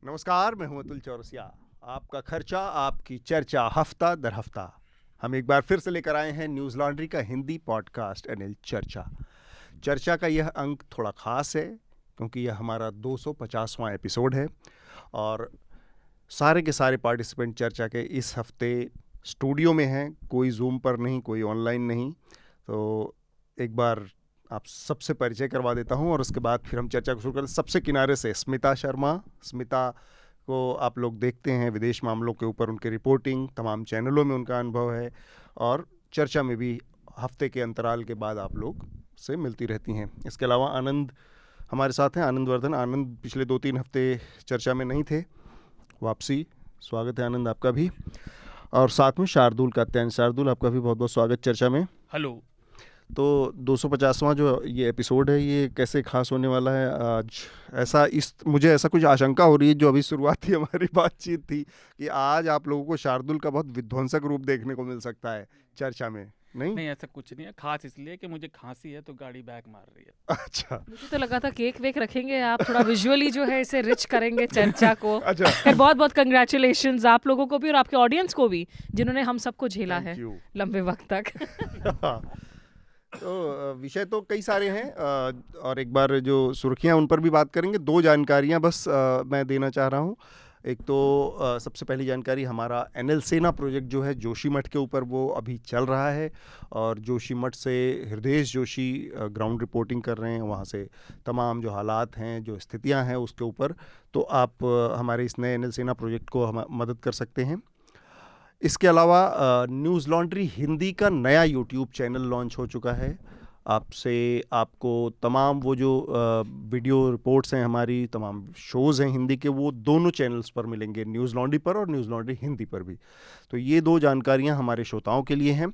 नमस्कार, मैं हूं अतुल चौरसिया। आपका खर्चा आपकी चर्चा, हफ्ता दर हफ्ता हम एक बार फिर से लेकर आए हैं न्यूज़ लॉन्ड्री का हिंदी पॉडकास्ट अनिल चर्चा। चर्चा का यह अंक थोड़ा ख़ास है क्योंकि यह हमारा 250वां एपिसोड है और सारे के सारे पार्टिसिपेंट चर्चा के इस हफ्ते स्टूडियो में हैं, कोई जूम पर नहीं, कोई ऑनलाइन नहीं। तो एक बार आप सबसे परिचय करवा देता हूं और उसके बाद फिर हम चर्चा को शुरू करते हैं। सबसे किनारे से स्मिता शर्मा। स्मिता को आप लोग देखते हैं विदेश मामलों के ऊपर, उनकी रिपोर्टिंग तमाम चैनलों में उनका अनुभव है और चर्चा में भी हफ्ते के अंतराल के बाद आप लोग से मिलती रहती हैं। इसके अलावा आनंद हमारे साथ हैं, आनंद वर्धन। आनंद पिछले 2-3 हफ्ते चर्चा में नहीं थे, वापसी। स्वागत है आनंद आपका भी। और साथ में शार्दुल कात्यायन। शार्दुल, आपका भी बहुत बहुत स्वागत चर्चा में। हेलो। तो 250वां जो ये एपिसोड है, ये कैसे खास होने वाला है आज? मुझे ऐसा कुछ आशंका हो रही है, जो अभी शुरुआती हमारी बातचीत थी, कि आज आप लोगों को शार्दुल का बहुत विध्वंसक रूप देखने को मिल सकता है चर्चा में। नहीं, ऐसा कुछ नहीं है, खास इसलिए कि मुझे खांसी है तो गाड़ी बैक मार रही है। अच्छा। मुझे तो लगा था केक वेक रखेंगे, आप थोड़ा विजुअली जो है इसे रिच करेंगे चर्चा को। अच्छा, खैर, बहुत बहुत कंग्रेचुलेशंस आप लोगों को भी और आपके ऑडियंस को भी, जिन्होंने हम सबको झेला है थैंक यू। लंबे वक्त तक। तो विषय तो कई सारे हैं और एक बार जो सुर्खियां उन पर भी बात करेंगे। 2 जानकारियां बस मैं देना चाह रहा हूं। एक तो सबसे पहली जानकारी, हमारा एनएल सेना प्रोजेक्ट जो है जोशीमठ के ऊपर, वो अभी चल रहा है और जोशीमठ से हृदय जोशी ग्राउंड रिपोर्टिंग कर रहे हैं, वहाँ से तमाम जो हालात हैं, जो स्थितियां हैं उसके ऊपर। तो आप हमारे इस नए एनएल सेना प्रोजेक्ट को हम मदद कर सकते हैं। इसके अलावा न्यूज़ लॉन्ड्री हिंदी का नया यूट्यूब चैनल लॉन्च हो चुका है। आपको तमाम वो जो वीडियो रिपोर्ट्स हैं, हमारी तमाम शोज़ हैं हिंदी के, वो दोनों चैनल्स पर मिलेंगे, न्यूज़ लॉन्ड्री पर और न्यूज़ लॉन्ड्री हिंदी पर भी। तो ये 2 जानकारियां हमारे श्रोताओं के लिए हैं।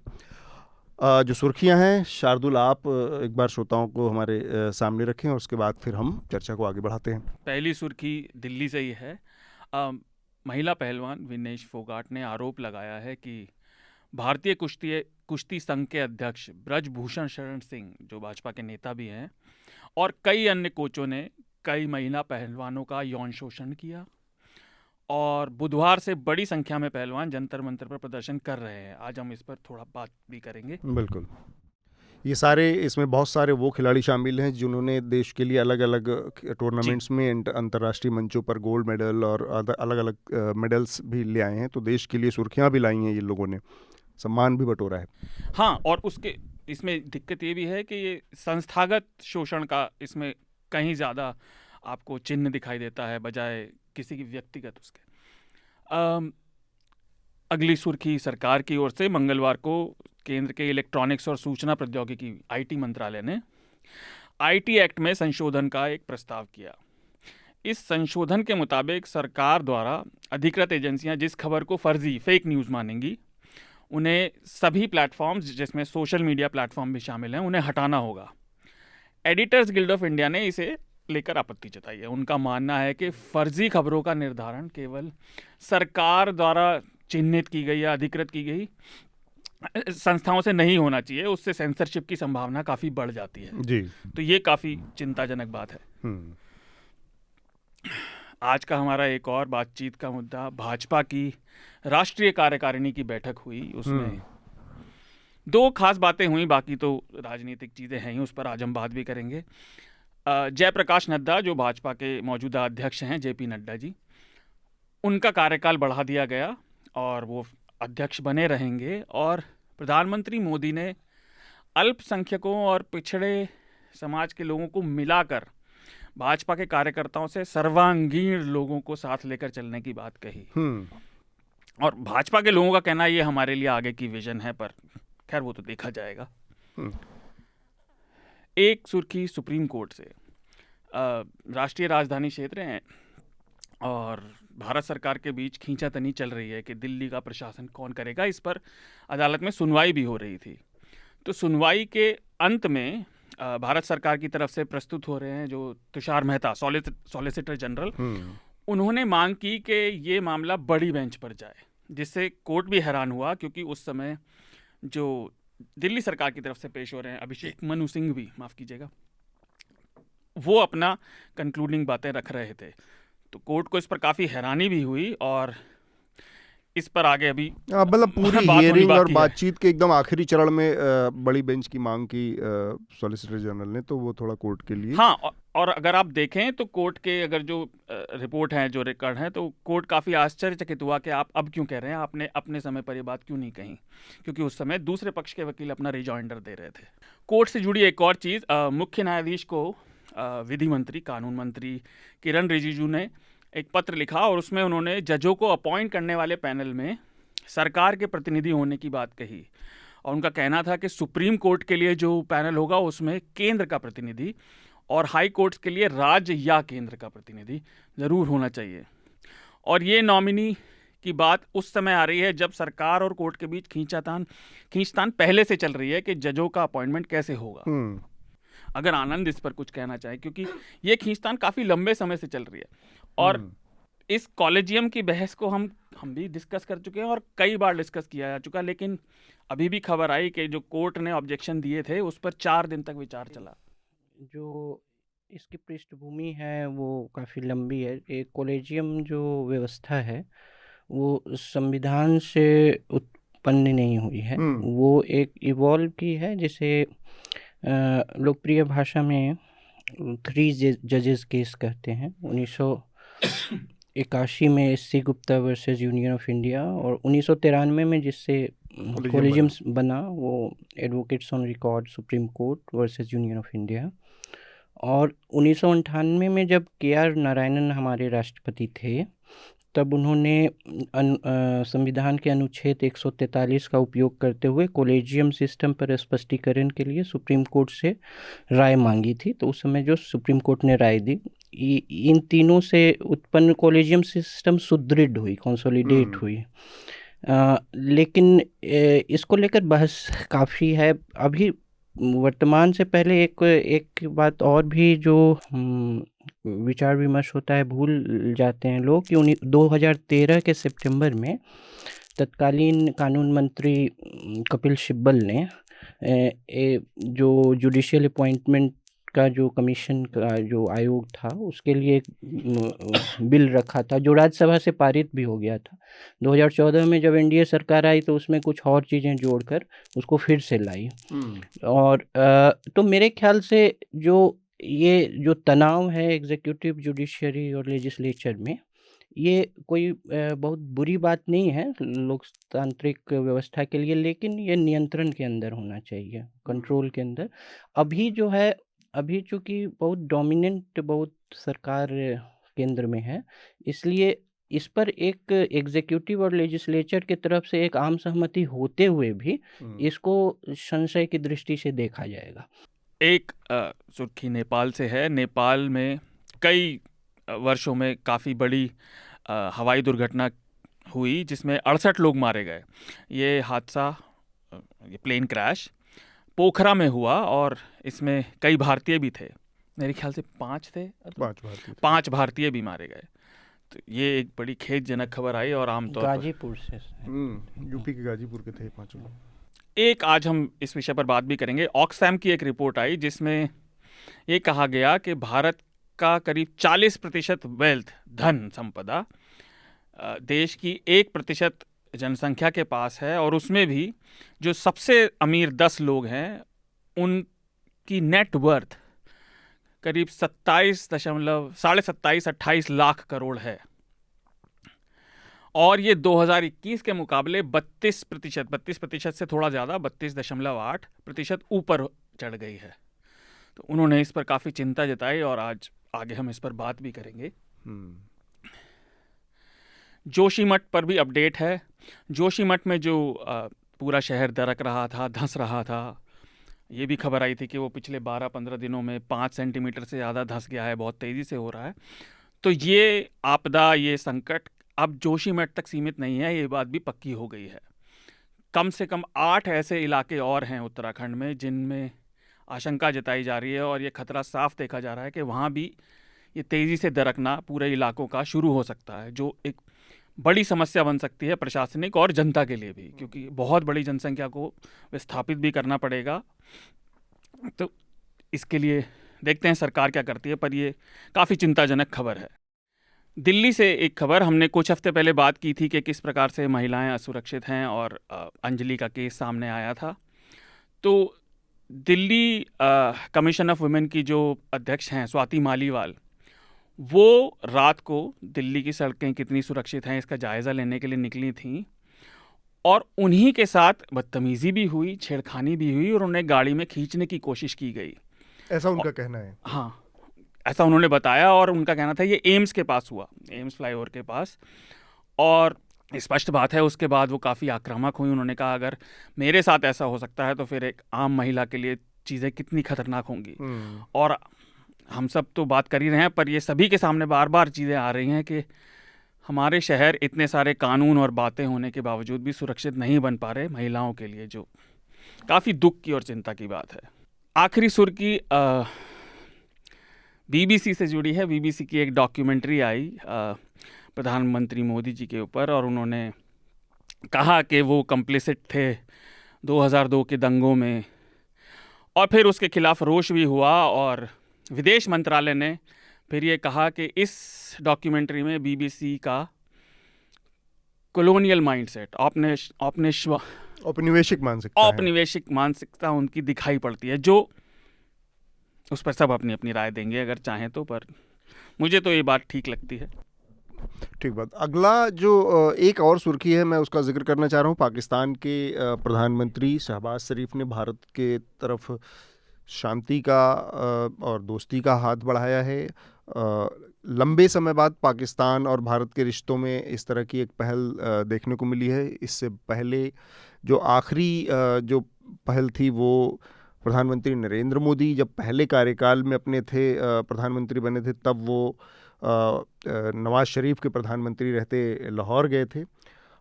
जो सुर्खियां हैं, शार्दुल आप एक बार श्रोताओं को हमारे सामने रखें और उसके बाद फिर हम चर्चा को आगे बढ़ाते हैं। पहली सुर्खी दिल्ली से ही है। महिला पहलवान विनेश फोगाट ने आरोप लगाया है कि भारतीय कुश्ती संघ के अध्यक्ष ब्रजभूषण शरण सिंह, जो भाजपा के नेता भी हैं, और कई अन्य कोचों ने कई महिला पहलवानों का यौन शोषण किया। और बुधवार से बड़ी संख्या में पहलवान जंतर मंतर पर प्रदर्शन कर रहे हैं। आज हम इस पर थोड़ा बात भी करेंगे। बिल्कुल। इसमें बहुत सारे वो खिलाड़ी शामिल हैं जिन्होंने देश के लिए अलग अलग टूर्नामेंट्स में, अंतर्राष्ट्रीय मंचों पर गोल्ड मेडल और अलग अलग मेडल्स भी ले आए हैं। तो देश के लिए सुर्खियां भी लाई हैं ये लोगों ने, सम्मान भी बटोरा है। हाँ, और इसमें दिक्कत ये भी है कि ये संस्थागत शोषण का इसमें कहीं ज़्यादा आपको चिन्ह दिखाई देता है बजाय किसी की व्यक्तिगत उसके। अगली सुर्खी सरकार की ओर से, मंगलवार को केंद्र के इलेक्ट्रॉनिक्स और सूचना प्रौद्योगिकी आईटी मंत्रालय ने आईटी एक्ट में संशोधन का एक प्रस्ताव किया। इस संशोधन के मुताबिक सरकार द्वारा अधिकृत एजेंसियां जिस खबर को फर्जी, फेक न्यूज़ मानेंगी, उन्हें सभी प्लेटफॉर्म्स, जिसमें सोशल मीडिया प्लेटफॉर्म भी शामिल हैं, उन्हें हटाना होगा। एडिटर्स गिल्ड ऑफ इंडिया ने इसे लेकर आपत्ति जताई है। उनका मानना है कि फर्जी खबरों का निर्धारण केवल सरकार द्वारा चिन्हित की गई या अधिकृत की गई संस्थाओं से नहीं होना चाहिए, उससे सेंसरशिप की संभावना काफ़ी बढ़ जाती है जी। तो ये काफ़ी चिंताजनक बात है। आज का हमारा एक और बातचीत का मुद्दा, भाजपा की राष्ट्रीय कार्यकारिणी की बैठक हुई। उसमें 2 खास बातें हुई, बाकी तो राजनीतिक चीज़ें हैं ही, उस पर आज हम बात भी करेंगे। जयप्रकाश नड्डा, जो भाजपा के मौजूदा अध्यक्ष हैं, जेपी नड्डा जी, उनका कार्यकाल बढ़ा दिया गया और वो अध्यक्ष बने रहेंगे। और प्रधानमंत्री मोदी ने अल्पसंख्यकों और पिछड़े समाज के लोगों को मिलाकर भाजपा के कार्यकर्ताओं से सर्वांगीण लोगों को साथ लेकर चलने की बात कही। और भाजपा के लोगों का कहना ये हमारे लिए आगे की विजन है, पर खैर वो तो देखा जाएगा। एक सुर्खी सुप्रीम कोर्ट से। राष्ट्रीय राजधानी क्षेत्र हैं और भारत सरकार के बीच खींचातानी चल रही है कि दिल्ली का प्रशासन कौन करेगा। इस पर अदालत में सुनवाई भी हो रही थी। तो सुनवाई के अंत में भारत सरकार की तरफ से प्रस्तुत हो रहे हैं जो तुषार मेहता, सॉलिसिटर जनरल, उन्होंने मांग की कि ये मामला बड़ी बेंच पर जाए, जिससे कोर्ट भी हैरान हुआ, क्योंकि उस समय जो दिल्ली सरकार की तरफ से पेश हो रहे हैं, अभिषेक मनु सिंह भी, माफ़ कीजिएगा, वो अपना कंक्लूडिंग बातें रख रहे थे। तो कोर्ट को इस पर काफ़ी हैरानी भी हुई और इस पर आगे अभी मतलब पूरी बात होनी हियरिंग और बाकी है। बातचीत के एकदम आखिरी चरण में बड़ी बेंच की मांग की सॉलिसिटर जनरल ने, तो वो थोड़ा कोर्ट के लिए हाँ, और अगर आप देखें तो कोर्ट के अगर जो रिपोर्ट हैं, जो रिकॉर्ड हैं, तो कोर्ट काफ़ी आश्चर्यचकित हुआ कि आप अब क्यों कह रहे हैं, आपने अपने समय पर ये बात क्यों नहीं कही, क्योंकि उस समय दूसरे पक्ष के वकील अपना रिजॉइंडर दे रहे थे। कोर्ट से जुड़ी एक और चीज़, मुख्य न्यायाधीश को विधि मंत्री, कानून मंत्री किरण रिजिजू ने एक पत्र लिखा और उसमें उन्होंने जजों को अपॉइंट करने वाले पैनल में सरकार के प्रतिनिधि होने की बात कही और उनका कहना था कि सुप्रीम कोर्ट के लिए जो पैनल होगा उसमें केंद्र का प्रतिनिधि और हाई कोर्ट्स के लिए राज्य या केंद्र का प्रतिनिधि ज़रूर होना चाहिए। और ये नॉमिनी की बात उस समय आ रही है जब सरकार और कोर्ट के बीच खींचतान पहले से चल रही है कि जजों का अपॉइंटमेंट कैसे होगा। अगर आनंद इस पर कुछ कहना चाहे, क्योंकि ये खींचतान काफ़ी लंबे समय से चल रही है और इस कॉलेजियम की बहस को हम भी डिस्कस कर चुके हैं और कई बार डिस्कस किया जा चुका, लेकिन अभी भी खबर आई कि जो कोर्ट ने ऑब्जेक्शन दिए थे उस पर 4 दिन तक विचार चला। जो इसकी पृष्ठभूमि है वो काफ़ी लंबी है। एक कॉलेजियम जो व्यवस्था है वो संविधान से उत्पन्न नहीं हुई है, वो एक इवॉल्व की है, जिसे लोकप्रिय भाषा में 3 जजेस केस कहते हैं। 1981 में SC. Gupta versus union of India और 1993 में जिससे कॉलेजियम बना वो advocates on record supreme court versus union of India. और 1998 में जब के.आर. नारायणन हमारे राष्ट्रपति थे तब उन्होंने संविधान के अनुच्छेद 143 का उपयोग करते हुए कॉलेजियम सिस्टम पर स्पष्टीकरण के लिए सुप्रीम कोर्ट से राय मांगी थी। तो उस समय जो सुप्रीम कोर्ट ने राय दी, इन तीनों से उत्पन्न कॉलेजियम सिस्टम सुदृढ़ हुई, कंसोलिडेट हुई। लेकिन इसको लेकर बहस काफ़ी है अभी वर्तमान से पहले। एक बात और भी जो विचार विमर्श होता है, भूल जाते हैं लोग कि 2013 के सितंबर में तत्कालीन कानून मंत्री कपिल सिब्बल ने जो जुडिशियल अपॉइंटमेंट का जो कमीशन का जो आयोग था उसके लिए एक बिल रखा था जो राज्यसभा से पारित भी हो गया था। 2014 में जब एनडीए सरकार आई तो उसमें कुछ और चीज़ें जोड़कर उसको फिर से लाई। और तो मेरे ख्याल से ये जो तनाव है एग्जीक्यूटिव, जुडिशरी और लेजिस्लेचर में, ये कोई बहुत बुरी बात नहीं है लोकतांत्रिक व्यवस्था के लिए, लेकिन ये नियंत्रण के अंदर होना चाहिए, कंट्रोल के अंदर। अभी चूँकि बहुत डोमिनेंट बहुत सरकार केंद्र में है, इसलिए इस पर एक एग्जीक्यूटिव और लेजिस्लेचर की तरफ से एक आम सहमति होते हुए भी इसको संशय की दृष्टि से देखा जाएगा। एक सुर्खी नेपाल से है। नेपाल में कई वर्षों में काफ़ी बड़ी हवाई दुर्घटना हुई जिसमें 68 लोग मारे गए। ये हादसा, ये प्लेन क्रैश पोखरा में हुआ और इसमें कई भारतीय भी थे। मेरे ख्याल से 5 थे, 5 भारतीय भी मारे गए। तो ये एक बड़ी खेदजनक खबर आई और आमतौर पर गाजीपुर से यूपी के गाजीपुर के थे 5 लोग। एक आज हम इस विषय पर बात भी करेंगे। ऑक्सफैम की एक रिपोर्ट आई जिसमें ये कहा गया कि भारत का करीब 40% वेल्थ, धन संपदा देश की 1% जनसंख्या के पास है और उसमें भी जो सबसे अमीर 10 लोग हैं उनकी नेट वर्थ करीब 27.28 लाख करोड़ है और ये 2021 के मुकाबले 32% से थोड़ा ज़्यादा 32.8% ऊपर चढ़ गई है। तो उन्होंने इस पर काफ़ी चिंता जताई और आज आगे हम इस पर बात भी करेंगे। जोशीमठ पर भी अपडेट है। जोशीमठ में जो पूरा शहर दरक रहा था, धंस रहा था, ये भी खबर आई थी कि वो पिछले 12-15 दिनों में 5 सेंटीमीटर से ज़्यादा धंस गया है, बहुत तेज़ी से हो रहा है। तो ये आपदा, ये संकट अब जोशीमठ तक सीमित नहीं है, ये बात भी पक्की हो गई है। कम से कम 8 ऐसे इलाके और हैं उत्तराखंड में जिनमें आशंका जताई जा रही है और ये खतरा साफ देखा जा रहा है कि वहाँ भी ये तेज़ी से दरकना पूरे इलाकों का शुरू हो सकता है, जो एक बड़ी समस्या बन सकती है प्रशासनिक और जनता के लिए भी, क्योंकि बहुत बड़ी जनसंख्या को विस्थापित भी करना पड़ेगा। तो इसके लिए देखते हैं सरकार क्या करती है, पर ये काफ़ी चिंताजनक खबर है। दिल्ली से एक खबर, हमने कुछ हफ्ते पहले बात की थी कि किस प्रकार से महिलाएं असुरक्षित हैं और अंजलि का केस सामने आया था। तो दिल्ली कमीशन ऑफ वुमेन की जो अध्यक्ष हैं स्वाति मालीवाल, वो रात को दिल्ली की सड़कें कितनी सुरक्षित हैं इसका जायज़ा लेने के लिए निकली थीं और उन्हीं के साथ बदतमीज़ी भी हुई, छेड़खानी भी हुई और उन्हें गाड़ी में खींचने की कोशिश की गई, ऐसा उनका कहना है। हाँ, ऐसा उन्होंने बताया और उनका कहना था ये एम्स के पास हुआ, एम्स फ्लाईओवर के पास। और स्पष्ट बात है उसके बाद वो काफ़ी आक्रामक हुई। उन्होंने कहा अगर मेरे साथ ऐसा हो सकता है तो फिर एक आम महिला के लिए चीज़ें कितनी खतरनाक होंगी। और हम सब तो बात कर ही रहे हैं, पर ये सभी के सामने बार बार चीज़ें आ रही हैं कि हमारे शहर इतने सारे कानून और बातें होने के बावजूद भी सुरक्षित नहीं बन पा रहे महिलाओं के लिए, जो काफ़ी दुख की और चिंता की बात है। आखिरी सुर की बीबीसी से जुड़ी है। बीबीसी की एक डॉक्यूमेंट्री आई प्रधानमंत्री मोदी जी के ऊपर और उन्होंने कहा कि वो कंप्लिसिट थे 2002 के दंगों में और फिर उसके खिलाफ रोष भी हुआ। और विदेश मंत्रालय ने फिर ये कहा कि इस डॉक्यूमेंट्री में बीबीसी का कॉलोनियल माइंडसेट, औपनिवेशिक मानसिकता उनकी दिखाई पड़ती है, जो उस पर सब अपनी अपनी राय देंगे अगर चाहें तो, पर मुझे तो ये बात ठीक लगती है। ठीक बात। अगला जो एक और सुर्खी है, मैं उसका जिक्र करना चाह रहा हूँ। पाकिस्तान के प्रधानमंत्री शहबाज शरीफ ने भारत के तरफ शांति का और दोस्ती का हाथ बढ़ाया है। लंबे समय बाद पाकिस्तान और भारत के रिश्तों में इस तरह की एक पहल देखने को मिली है। इससे पहले जो आखिरी जो पहल थी वो प्रधानमंत्री नरेंद्र मोदी जब पहले कार्यकाल में अपने थे प्रधानमंत्री बने थे, तब वो नवाज़ शरीफ के प्रधानमंत्री रहते लाहौर गए थे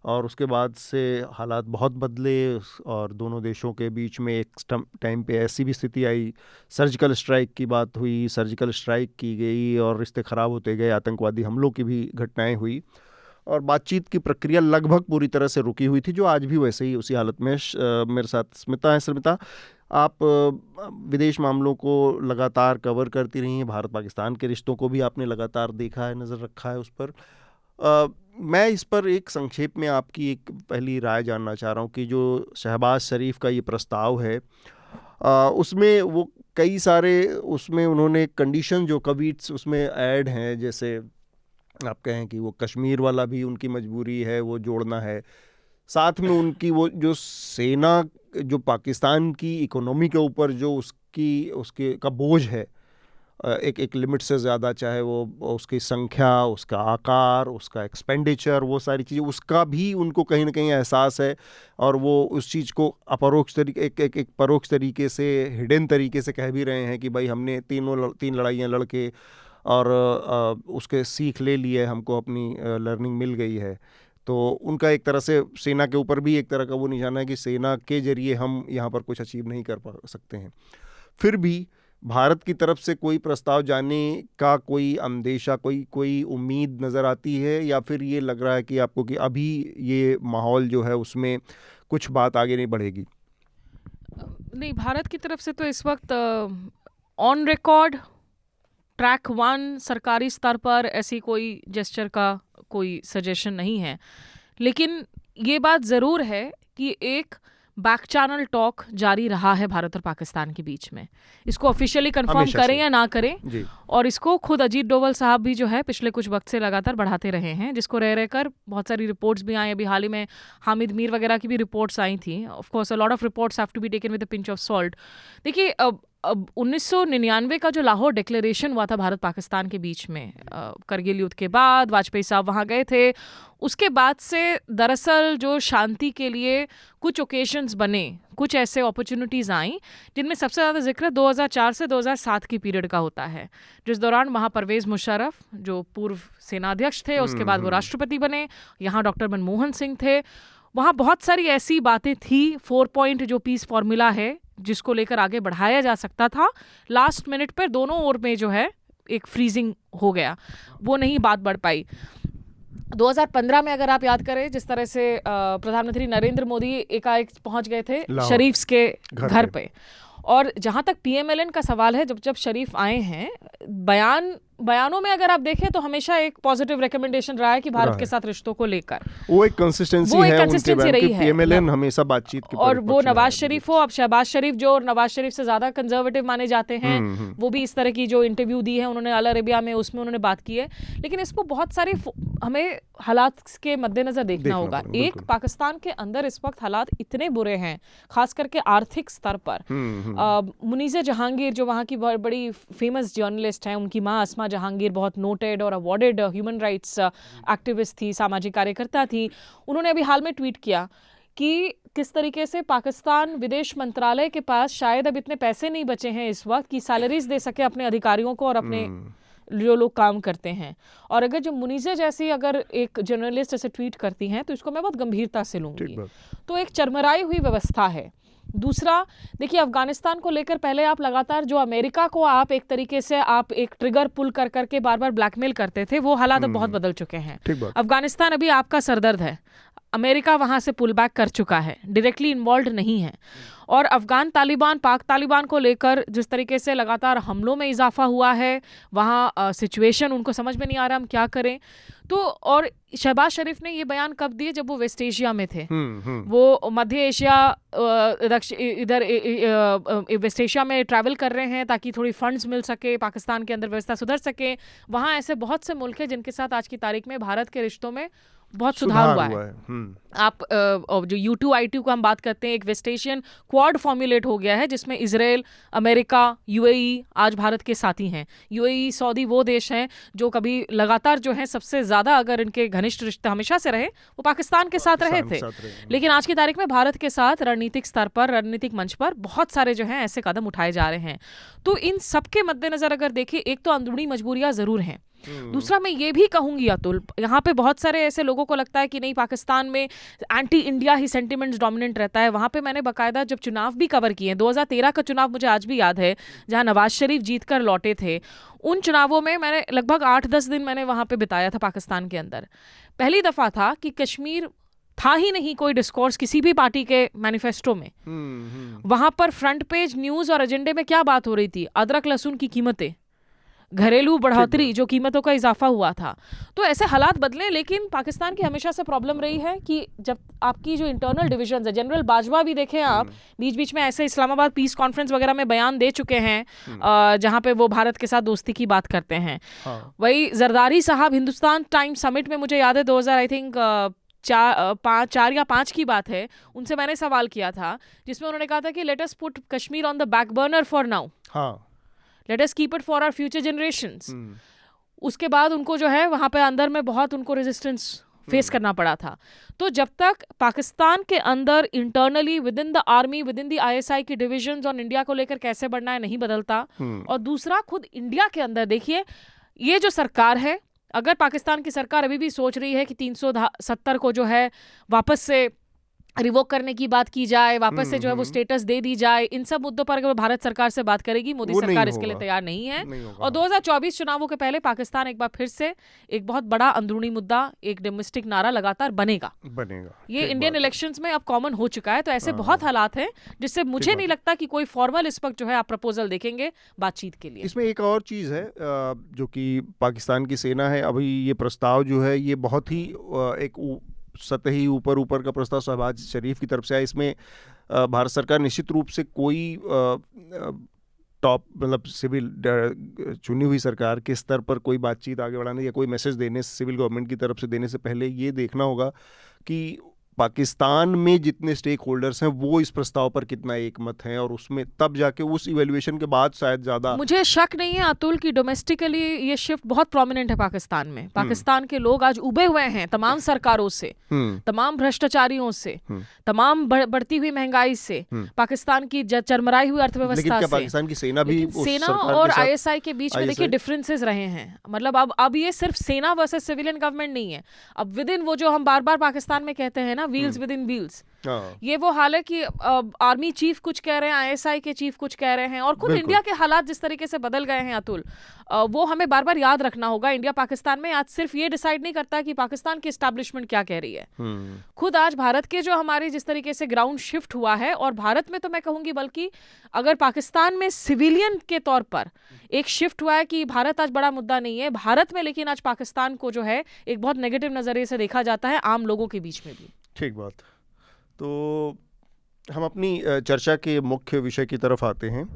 और उसके बाद से हालात बहुत बदले और दोनों देशों के बीच में एक टाइम पे ऐसी भी स्थिति आई, सर्जिकल स्ट्राइक की बात हुई, सर्जिकल स्ट्राइक की गई और रिश्ते ख़राब होते गए, आतंकवादी हमलों की भी घटनाएं हुई और बातचीत की प्रक्रिया लगभग पूरी तरह से रुकी हुई थी, जो आज भी वैसे ही उसी हालत में। मेरे साथ स्मिता है। स्मिता, आप विदेश मामलों को लगातार कवर करती रही हैं, भारत पाकिस्तान के रिश्तों को भी आपने लगातार देखा है, नज़र रखा है उस पर। मैं इस पर एक संक्षेप में आपकी एक पहली राय जानना चाह रहा हूँ कि जो शहबाज शरीफ का ये प्रस्ताव है उसमें वो कई सारे उसमें उन्होंने कंडीशन जो कविट्स उसमें ऐड हैं, जैसे आप कहें कि वो कश्मीर वाला भी उनकी मजबूरी है वो जोड़ना है, साथ में उनकी वो जो सेना जो पाकिस्तान की इकोनॉमी के ऊपर जो उसके का बोझ है एक लिमिट से ज़्यादा, चाहे वो उसकी संख्या, उसका आकार, उसका एक्सपेंडिचर, वो सारी चीज़ें, उसका भी उनको कहीं ना कहीं एहसास है और वो उस चीज़ को अपरोक्ष तरीके एक परोक्ष तरीके से, हिडन तरीके से कह भी रहे हैं कि भाई हमने तीन लड़ाइयाँ लड़ के और उसके सीख ले लिए, हमको अपनी लर्निंग मिल गई है। तो उनका एक तरह से सेना के ऊपर भी एक तरह का वो निशाना है कि सेना के जरिए हम यहाँ पर कुछ अचीव नहीं कर पा सकते हैं। फिर भी भारत की तरफ से कोई प्रस्ताव जाने का कोई अंदेशा, कोई उम्मीद नज़र आती है, या फिर ये लग रहा है कि आपको कि अभी ये माहौल जो है उसमें कुछ बात आगे नहीं बढ़ेगी? नहीं, भारत की तरफ से तो इस वक्त ऑन रिकॉर्ड ट्रैक 1 सरकारी स्तर पर ऐसी कोई जेस्चर का कोई सजेशन नहीं है, लेकिन ये बात ज़रूर है कि एक बैक चैनल टॉक जारी रहा है भारत और पाकिस्तान के बीच में। इसको ऑफिशियली कंफर्म करें या ना करें जी। और इसको खुद अजीत डोवल साहब भी जो है पिछले कुछ वक्त से लगातार बढ़ाते रहे हैं, जिसको रह रहकर बहुत सारी रिपोर्ट्स भी आई। अभी हाल ही में हामिद मीर वगैरह की भी रिपोर्ट्स आई थी। Of course a lot of reports have to be taken with a pinch of salt. देखिए, अब 1999 का जो लाहौर डिक्लेरेशन हुआ था भारत पाकिस्तान के बीच में, करगिल युद्ध के बाद वाजपेयी साहब वहाँ गए थे, उसके बाद से दरअसल जो शांति के लिए कुछ ओकेशंस बने, कुछ ऐसे अपॉर्चुनिटीज़ आई जिनमें सबसे ज़्यादा जिक्र 2004 से 2007 की पीरियड का होता है, जिस दौरान वहाँ परवेज़ मुशर्रफ जो पूर्व सेनाध्यक्ष थे, उसके बाद वो राष्ट्रपति बने, यहाँ डॉक्टर मनमोहन सिंह थे। वहाँ बहुत सारी ऐसी बातें थी, 4 पॉइंट जो पीस फॉर्मूला है जिसको लेकर आगे बढ़ाया जा सकता था। लास्ट मिनट पर दोनों ओर में जो है एक फ्रीजिंग हो गया, वो नहीं बात बढ़ पाई। 2015 में अगर आप याद करें, जिस तरह से प्रधानमंत्री नरेंद्र मोदी एकाएक पहुंच गए थे शरीफ के घर पे, और जहां तक PMLN का सवाल है, जब शरीफ आए हैं, बयान बयानों में अगर आप देखें तो हमेशा एक पॉजिटिव रिकमेंडेशन रहा है कि भारत के साथ रिश्तों को लेकर वो एक कंसिस्टेंसी है उनके बयान की, पीएमएलएन हमेशा बातचीत के और वो नवाज शरीफ हो, अब शहबाज शरीफ जो नवाज शरीफ से ज्यादा कंजर्वेटिव माने जाते हैं, वो भी इस तरह की जो इंटरव्यू दी है उन्होंने अल अरेबिया में, उसमें उन्होंने बात की है। लेकिन इसको बहुत सारे हमें हालात के मद्देनजर देखना होगा। एक, पाकिस्तान के अंदर इस वक्त हालात इतने बुरे हैं, खास करके आर्थिक स्तर पर। मुनीज़ा जहांगीर जो वहाँ की बड़ी फेमस जर्नलिस्ट हैं, उनकी माँ अस्मा जहांगीर बहुत नोटेड और अवॉर्डेड ह्यूमन राइट्स एक्टिविस्ट थी, सामाजिक कार्यकर्ता थी। उन्होंने अभी हाल में ट्वीट किया कि किस तरीके से पाकिस्तान विदेश मंत्रालय के पास शायद अब इतने पैसे नहीं बचे हैं इस वक्त कि सैलरीज दे सके अपने अधिकारियों को और अपने जो लोग काम करते हैं। और अगर जो मुनीज़ा जैसी अगर एक जर्नलिस्ट ऐसे ट्वीट करती हैं तो इसको मैं बहुत गंभीरता से लूँगी। तो एक चरमराई हुई व्यवस्था है। दूसरा, देखिए अफगानिस्तान को लेकर पहले आप लगातार जो अमेरिका को आप एक तरीके से आप एक ट्रिगर पुल कर करके बार बार ब्लैकमेल करते थे, वो हालात अब बहुत बदल चुके हैं। अफगानिस्तान अभी आपका सरदर्द है, अमेरिका वहाँ से पुल बैक कर चुका है, डायरेक्टली इन्वॉल्व नहीं है। और अफगान तालिबान, पाक तालिबान को लेकर जिस तरीके से लगातार हमलों में इजाफा हुआ है, वहाँ सिचुएशन उनको समझ में नहीं आ रहा हम क्या करें। तो और शहबाज शरीफ ने ये बयान कब दिए? जब वो वेस्ट एशिया में थे। वो मध्य एशिया इधर वेस्ट एशिया में ट्रैवल कर रहे हैं ताकि थोड़ी फंड्स मिल सके, पाकिस्तान के अंदर व्यवस्था सुधर सके। वहाँ ऐसे बहुत से मुल्क हैं जिनके साथ आज की तारीख में भारत के रिश्तों में बहुत सुधार हुआ है। आप जो U2I2 को हम बात करते हैं, एक वेस्ट एशियन क्वाड फॉर्मुलेट हो गया है जिसमें इजराइल, अमेरिका, UAE आज भारत के साथी हैं। UAE, सऊदी वो देश हैं जो कभी लगातार जो है सबसे ज़्यादा अगर इनके घनिष्ठ रिश्ते हमेशा से रहे वो पाकिस्तान के साथ रहे थे। लेकिन आज की तारीख में भारत के साथ रणनीतिक स्तर पर, रणनीतिक मंच पर बहुत सारे जो हैं ऐसे कदम उठाए जा रहे हैं। तो इन सब के मद्देनज़र अगर देखें, एक तो अंदरूनी मजबूरियाँ ज़रूर हैं। दूसरा, मैं ये भी कहूंगी अतुल, यहाँ पे बहुत सारे ऐसे लोगों को लगता है कि नहीं पाकिस्तान में एंटी इंडिया ही सेंटिमेंट्स डोमिनेंट रहता है। वहाँ पे मैंने बाकायदा जब चुनाव भी कवर किए हैं, 2013 का चुनाव मुझे आज भी याद है जहाँ नवाज शरीफ जीत कर लौटे थे। उन चुनावों में मैंने लगभग 8-10 दिन मैंने वहाँ पे बिताया था पाकिस्तान के अंदर। पहली दफ़ा था कि कश्मीर था ही नहीं कोई डिस्कोर्स किसी भी पार्टी के मैनिफेस्टो में। वहाँ पर फ्रंट पेज न्यूज़ और एजेंडे में क्या बात हो रही थी? अदरक लहसुन की कीमतें, घरेलू बढ़ोतरी, जो कीमतों का इजाफा हुआ था। तो ऐसे हालात बदले, लेकिन पाकिस्तान की हमेशा से प्रॉब्लम रही है कि जब आपकी जो इंटरनल डिविजन है, जनरल बाजवा भी देखें आप, बीच बीच में ऐसे इस्लामाबाद पीस कॉन्फ्रेंस वगैरह में बयान दे चुके हैं जहां पे वो भारत के साथ दोस्ती की बात करते हैं। वही जरदारी साहब हिंदुस्तान टाइम्स समिट में, मुझे याद है 2000 आई थिंक 4 या 5 की बात है, उनसे मैंने सवाल किया था जिसमें उन्होंने कहा था कि let us put Kashmir on the back burner for now, let us keep it for our future generations. उसके बाद उनको जो है वहाँ पे अंदर में बहुत उनको रेजिस्टेंस फेस करना पड़ा था। तो जब तक पाकिस्तान के अंदर internally with in the army, with in the ISI की डिविजन्स और इंडिया को लेकर कैसे बढ़ना है नहीं बदलता, और दूसरा खुद इंडिया के अंदर देखिए ये जो सरकार है, अगर पाकिस्तान की सरकार अभी भी सोच रही है कि 370 को जो है वापस से रिवोक करने की बात की जाए, वापस से जो है वो स्टेटस दे दी जाए, इन सब मुद्दों पर अगर भारत सरकार से बात करेगी, मोदी सरकार इसके लिए तैयार नहीं है। और 2024 चुनावों के पहले पाकिस्तान एक बार फिर से एक बहुत बड़ा अंदरूनी मुद्दा, एक डोमेस्टिक नारा लगातार बनेगा। ये इंडियन इलेक्शंस में अब कॉमन हो चुका है। तो ऐसे बहुत हालात हैं जिससे मुझे नहीं लगता कि कोई फॉर्मल इस वक्त जो है आप प्रपोजल देखेंगे बातचीत के लिए। इसमें एक और चीज़ है जो कि पाकिस्तान की सेना है, अभी ये प्रस्ताव जो है ये बहुत ही एक सतही ऊपर का प्रस्ताव शहबाज शरीफ की तरफ से आया। इसमें भारत सरकार निश्चित रूप से कोई टॉप मतलब सिविल चुनी हुई सरकार के स्तर पर कोई बातचीत आगे बढ़ाने या कोई मैसेज देने सिविल गवर्नमेंट की तरफ से देने से पहले ये देखना होगा कि पाकिस्तान में जितने स्टेक होल्डर्स हैं वो इस प्रस्ताव पर कितना एकमत हैं, और उसमें तब जाके उस इवैल्यूएशन के बाद शायद ज़्यादा। मुझे शक नहीं है अतुल की डोमेस्टिकली ये शिफ्ट बहुत प्रोमिनेंट है पाकिस्तान में। पाकिस्तान के लोग आज उबे हुए हैं तमाम सरकारों से, तमाम भ्रष्टाचारियों से, तमाम बढ़ती हुई महंगाई से, पाकिस्तान की चरमराई हुई अर्थव्यवस्था से। पाकिस्तान की सेना भी, सेना और ISI के बीच में देखिए डिफरेंसेस रहे हैं। मतलब अब ये सिर्फ सेना वर्सेस सिविलियन गवर्नमेंट नहीं है। अब विद इन वो जो हम बार बार पाकिस्तान में कहते हैं ना ना, व्हील्स विद इन व्हील्स। ये वो हाल है कि आर्मी चीफ कुछ कह रहे हैं, आईएसआई के चीफ कुछ कह रहे हैं, और खुद इंडिया के हालात जिस तरीके से बदल गए हैं अतुल, वो हमें बार बार याद रखना होगा। इंडिया पाकिस्तान में आज सिर्फ ये डिसाइड नहीं करता कि पाकिस्तान की एस्टैब्लिशमेंट क्या कह रही है, खुद आज भारत के जो हमारी जिस तरीके से ग्राउंड शिफ्ट हुआ है, और भारत में तो मैं कहूंगी बल्कि अगर पाकिस्तान में सिविलियन के तौर पर एक शिफ्ट हुआ है कि भारत आज बड़ा मुद्दा नहीं है भारत में, लेकिन आज पाकिस्तान को जो है एक बहुत नेगेटिव नजरिए से देखा जाता है आम लोगों के बीच में भी। ठीक बात। तो हम अपनी चर्चा के मुख्य विषय की तरफ आते हैं,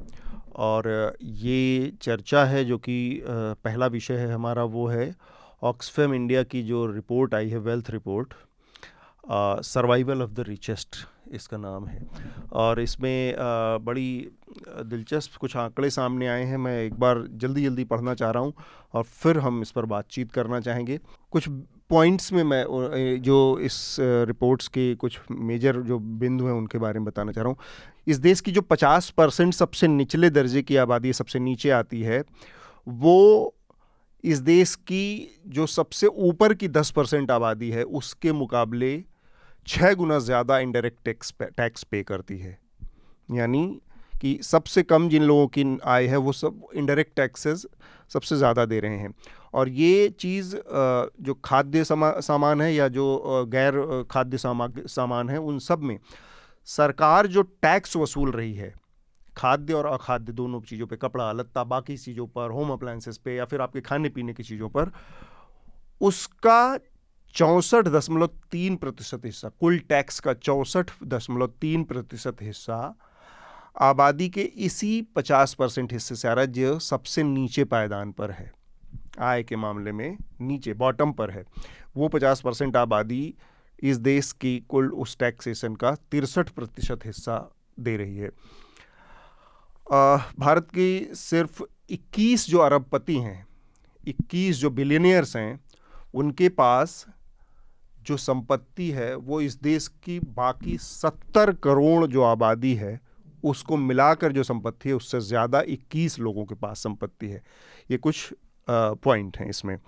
और ये चर्चा है जो कि पहला विषय है हमारा, वो है ऑक्सफैम इंडिया की जो रिपोर्ट आई है, wealth report, survival of the richest इसका नाम है। और इसमें बड़ी दिलचस्प कुछ आंकड़े सामने आए हैं। मैं एक बार जल्दी पढ़ना चाह रहा हूँ और फिर हम इस पर बातचीत करना चाहेंगे। कुछ पॉइंट्स में मैं जो इस रिपोर्ट्स के कुछ मेजर जो बिंदु हैं उनके बारे में बताना चाह रहा हूँ। इस देश की जो 50% सबसे निचले दर्जे की आबादी सबसे नीचे आती है, वो इस देश की जो सबसे ऊपर की 10% आबादी है उसके मुकाबले 6 गुना ज़्यादा इनडायरेक्ट टैक्स पे करती है। यानी कि सबसे कम जिन लोगों की आय है वो सब इनडायरेक्ट टैक्सेस सबसे ज़्यादा दे रहे हैं। और ये चीज़ जो खाद्य सामान है या जो गैर खाद्य सामान है, उन सब में सरकार जो टैक्स वसूल रही है, खाद्य और अखाद्य दोनों चीज़ों पे, कपड़ा लत्ता बाकी चीज़ों पर, होम अप्लायंसेस पे या फिर आपके खाने पीने की चीज़ों पर, उसका 64.3% हिस्सा, कुल टैक्स का 64.3% हिस्सा आबादी के इसी 50% हिस्से से आ रहा है जो सबसे नीचे पायदान पर है, आय के मामले में नीचे बॉटम पर है। वो 50% आबादी इस देश की कुल उस टैक्सेशन का 63% हिस्सा दे रही है। भारत की सिर्फ 21 जो अरबपति हैं, 21 जो बिलियनियर्स हैं, उनके पास जो संपत्ति है वो इस देश की बाकी 70 करोड़ जो आबादी है उसको मिलाकर जो संपत्ति है उससे ज़्यादा 21 लोगों के पास संपत्ति है। ये कुछ पॉइंट हैं इसमें।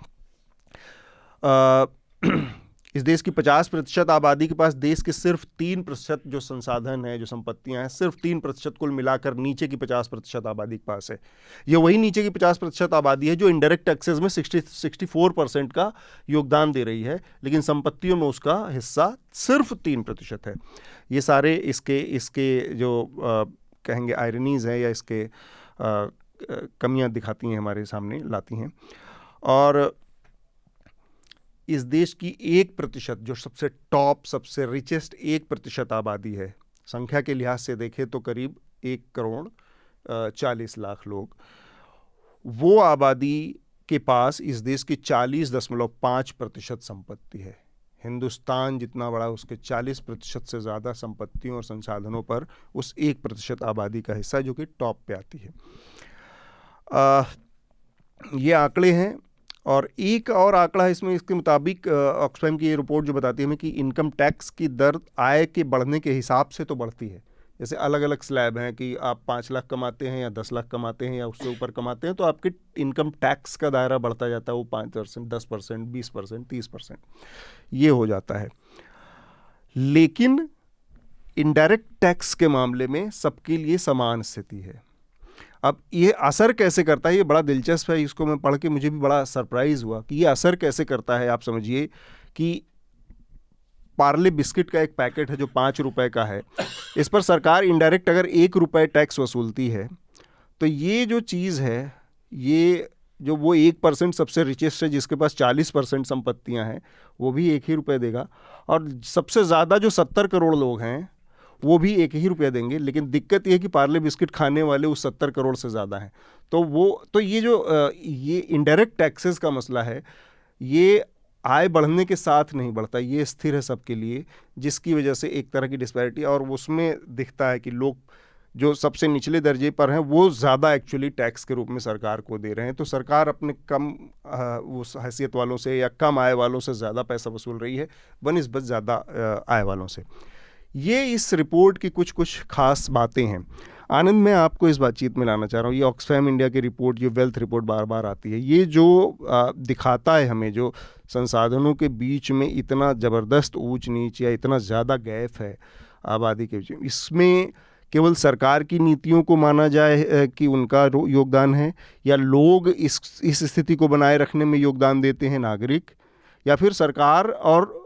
इस देश की 50% आबादी के पास देश के सिर्फ 3% जो संसाधन है, जो संपत्तियां हैं, सिर्फ 3% कुल मिलाकर नीचे की 50% आबादी के पास है। ये वही नीचे की 50% आबादी है जो इनडायरेक्ट टैक्सेस में 64% का योगदान दे रही है, लेकिन संपत्तियों में उसका हिस्सा सिर्फ 3% है। ये सारे इसके जो कहेंगे आयरनीज हैं या इसके कमियां दिखाती हैं, हमारे सामने लाती हैं। और इस देश की 1% जो सबसे टॉप, सबसे रिचेस्ट 1% आबादी है, संख्या के लिहाज से देखें तो करीब 1 करोड़ 40 लाख लोग, वो आबादी के पास इस देश की 40.5% संपत्ति है। हिंदुस्तान जितना बड़ा, उसके 40% से ज़्यादा संपत्तियों और संसाधनों पर उस 1% आबादी का हिस्सा जो कि टॉप पे आती है। ये आंकड़े हैं। और एक और आंकड़ा है इसमें, इसके मुताबिक ऑक्सफैम की ये रिपोर्ट जो बताती है हमें कि इनकम टैक्स की दर आय के बढ़ने के हिसाब से तो बढ़ती है। जैसे अलग अलग स्लैब हैं कि आप 5 लाख कमाते हैं या 10 लाख कमाते हैं या उससे ऊपर कमाते हैं तो आपके इनकम टैक्स का दायरा बढ़ता जाता है, वो 5%, 10%, 20%, 30% ये हो जाता है। लेकिन इनडायरेक्ट टैक्स के मामले में सबके लिए समान स्थिति है। अब ये असर कैसे करता है, ये बड़ा दिलचस्प है। इसको मैं पढ़ के मुझे भी बड़ा सरप्राइज़ हुआ कि ये असर कैसे करता है। आप समझिए कि पार्ले बिस्किट का एक पैकेट है जो 5 रुपए का है, इस पर सरकार इनडायरेक्ट अगर 1 रुपये टैक्स वसूलती है तो ये जो चीज़ है, ये जो वो 1% सबसे रिचेस्ट है जिसके पास 40% संपत्तियां हैं, वो भी 1 ही रुपये देगा। और सबसे ज़्यादा जो 70 करोड़ लोग हैं वो भी 1 ही रुपया देंगे। लेकिन दिक्कत ये है कि पार्ले बिस्किट खाने वाले उस 70 करोड़ से ज़्यादा हैं। तो ये जो ये इनडायरेक्ट टैक्सेस का मसला है, ये आय बढ़ने के साथ नहीं बढ़ता, ये स्थिर है सबके लिए, जिसकी वजह से एक तरह की डिस्पैरिटी, और उसमें दिखता है कि लोग जो सबसे निचले दर्जे पर हैं वो ज़्यादा एक्चुअली टैक्स के रूप में सरकार को दे रहे हैं। तो सरकार अपने कम उस हैसियत वालों से या कम आय वालों से ज़्यादा पैसा वसूल रही है बनिस्बत ज़्यादा आय वालों से। ये इस रिपोर्ट की कुछ खास बातें हैं। आनंद, मैं आपको इस बातचीत में लाना चाह रहा हूँ। ये ऑक्सफैम इंडिया की रिपोर्ट, जो वेल्थ रिपोर्ट बार बार आती है, ये जो दिखाता है हमें, जो संसाधनों के बीच में इतना ज़बरदस्त ऊंच नीच या इतना ज़्यादा गैप है आबादी के बीच में, इसमें केवल सरकार की नीतियों को माना जाए कि उनका योगदान है, या लोग इस स्थिति को बनाए रखने में योगदान देते हैं, नागरिक, या फिर सरकार और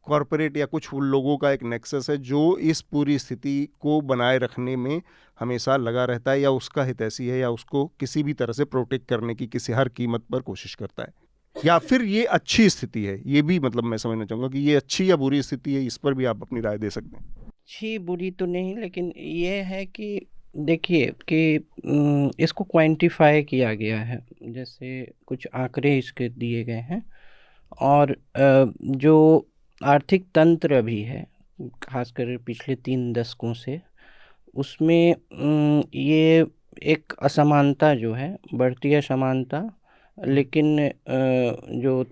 कॉरपोरेट या कुछ लोगों का एक नेक्सस है जो इस पूरी स्थिति को बनाए रखने में हमेशा लगा रहता है, या उसका हितैषी है, या उसको किसी भी तरह से प्रोटेक्ट करने की किसी हर कीमत पर कोशिश करता है, या फिर ये अच्छी स्थिति है? ये भी मतलब मैं समझना चाहूँगा कि ये अच्छी या बुरी स्थिति है, इस पर भी आप अपनी राय दे सकते हैं। अच्छी बुरी तो नहीं, लेकिन ये है कि देखिए कि इसको क्वांटिफाई किया गया है, जैसे कुछ आंकड़े इसके दिए गए हैं, और जो आर्थिक तंत्र अभी है, खासकर पिछले 3 दशकों से, उसमें ये एक असमानता जो है, बढ़ती असमानता, लेकिन जो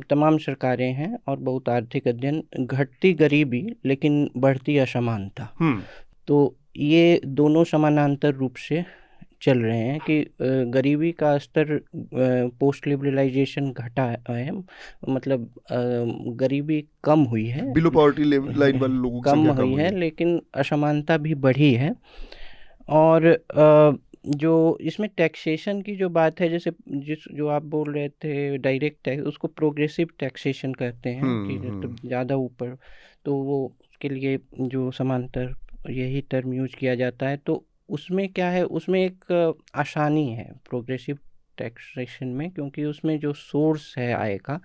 तमाम सरकारें हैं और बहुत आर्थिक अध्ययन, घटती गरीबी लेकिन बढ़ती असमानता, तो ये दोनों समानांतर रूप से चल रहे हैं कि गरीबी का स्तर पोस्ट लिबरलाइजेशन घटा है, मतलब गरीबी कम हुई है, बिलो पॉवर्टी लाइन वाले लोगों की कम संख्या हुई है, लेकिन असमानता भी बढ़ी है। और जो इसमें टैक्सेशन की जो बात है, जैसे जो आप बोल रहे थे डायरेक्ट टैक्स, उसको प्रोग्रेसिव टैक्सेशन कहते हैं कि मतलब ज़्यादा ऊपर, तो वो उसके लिए जो समांतर यही टर्म यूज किया जाता है। तो उसमें क्या है, उसमें एक आसानी है प्रोग्रेसिव टैक्सेशन में, क्योंकि उसमें जो सोर्स है आय का,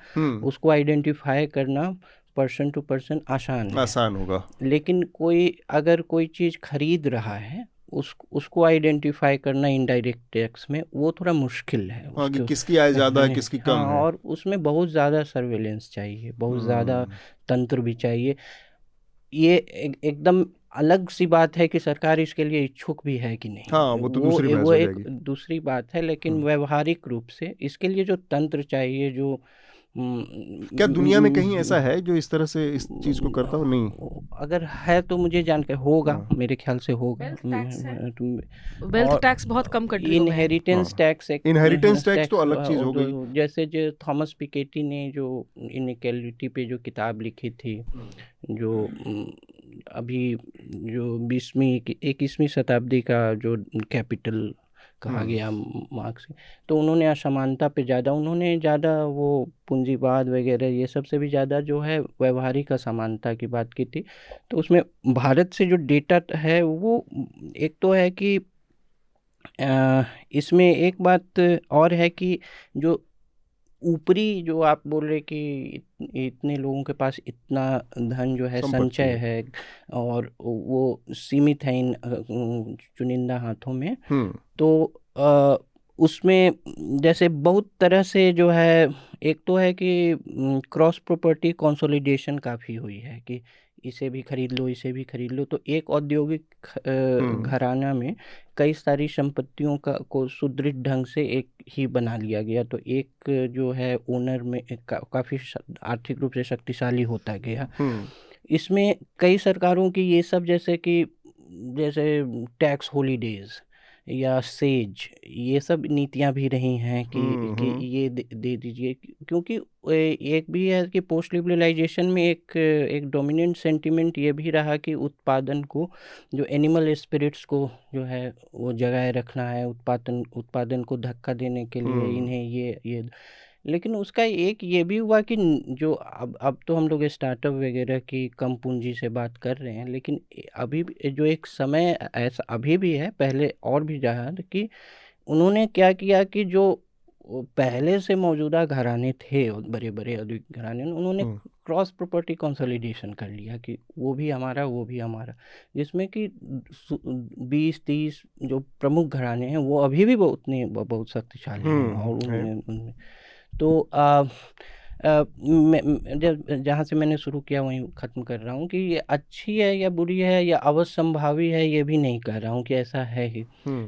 उसको आइडेंटिफाई करना पर्सन टू पर्सन आसान होगा। लेकिन अगर कोई चीज़ खरीद रहा है, उसको आइडेंटिफाई करना इनडायरेक्ट टैक्स में वो थोड़ा मुश्किल है। कि किसकी आय ज़्यादा है, किसकी कम है, और उसमें बहुत ज़्यादा सर्वेलेंस चाहिए, बहुत ज़्यादा तंत्र भी चाहिए। ये एकदम अलग सी बात है कि सरकार इसके लिए इच्छुक भी है कि नहीं, हाँ, वो तो दूसरी वो एक दूसरी बात है, लेकिन व्यवहारिक रूप से इसके लिए जो तंत्र चाहिए, जो क्या दुनिया में कहीं ऐसा है जो इस तरह से इस चीज़ को करता हो? नहीं, अगर है तो मुझे जानकर होगा, मेरे ख्याल से होगा। वेल्थ टैक्स बहुत कम कंट्री में। इनहेरिटेंस टैक्स तो अलग चीज़ हो गई। जैसे जो थॉमस पिकेटी ने जो इनइक्वालिटी पे जो किताब लिखी थी, जो अभी जो 21वीं शताब्दी का जो कैपिटल कहा गया मार्क्स, तो उन्होंने असमानता पे ज़्यादा वो पूंजीवाद वगैरह ये सब से भी ज़्यादा जो है व्यवहारिक असमानता की बात की थी। तो उसमें भारत से जो डेटा है वो एक तो है कि इसमें एक बात और है कि जो ऊपरी जो आप बोल रहे कि इतने लोगों के पास इतना धन जो है, संचय है, और वो सीमित है इन चुनिंदा हाथों में, तो उसमें जैसे बहुत तरह से जो है, एक तो है कि क्रॉस प्रॉपर्टी कंसोलिडेशन काफ़ी हुई है कि इसे भी खरीद लो, इसे भी खरीद लो। तो एक औद्योगिक घराना में कई सारी संपत्तियों को सुदृढ़ ढंग से एक ही बना लिया गया, तो एक जो है ओनर में काफ़ी आर्थिक रूप से शक्तिशाली होता गया। इसमें कई सरकारों की ये सब, जैसे टैक्स हॉलीडेज या सेज, ये सब नीतियां भी रही हैं कि ये दे दीजिए, क्योंकि एक भी है कि पोस्ट लिबरलाइजेशन में एक डोमिनेंट सेंटिमेंट ये भी रहा कि उत्पादन को, जो एनिमल स्पिरिट्स को जो है वो जगाए रखना है, उत्पादन को धक्का देने के लिए इन्हें ये लेकिन उसका एक ये भी हुआ कि जो अब तो हम लोग स्टार्टअप वगैरह की कम पूंजी से बात कर रहे हैं, लेकिन अभी जो एक समय ऐसा अभी भी है, पहले और भी रहा कि उन्होंने क्या किया कि जो पहले से मौजूदा घराने थे, बड़े बड़े औद्योगिक घराने, उन्होंने क्रॉस प्रॉपर्टी कंसोलिडेशन कर लिया कि वो भी हमारा, वो भी हमारा, जिसमें कि 20-30 जो प्रमुख घराने हैं वो अभी भी बहुत शक्तिशाली हैं। और उनमें तो जहाँ से मैंने शुरू किया वहीं ख़त्म कर रहा हूँ कि ये अच्छी है या बुरी है या अवश्यंभावी है, ये भी नहीं कह रहा हूँ कि ऐसा है ही,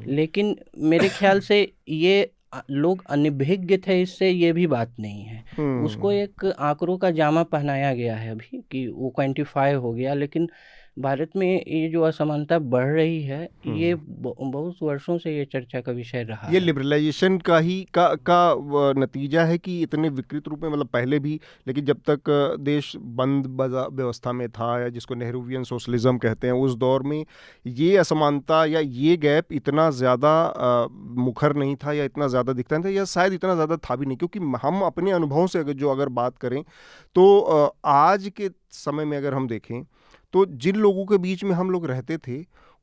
लेकिन मेरे ख्याल से ये लोग अनभिज्ञ थे इससे, ये भी बात नहीं है। उसको एक आंकड़ों का जामा पहनाया गया है अभी कि वो क्वांटिफाई हो गया, लेकिन भारत में ये जो असमानता बढ़ रही है, ये बहुत वर्षों से ये चर्चा का विषय रहा ये है। लिबरलाइजेशन का ही नतीजा है कि इतने विकृत रूप में, मतलब पहले भी, लेकिन जब तक देश बंद व्यवस्था में था, या जिसको नेहरूवियन सोशलिज्म कहते हैं, उस दौर में ये असमानता या ये गैप इतना ज़्यादा मुखर नहीं था, या इतना ज़्यादा दिखता नहीं था, या शायद इतना ज़्यादा था भी नहीं, क्योंकि हम अपने अनुभव से अगर बात करें तो आज के समय में अगर हम देखें तो जिन लोगों के बीच में हम लोग रहते थे,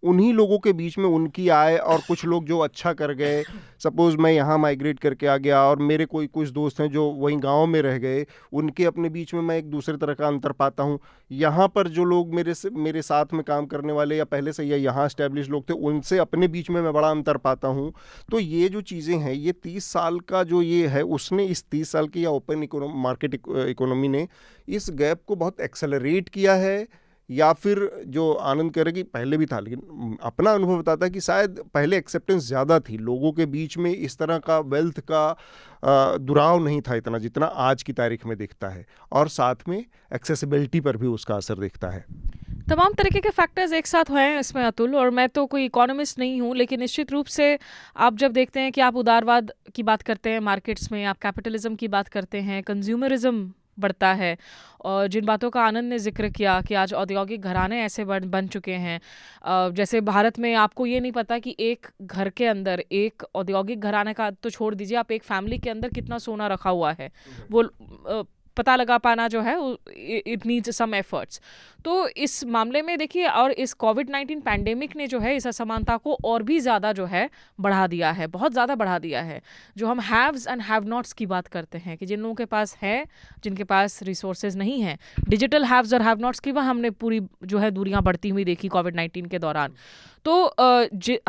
उन्हीं लोगों के बीच में उनकी आय, और कुछ लोग जो अच्छा कर गए, सपोज़ मैं यहाँ माइग्रेट करके आ गया और मेरे कुछ दोस्त हैं जो वहीं गांव में रह गए, उनके अपने बीच में मैं एक दूसरे तरह का अंतर पाता हूँ। यहाँ पर जो लोग मेरे साथ में काम करने वाले या पहले से या यहाँ एस्टेब्लिश लोग थे, उनसे अपने बीच में मैं बड़ा अंतर पाता हूँ। तो ये जो चीज़ें हैं, ये 30 साल का जो ये है, उसने इस 30 साल की या ओपन मार्केट इकोनॉमी ने इस गैप को बहुत एक्सेलरेट किया है, या फिर जो आनंद कह रहे कि पहले भी था, लेकिन अपना अनुभव बताता है कि शायद पहले एक्सेप्टेंस ज़्यादा थी, लोगों के बीच में इस तरह का वेल्थ का दुराव नहीं था इतना जितना आज की तारीख में दिखता है, और साथ में एक्सेसिबिलिटी पर भी उसका असर दिखता है। तमाम तरीके के फैक्टर्स एक साथ हैं इसमें अतुल, और मैं तो कोई इकोनॉमिस्ट नहीं हूँ, लेकिन निश्चित रूप से आप जब देखते हैं कि आप उदारवाद की बात करते हैं मार्केट्स में, आप कैपिटलिज्म की बात करते हैं, कंज्यूमरिज्म बढ़ता है, और जिन बातों का आनंद ने जिक्र किया कि आज औद्योगिक घराने ऐसे बन चुके हैं, जैसे भारत में आपको ये नहीं पता कि एक घर के अंदर एक औद्योगिक घराने का तो छोड़ दीजिए, आप एक फैमिली के अंदर कितना सोना रखा हुआ है वो पता लगा पाना जो है इट नीड्स सम एफर्ट्स। तो इस मामले में देखिए, और इस कोविड-19 पैंडेमिक ने जो है इस असमानता को और भी ज़्यादा जो है बढ़ा दिया है, बहुत ज़्यादा बढ़ा दिया है। जो हम हैव्स एंड हैव नॉट्स की बात करते हैं कि जिन लोगों के पास है, जिनके पास रिसोर्सेज नहीं है, डिजिटल हैव्स और हैव नॉट्स की वह हमने पूरी जो है दूरियां बढ़ती हुई देखी कोविड-19 के दौरान। तो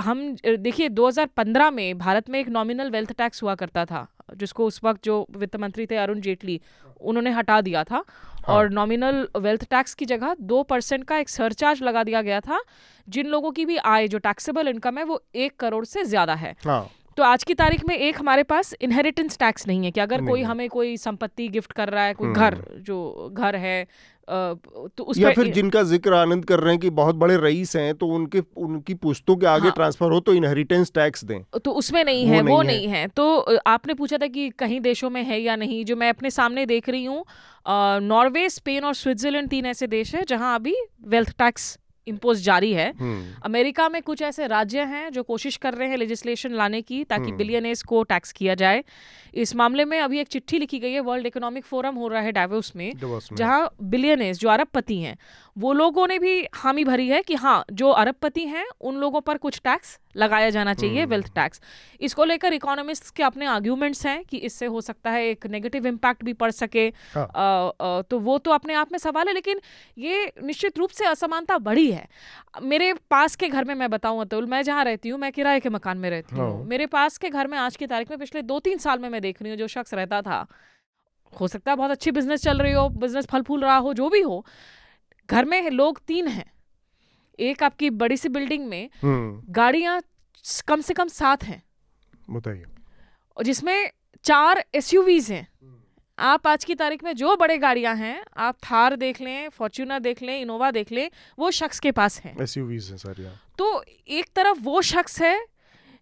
हम देखिए 2015 में भारत में एक नॉमिनल वेल्थ टैक्स हुआ करता था, जिसको उस वक्त जो वित्त मंत्री थे अरुण जेटली, उन्होंने हटा दिया था। हाँ। और नॉमिनल वेल्थ टैक्स की जगह 2% का एक सरचार्ज लगा दिया गया था जिन लोगों की भी आय, जो टैक्सेबल इनकम है, वो 1 करोड़ से ज़्यादा है। हाँ। तो आज की तारीख में एक हमारे पास इनहेरिटेंस टैक्स नहीं है कि अगर कोई हमें कोई संपत्ति गिफ्ट कर रहा है, कोई घर है, तो उस या फिर जिनका जिक्र आनंद कर रहे हैं कि बहुत बड़े रईस हैं, तो उनकी पुश्तों के आगे ट्रांसफर हो तो इनहेरिटेंस टैक्स दें, तो उसमें नहीं है, वो नहीं है। तो आपने पूछा था कि कहीं देशों में है या नहीं, जो मैं अपने सामने देख रही हूँ, नॉर्वे, स्पेन और स्विट्जरलैंड 3 ऐसे देश हैं जहां अभी वेल्थ टैक्स इम्पोज जारी है। अमेरिका में कुछ ऐसे राज्य हैं जो कोशिश कर रहे हैं लेजिस्लेशन लाने की ताकि बिलियनेस को टैक्स किया जाए। इस मामले में अभी एक चिट्ठी लिखी गई है, वर्ल्ड इकोनॉमिक फोरम हो रहा है डावोस में, जहां बिलियनेस जो अरबपति हैं वो लोगों ने भी हामी भरी है कि हाँ, जो अरबपति हैं उन लोगों पर कुछ टैक्स लगाया जाना चाहिए, वेल्थ टैक्स। इसको लेकर इकोनॉमिस्ट्स के अपने आर्ग्यूमेंट्स हैं कि इससे हो सकता है एक नेगेटिव इम्पैक्ट भी पड़ सके। तो वो तो अपने आप में सवाल है, लेकिन ये निश्चित रूप से असमानता बढ़ी है। मेरे पास के घर में मैं बताऊं अतुल, मैं जहाँ रहती हूँ, मैं किराए के मकान में रहती हूँ। मेरे पास के घर में आज की तारीख में पिछले 2-3 साल में मैं देख रही हूँ, जो शख्स रहता था, हो सकता है बहुत अच्छी बिजनेस चल रही हो, बिजनेस फल फूल रहा हो, जो भी हो, घर में लोग 3 हैं, एक आपकी बड़ी सी बिल्डिंग में गाड़ियां कम से कम 7 हैं, बताइए, और जिसमें 4 SUVs हैं। आप आज की तारीख में जो बड़े गाड़ियां हैं, आप थार देख लें, फॉर्च्यूनर देख लें, इनोवा देख लें, वो शख्स के पास है, SUVs हैं सारी। तो एक तरफ वो शख्स है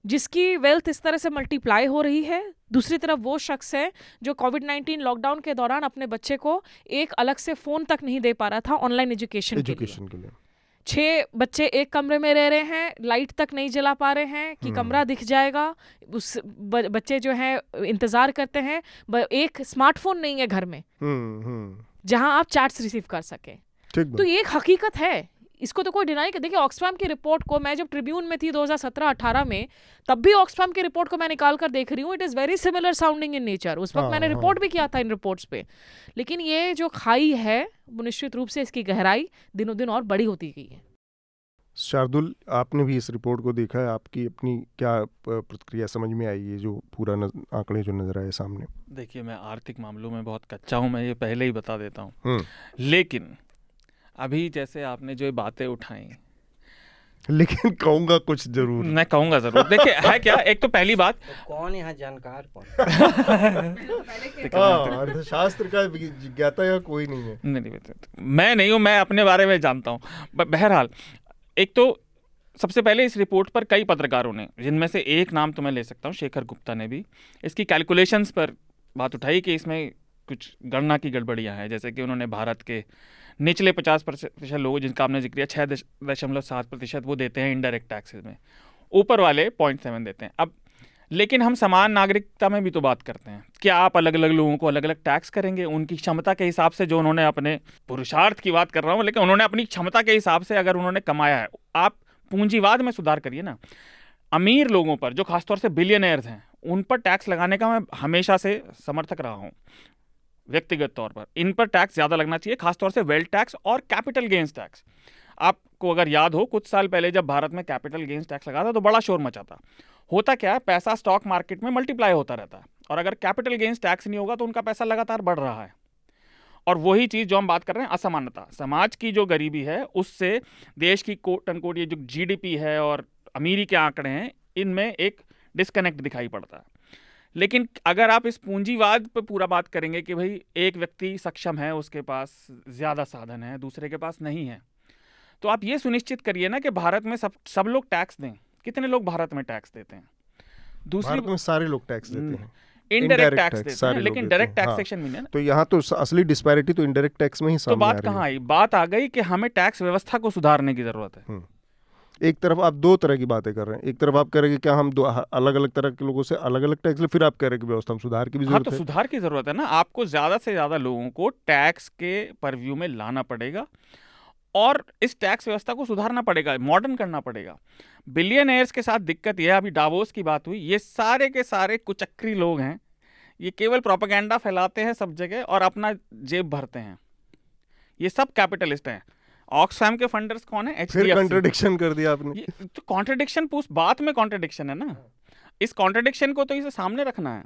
जिसकी वेल्थ इस तरह से मल्टीप्लाई हो रही है, दूसरी तरफ वो शख्स है जो कोविड-19 लॉकडाउन के दौरान अपने बच्चे को एक अलग से फ़ोन तक नहीं दे पा रहा था ऑनलाइन एजुकेशन के लिए। 6 बच्चे एक कमरे में रह रहे हैं, लाइट तक नहीं जला पा रहे हैं कि कमरा दिख जाएगा, उस बच्चे जो है इंतज़ार करते हैं, एक स्मार्टफोन नहीं है घर में जहां आप चैट्स रिसीव कर सकें। तो ये एक हकीकत है, इसको तो कोई डिनाई कर। देखिए, ऑक्सफैम की रिपोर्ट को, मैं जब ट्रिब्यून में थी 2017-18 में, तब भी ऑक्सफैम की रिपोर्ट को मैं निकाल कर देख रही हूँ, it is very similar sounding in nature. उस वक्त मैंने रिपोर्ट भी किया था इन रिपोर्ट्स पे, लेकिन ये जो खाई है वो निश्चित रूप से इसकी गहराई दिनों दिन और बड़ी होती गई है। शार्दुल, आपने भी इस रिपोर्ट को देखा है, आपकी अपनी क्या प्रतिक्रिया समझ में आई, ये जो पूरा आंकड़े जो नजर आए सामने? देखिए, मैं आर्थिक मामलों में बहुत कच्चा हूँ, मैं ये पहले ही बता देता हूँ, लेकिन अभी जैसे आपने जो बातें उठाई, लेकिन कहूंगा कुछ जरूर। मैं कहूंगा जरूर। देखिए है क्या, एक तो पहली बात, कौन यहाँ जानकार कौन? अर्थशास्त्र का ज्ञाता या कोई नहीं है। मैं नहीं हूँ, मैं अपने बारे में जानता हूँ। बहरहाल, एक तो सबसे पहले इस रिपोर्ट पर कई पत्रकारों ने, जिनमें से एक नाम तो मैं ले सकता हूँ, शेखर गुप्ता ने भी इसकी कैलकुलेशंस पर बात उठाई कि इसमें कुछ गणना की गड़बड़ियाँ हैं। जैसे कि उन्होंने भारत के निचले 50% लोग, जिनका आपने जिक्र किया, 6.7% वो देते हैं इनडायरेक्ट टैक्सेस में, ऊपर वाले 0.7 देते हैं। अब लेकिन हम समान नागरिकता में भी तो बात करते हैं। क्या आप अलग अलग लोगों को अलग अलग टैक्स करेंगे उनकी क्षमता के हिसाब से, जो उन्होंने अपने पुरुषार्थ की बात कर रहा हूँ, लेकिन उन्होंने अपनी क्षमता के हिसाब से अगर उन्होंने कमाया है। आप पूंजीवाद में सुधार करिए ना। अमीर लोगों पर, जो खासतौर से बिलियनर्स हैं, उन पर टैक्स लगाने का मैं हमेशा से समर्थक रहा हूँ। व्यक्तिगत तौर पर इन पर टैक्स ज़्यादा लगना चाहिए, खासतौर से वेल्थ टैक्स और कैपिटल गेंस टैक्स। आपको अगर याद हो, कुछ साल पहले जब भारत में कैपिटल गेंस टैक्स लगा था तो बड़ा शोर मचा था। होता क्या है, पैसा स्टॉक मार्केट में मल्टीप्लाई होता रहता है, और अगर कैपिटल गेंस टैक्स नहीं होगा तो उनका पैसा लगातार बढ़ रहा है। और वही चीज़ जो हम बात कर रहे हैं, असमानता, समाज की जो गरीबी है, उससे देश की कोट अनकोट ये जो जीडीपी है और अमीरी के आंकड़े हैं, इनमें एक डिस्कनेक्ट दिखाई पड़ता है। लेकिन अगर आप इस पूंजीवाद पर पूरा बात करेंगे कि भाई एक व्यक्ति सक्षम है, उसके पास ज़्यादा साधन है, दूसरे के पास नहीं है, तो आप ये सुनिश्चित करिए ना कि भारत में सब लोग टैक्स दें। कितने लोग भारत में टैक्स देते हैं? भारत में सारे लोग टैक्स देते हैं, इनडायरेक्ट टैक्स देते हैं, लेकिन डायरेक्ट टैक्सेशन में नहीं। तो यहाँ तो असली डिस्पैरिटी तो इनडायरेक्ट टैक्स में ही सामने आ रही है। तो बात कहाँ आई? बात आ गई कि हमें टैक्स व्यवस्था को सुधारने की जरूरत है। एक तरफ आप दो तरह की बातें कर रहे हैं। एक तरफ आप कह रहे हैं कि क्या हम दो अलग अलग तरह के लोगों से अलग अलग टैक्स ले, फिर आप कह रहे हैं कि व्यवस्था में सुधार की भी जरूरत है। तो सुधार की जरूरत है ना। आपको ज्यादा से ज्यादा लोगों को टैक्स के परव्यू में लाना पड़ेगा और इस टैक्स व्यवस्था को सुधारना पड़ेगा, मॉडर्न करना पड़ेगा। बिलियनर्स के साथ दिक्कत यह, अभी डावोस की बात हुई, ये सारे के सारे कुचक्री लोग हैं। ये केवल प्रोपेगेंडा फैलाते हैं सब जगह और अपना जेब भरते हैं। ये सब कैपिटलिस्ट हैं। ऑक्सफैम के फंडर्स कौन है? HDFC। फिर कॉन्ट्रडिक्शन कर दिया आपने। तो कॉन्ट्रडिक्शन बात में कॉन्ट्रडिक्शन है ना। इस कॉन्ट्रडिक्शन को तो इसे सामने रखना है।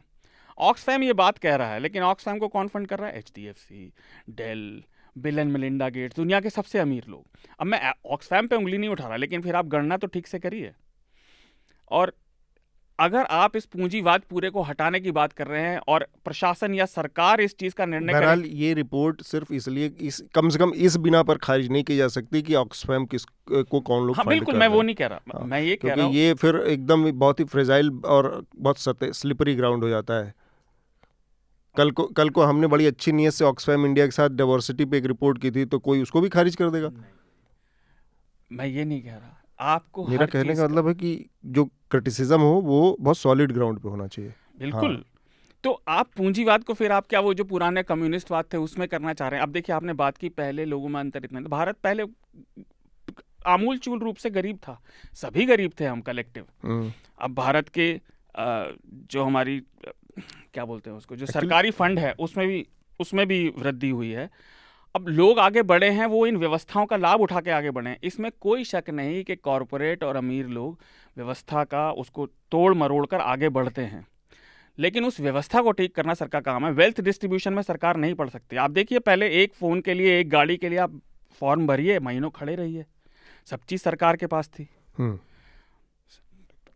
ऑक्सफैम ये बात कह रहा है, लेकिन ऑक्सफैम को कौन फंड कर रहा है? HDFC, Dell, Bill and Melinda Gates, दुनिया के सबसे अमीर लोग। अब मैं ऑक्सफैम पे उंगली नहीं उठा रहा, लेकिन फिर आप गणना तो ठीक से करिए। और अगर आप इस पूंजीवाद पूरे को हटाने की बात कर रहे हैं और प्रशासन या सरकार इस चीज का निर्णय करे, बहरहाल ये रिपोर्ट सिर्फ इसलिए कम से कम इस बिना पर खारिज नहीं की जा सकती कि ऑक्सफैम को कौन लोग हाँ, फंड बिल्कुल कर मैं रहे वो हैं। नहीं कह रहा। हाँ, मैं ये कह रहा हूँ ये फिर एकदम बहुत ही फ्रेजाइल और बहुत स्लिपरी ग्राउंड हो जाता है। कल को हमने बड़ी अच्छी नीयत से ऑक्सफैम इंडिया के साथ डाइवर्सिटी पे एक रिपोर्ट की थी, तो कोई उसको भी खारिज कर देगा? मैं ये नहीं कह रहा। आपको मेरा कहने का मतलब है कि जो क्रिटिसिज्म हो वो बहुत सॉलिड ग्राउंड पे होना चाहिए। बिल्कुल। तो आप पूंजीवाद को फिर आप क्या वो जो पुराने कम्युनिस्टवाद थे उसमें करना चाह रहे हैं? अब देखिए, आपने बात की पहले लोगों में अंतर इतना, भारत पहले आमूल चूल रूप से गरीब था, सभी गरीब थे हम कलेक्टिव। अब भारत के जो हमारी क्या बोलते हैं उसको, जो सरकारी फंड है उसमें भी वृद्धि हुई है। अब लोग आगे बढ़े हैं, वो इन व्यवस्थाओं का लाभ उठा के आगे बढ़े हैं। इसमें कोई शक नहीं कि कॉरपोरेट और अमीर लोग व्यवस्था का उसको तोड़ मरोड़ कर आगे बढ़ते हैं, लेकिन उस व्यवस्था को ठीक करना सरकार का काम है। वेल्थ डिस्ट्रीब्यूशन में सरकार नहीं पड़ सकती। आप देखिए, पहले एक फ़ोन के लिए, एक गाड़ी के लिए आप फॉर्म भरिए, महीनों खड़े रहिए, सब चीज़ सरकार के पास थी।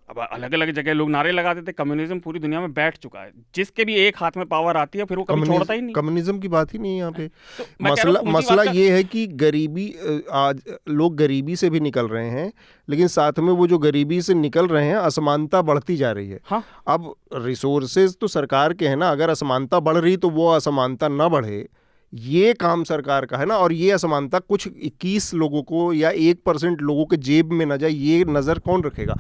अब अलग अलग जगह लोग नारे लगाते थे। कम्युनिज्म पूरी दुनिया में बैठ चुका है। जिसके भी एक हाथ में पावर आती है फिर वो कभी छोड़ता ही नहीं। कम्युनिज्म की बात ही नहीं है यहाँ पे। तो मसला ये है कि गरीबी, आज लोग गरीबी से भी निकल रहे हैं, लेकिन साथ में वो जो गरीबी से निकल रहे हैं, असमानता बढ़ती जा रही है। हाँ? अब रिसोर्सेज तो सरकार के हैं ना, अगर असमानता बढ़ रही तो वो असमानता ना बढ़े, ये काम सरकार का है ना। और ये असमानता कुछ 21 लोगों को या 1% लोगों के जेब में न जाए, ये नज़र कौन रखेगा?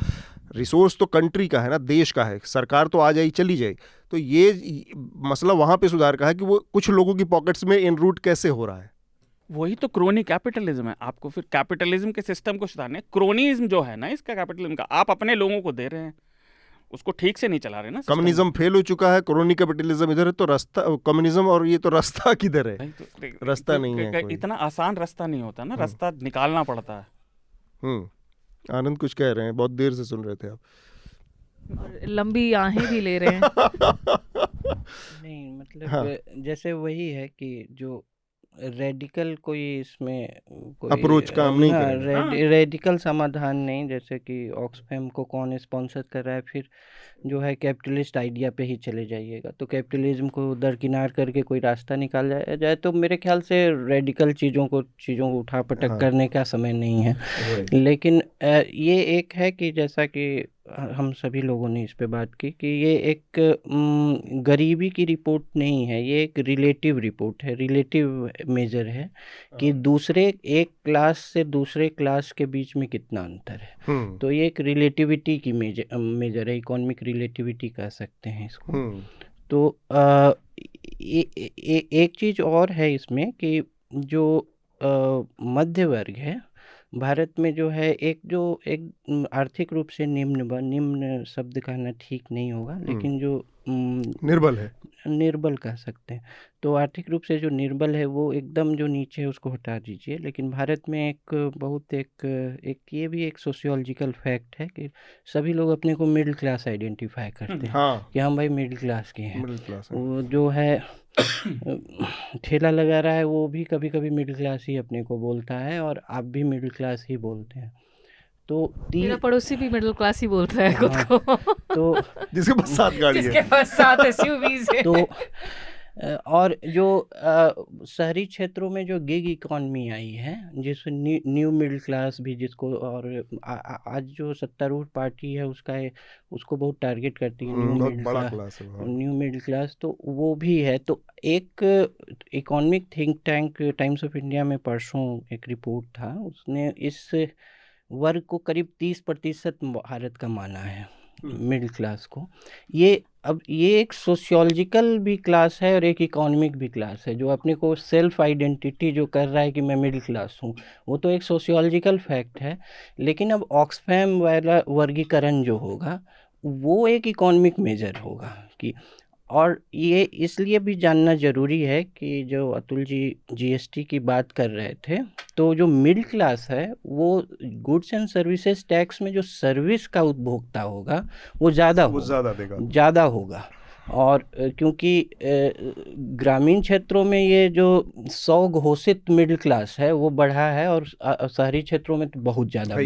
रिसोर्स तो कंट्री का है ना, देश का है। सरकार तो आ जाए चली जाए। तो ये मसला वहाँ पे सुधार का है कि वो कुछ लोगों की पॉकेट्स में इनरूट कैसे हो रहा है। वही तो क्रोनी कैपिटलिज्म है। आपको फिर कैपिटलिज्म के सिस्टम को सुधारने, क्रोनिज्म जो है ना इसका, कैपिटलिज्म का, आप अपने लोगों को दे रहे हैं, उसको ठीक से नहीं चला रहे ना। कम्युनिज्म फेल हो चुका है, क्रोनी कैपिटलिज्म इधर है, तो रास्ता कम्युनिज्म, और ये तो रास्ता किधर है? रास्ता नहीं है कोई। इतना आसान रास्ता नहीं होता ना, रास्ता निकालना पड़ता है। आनंद कुछ कह रहे हैं, बहुत देर से सुन रहे थे आप, और लंबी आहें भी ले रहे हैं। नहीं मतलब हाँ। जैसे वही है कि जो रेडिकल कोई इसमें कोई अप्रोच काम नहीं करेंगे। रेडिकल समाधान नहीं, जैसे कि ऑक्सफैम को कौन स्पॉन्सर कर रहा है, फिर जो है कैपिटलिस्ट आइडिया पे ही चले जाइएगा, तो कैपिटलिज्म को दरकिनार करके कोई रास्ता निकाला जाए तो मेरे ख्याल से रेडिकल चीज़ों को उठा पटक करने का समय नहीं है। लेकिन ये एक है कि जैसा कि हम सभी लोगों ने इस पे बात की कि ये एक गरीबी की रिपोर्ट नहीं है, ये एक रिलेटिव रिपोर्ट है, रिलेटिव मेजर है कि दूसरे एक क्लास से दूसरे क्लास के बीच में कितना अंतर है। तो ये एक रिलेटिविटी की मेजर है, इकोनॉमिक रिलेटिविटी कह सकते हैं इसको। तो एक चीज़ और है इसमें कि जो मध्य वर्ग है भारत में जो है, एक आर्थिक रूप से निम्न शब्द कहना ठीक नहीं होगा, लेकिन जो निर्बल कह सकते हैं, तो आर्थिक रूप से जो निर्बल है वो एकदम जो नीचे है उसको हटा दीजिए। लेकिन भारत में एक ये भी एक सोशियोलॉजिकल फैक्ट है कि सभी लोग अपने को मिडिल क्लास आइडेंटिफाई करते हैं कि हम भाई मिडिल क्लास के हैं। वो जो है ठेला लगा रहा है वो भी कभी कभी मिडिल क्लास ही अपने को बोलता है, और आप भी मिडिल क्लास ही बोलते हैं। तो मेरा पड़ोसी भी मिडिल क्लास ही बोलता है खुद को। तो जिसके पास 7 गाड़ी है, जिसके पास 7 SUVs है। तो और जो शहरी क्षेत्रों में जो गिग इकॉनमी आई है, जिस न्यू मिडिल क्लास भी जिसको, और आज जो सत्तारूढ़ पार्टी है उसको बहुत टारगेट करती है न्यू मिडिल क्लास, तो वो भी है। तो एक economic think tank times of India में परसों एक रिपोर्ट था, उसने इस वर्ग को करीब 30% भारत का माना है, मिडिल क्लास को। ये एक सोशियोलॉजिकल भी क्लास है और एक इकोनॉमिक भी क्लास है। जो अपने को सेल्फ आइडेंटिटी जो कर रहा है कि मैं मिडिल क्लास हूँ, वो तो एक सोशियोलॉजिकल फैक्ट है। लेकिन अब ऑक्सफैम वाला वर्गीकरण जो होगा वो एक इकोनॉमिक मेजर होगा कि, और ये इसलिए भी जानना ज़रूरी है कि जो अतुल जी GST की बात कर रहे थे, तो जो मिडिल क्लास है वो गुड्स एंड सर्विसेज टैक्स में जो सर्विस का उपभोक्ता होगा वो ज़्यादा होगा। और क्योंकि ग्रामीण क्षेत्रों में ये जो स्वघोषित मिडिल क्लास है वो बढ़ा है, और शहरी क्षेत्रों में तो बहुत ज़्यादा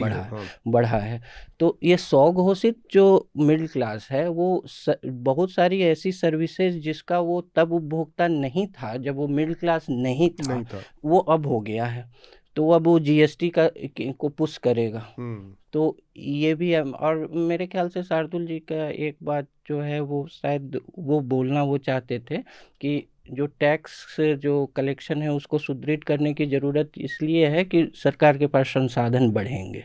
बढ़ा है। तो ये स्वघोषित जो मिडिल क्लास है वो बहुत सारी ऐसी सर्विसेज जिसका वो तब उपभोक्ता नहीं था जब वो मिडिल क्लास नहीं था, वो अब हो गया है। तो अब वो GST को पुश करेगा। तो ये भी है। और मेरे ख्याल से शार्दुल जी का एक बात जो है वो शायद वो बोलना वो चाहते थे कि जो टैक्स जो कलेक्शन है उसको सुदृढ़ करने की ज़रूरत इसलिए है कि सरकार के पास संसाधन बढ़ेंगे,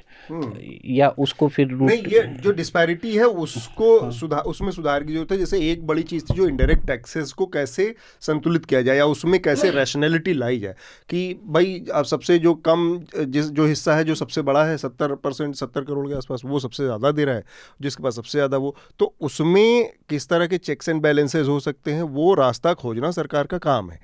या उसको फिर नहीं, ये जो डिस्पैरिटी है उसको उसमें सुधार की जरूरत है। जैसे एक बड़ी चीज़ थी जो इनडायरेक्ट टैक्सेस को कैसे संतुलित किया जाए या उसमें कैसे रैशनैलिटी लाई जाए कि भाई अब सबसे जो कम जो हिस्सा है जो सबसे बड़ा है 70%, 70 करोड़ के आसपास, वो सबसे ज़्यादा दे रहा है, जिसके पास सबसे ज़्यादा वो, तो उसमें किस तरह के चेक्स एंड बैलेंसेस हो सकते हैं वो रास्ता खोजना सरकार का काम है।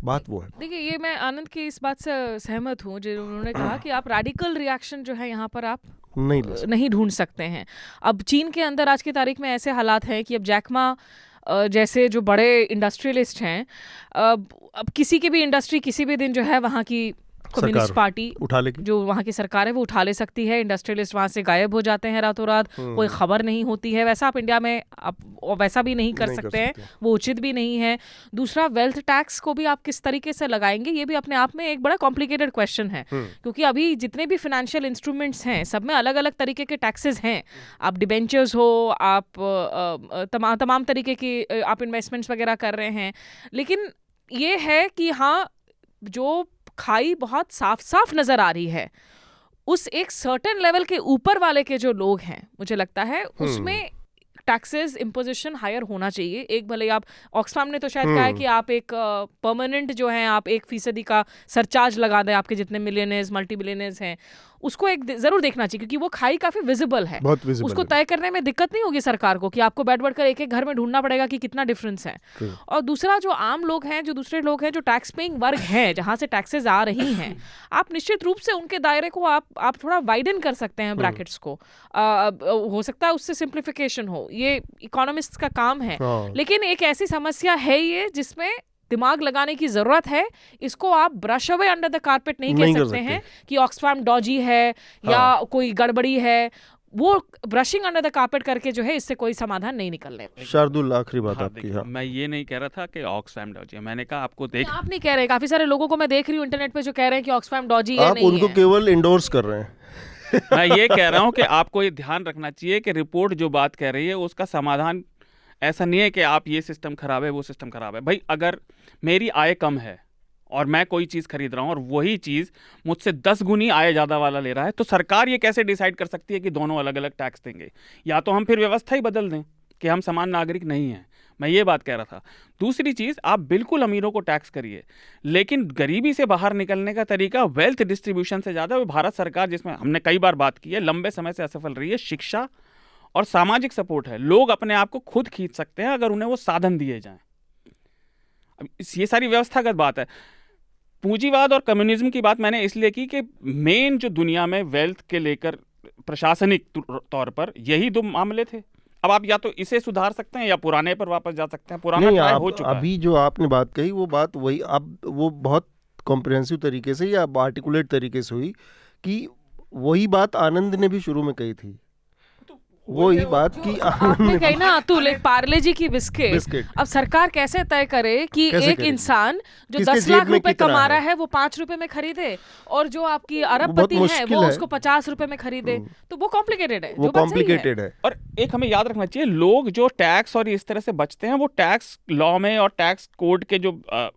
बात वो है। देखिए, ये मैं आनंद की इस बात से सहमत हूँ जो उन्होंने कहा कि आप रेडिकल रिएक्शन जो है यहाँ पर आप नहीं ढूंढ सकते हैं। अब चीन के अंदर आज की तारीख में ऐसे हालात हैं कि अब जैकमा जैसे जो बड़े इंडस्ट्रियलिस्ट हैं, अब किसी की भी इंडस्ट्री किसी भी दिन जो है वहाँ की कम्युनिस्ट पार्टी जो वहाँ की सरकार है वो उठा ले सकती है। इंडस्ट्रियलिस्ट वहाँ से गायब हो जाते हैं रातों रात, कोई खबर नहीं होती है। वैसा आप इंडिया में आप वैसा भी नहीं कर सकते हैं, वो उचित भी नहीं है। दूसरा, वेल्थ टैक्स को भी आप किस तरीके से लगाएंगे, ये भी अपने आप में एक बड़ा कॉम्प्लिकेटेड क्वेश्चन है, क्योंकि अभी जितने भी फाइनेंशियल इंस्ट्रूमेंट्स हैं सब में अलग अलग तरीके के टैक्सेस हैं। आप डिबेंचर्स हो, आप तमाम तरीके की आप इन्वेस्टमेंट्स वगैरह कर रहे हैं। लेकिन ये है कि हाँ, जो खाई बहुत साफ साफ नजर आ रही है, उस एक सर्टेन लेवल के ऊपर वाले के जो लोग हैं, मुझे लगता है उसमें टैक्सेस इम्पोजिशन हायर होना चाहिए। एक भले आप ऑक्सफैम ने तो शायद कहा है कि आप एक परमानेंट जो है आप 1% का सरचार्ज लगा दें आपके जितने मिलियनर्स मल्टी बिलियनर्स हैं, उसको एक जरूर देखना चाहिए क्योंकि वो खाई काफी विजिबल है, उसको तय करने में दिक्कत नहीं होगी सरकार को कि आपको बैठ बैठ कर एक एक घर में ढूंढना पड़ेगा कि कितना डिफरेंस है। और दूसरा, जो आम लोग हैं, जो दूसरे लोग हैं, जो टैक्स पेइंग वर्ग हैं, जहां से टैक्सेस आ रही हैं, आप निश्चित रूप से उनके दायरे को आप थोड़ा वाइडन कर सकते हैं, ब्रैकेट्स को। हो सकता है उससे सिंप्लीफिकेशन हो, ये इकोनॉमिस्ट का काम है। लेकिन एक ऐसी समस्या है ये जिसमें दिमाग लगाने की जरूरत है। इसको आप brush away under the carpet नहीं नहीं कह कर सकते सकते। हैं कि ऑक्सफैम डॉजी है या कोई गड़बड़ी है। वो ब्रशिंग अंडर द कारपेट करके जो है इससे कोई समाधान नहीं निकलने। शार्दुल, आखिरी बात हाँ, आपकी। देखिए, हाँ, मैं ये नहीं कह रहा था कि ऑक्सफैम डॉजी है। मैंने कहा आपको देख, आप नहीं कह रहे, काफी सारे लोगों को मैं देख रही हूँ इंटरनेट पे जो कह रहे हैं कि ऑक्सफैम डॉजी है, आप नहीं उनको है। केवल इंडोर्स कर रहे हैं। मैं ये कह रहा हूँ कि आपको ये ध्यान रखना चाहिए कि रिपोर्ट जो बात कह रही है उसका समाधान ऐसा नहीं है कि आप ये सिस्टम खराब है वो सिस्टम खराब है। भाई, अगर मेरी आय कम है और मैं कोई चीज़ खरीद रहा हूँ और वही चीज़ मुझसे 10 गुनी आय ज़्यादा वाला ले रहा है, तो सरकार ये कैसे डिसाइड कर सकती है कि दोनों अलग अलग टैक्स देंगे? या तो हम फिर व्यवस्था ही बदल दें कि हम समान नागरिक नहीं हैं। मैं ये बात कह रहा था। दूसरी चीज़, आप बिल्कुल अमीरों को टैक्स करिए, लेकिन गरीबी से बाहर निकलने का तरीका वेल्थ डिस्ट्रीब्यूशन से ज़्यादा भारत सरकार, जिसमें हमने कई बार बात की है, लंबे समय से असफल रही है, शिक्षा और सामाजिक सपोर्ट है। लोग अपने आप को खुद खींच सकते हैं अगर उन्हें वो साधन दिए जाएं। अब ये सारी व्यवस्थागत बात है। पूंजीवाद और कम्युनिज्म की बात मैंने इसलिए की कि मेन जो दुनिया में वेल्थ के लेकर प्रशासनिक तौर पर यही दो मामले थे। अब आप या तो इसे सुधार सकते हैं या पुराने पर वापस जा सकते हैं। पुराना नहीं, ट्राई आप हो चुका है। अभी जो आपने बात कही वो बात वही, अब वो बहुत कॉम्प्रिहेंसिव तरीके से या आर्टिकुलेट तरीके से हुई कि वही बात आनंद ने भी शुरू में कही थी। वही बात की आनंद आपने ने कही ना अतुल, एक पार्ले जी की बिस्किट। अब सरकार कैसे तय करे कि कैसे एक करेगी? इंसान जो किसके 10 जेब लाख में रुपए कितना कमा है? रहा है वो 5 रुपए में खरीदे, और जो आपकी बहुत अरबपति है मुश्किल वो है। उसको 50 रुपए में खरीदे, तो वो कॉम्प्लिकेटेड है। वो जो बात सही है। कॉम्प्लिकेटेड है। और एक हमें याद रखना चाहिए, लोग जो टैक्स और इस तरह से बचते हैं वो टैक्स लॉ में और टैक्स कोड के जो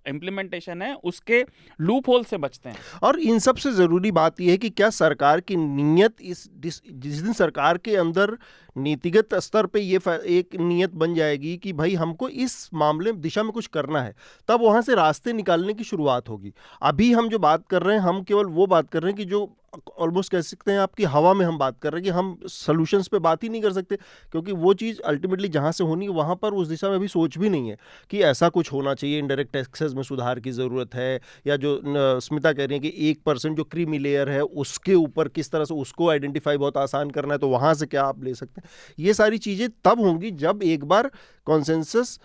इम्प्लीमेंटेशन है उसके लूप होल से बचते हैं। और इन सबसे ज़रूरी बात यह है कि क्या सरकार की नीयत जिस दिन सरकार के अंदर नीतिगत स्तर पे ये एक नीयत बन जाएगी कि भाई हमको इस मामले में दिशा में कुछ करना है, तब वहाँ से रास्ते निकालने की शुरुआत होगी। अभी हम जो बात कर रहे हैं, हम केवल वो बात कर रहे हैं कि जो ऑलमोस्ट कह सकते हैं आपकी हवा में हम बात कर रहे हैं कि हम सॉल्यूशंस पे बात ही नहीं कर सकते, क्योंकि वो चीज़ अल्टीमेटली जहाँ से होनी है वहाँ पर उस दिशा में अभी सोच भी नहीं है कि ऐसा कुछ होना चाहिए। इनडायरेक्ट टैक्सेस में सुधार की ज़रूरत है, या जो स्मिता कह रही है कि 1% जो क्रीमी लेयर है उसके ऊपर किस तरह से उसको आइडेंटिफाई बहुत आसान करना है, तो वहाँ से क्या आप ले सकते हैं। ये सारी चीज़ें तब होंगी जब एक बार कॉन्सेंसस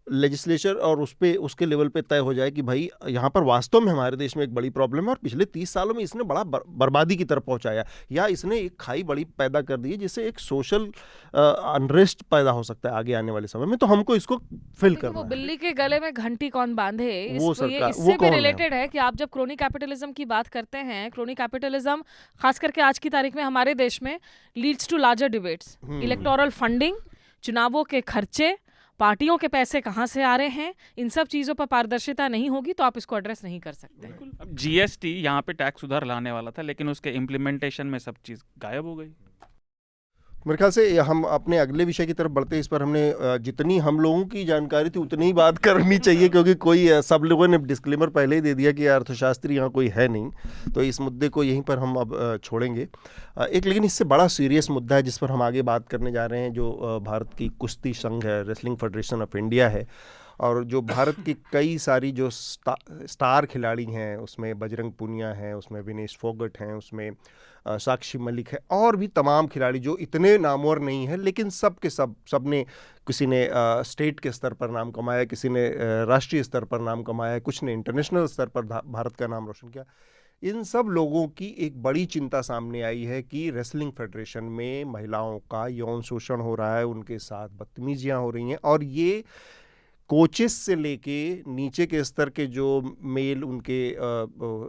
लेजिस्लेचर और उसके लेवल पे तय हो जाए कि भाई यहाँ पर वास्तव में हमारे देश में एक बड़ी प्रॉब्लम है और पिछले 30 सालों में इसने बड़ा बर्बादी की तरफ पहुँचाया, या इसने एक खाई बड़ी पैदा कर दी है जिससे एक सोशल अनरेस्ट पैदा हो सकता है आगे आने वाले समय में। तो हमको इसको फिल करना वो है। बिल्ली के गले में घंटी कौन बांधे, वो इसको ये सरकार- इससे वो भी कौन है? रिलेटेड है कि आप जब क्रोनी कैपिटलिज्म की बात करते हैं, क्रोनी कैपिटलिज्म खास करके आज की तारीख में हमारे देश में leads to larger debates. Electoral funding, चुनावों के खर्चे, पार्टियों के पैसे कहाँ से आ रहे हैं, इन सब चीज़ों पर पारदर्शिता नहीं होगी तो आप इसको एड्रेस नहीं कर सकते। अब जीएसटी यहाँ पे टैक्स सुधार लाने वाला था, लेकिन उसके इम्प्लीमेंटेशन में सब चीज़ गायब हो गई। मेरे ख्याल से हम अपने अगले विषय की तरफ बढ़ते हैं। इस पर हमने जितनी हम लोगों की जानकारी थी उतनी ही बात करनी चाहिए, क्योंकि कोई सब लोगों ने डिस्क्लेमर पहले ही दे दिया कि अर्थशास्त्री यहाँ कोई है नहीं, तो इस मुद्दे को यहीं पर हम अब छोड़ेंगे। एक लेकिन इससे बड़ा सीरियस मुद्दा है जिस पर हम आगे बात करने जा रहे हैं, जो भारत की कुश्ती संघ है, रेसलिंग फेडरेशन ऑफ इंडिया है, और जो भारत की कई सारी जो स्टार खिलाड़ी हैं, उसमें बजरंग पुनिया हैं, उसमें विनेश फोगट हैं, उसमें साक्षी मलिक है, और भी तमाम खिलाड़ी जो इतने नामवर नहीं हैं, लेकिन सब ने किसी ने स्टेट के स्तर पर नाम कमाया, किसी ने राष्ट्रीय स्तर पर नाम कमाया, कुछ ने इंटरनेशनल स्तर पर भारत का नाम रोशन किया। इन सब लोगों की एक बड़ी चिंता सामने आई है कि रेसलिंग फेडरेशन में महिलाओं का यौन शोषण हो रहा है, उनके साथ बदतमीजियाँ हो रही हैं, और ये कोचेस से लेके नीचे के स्तर के जो मेल उनके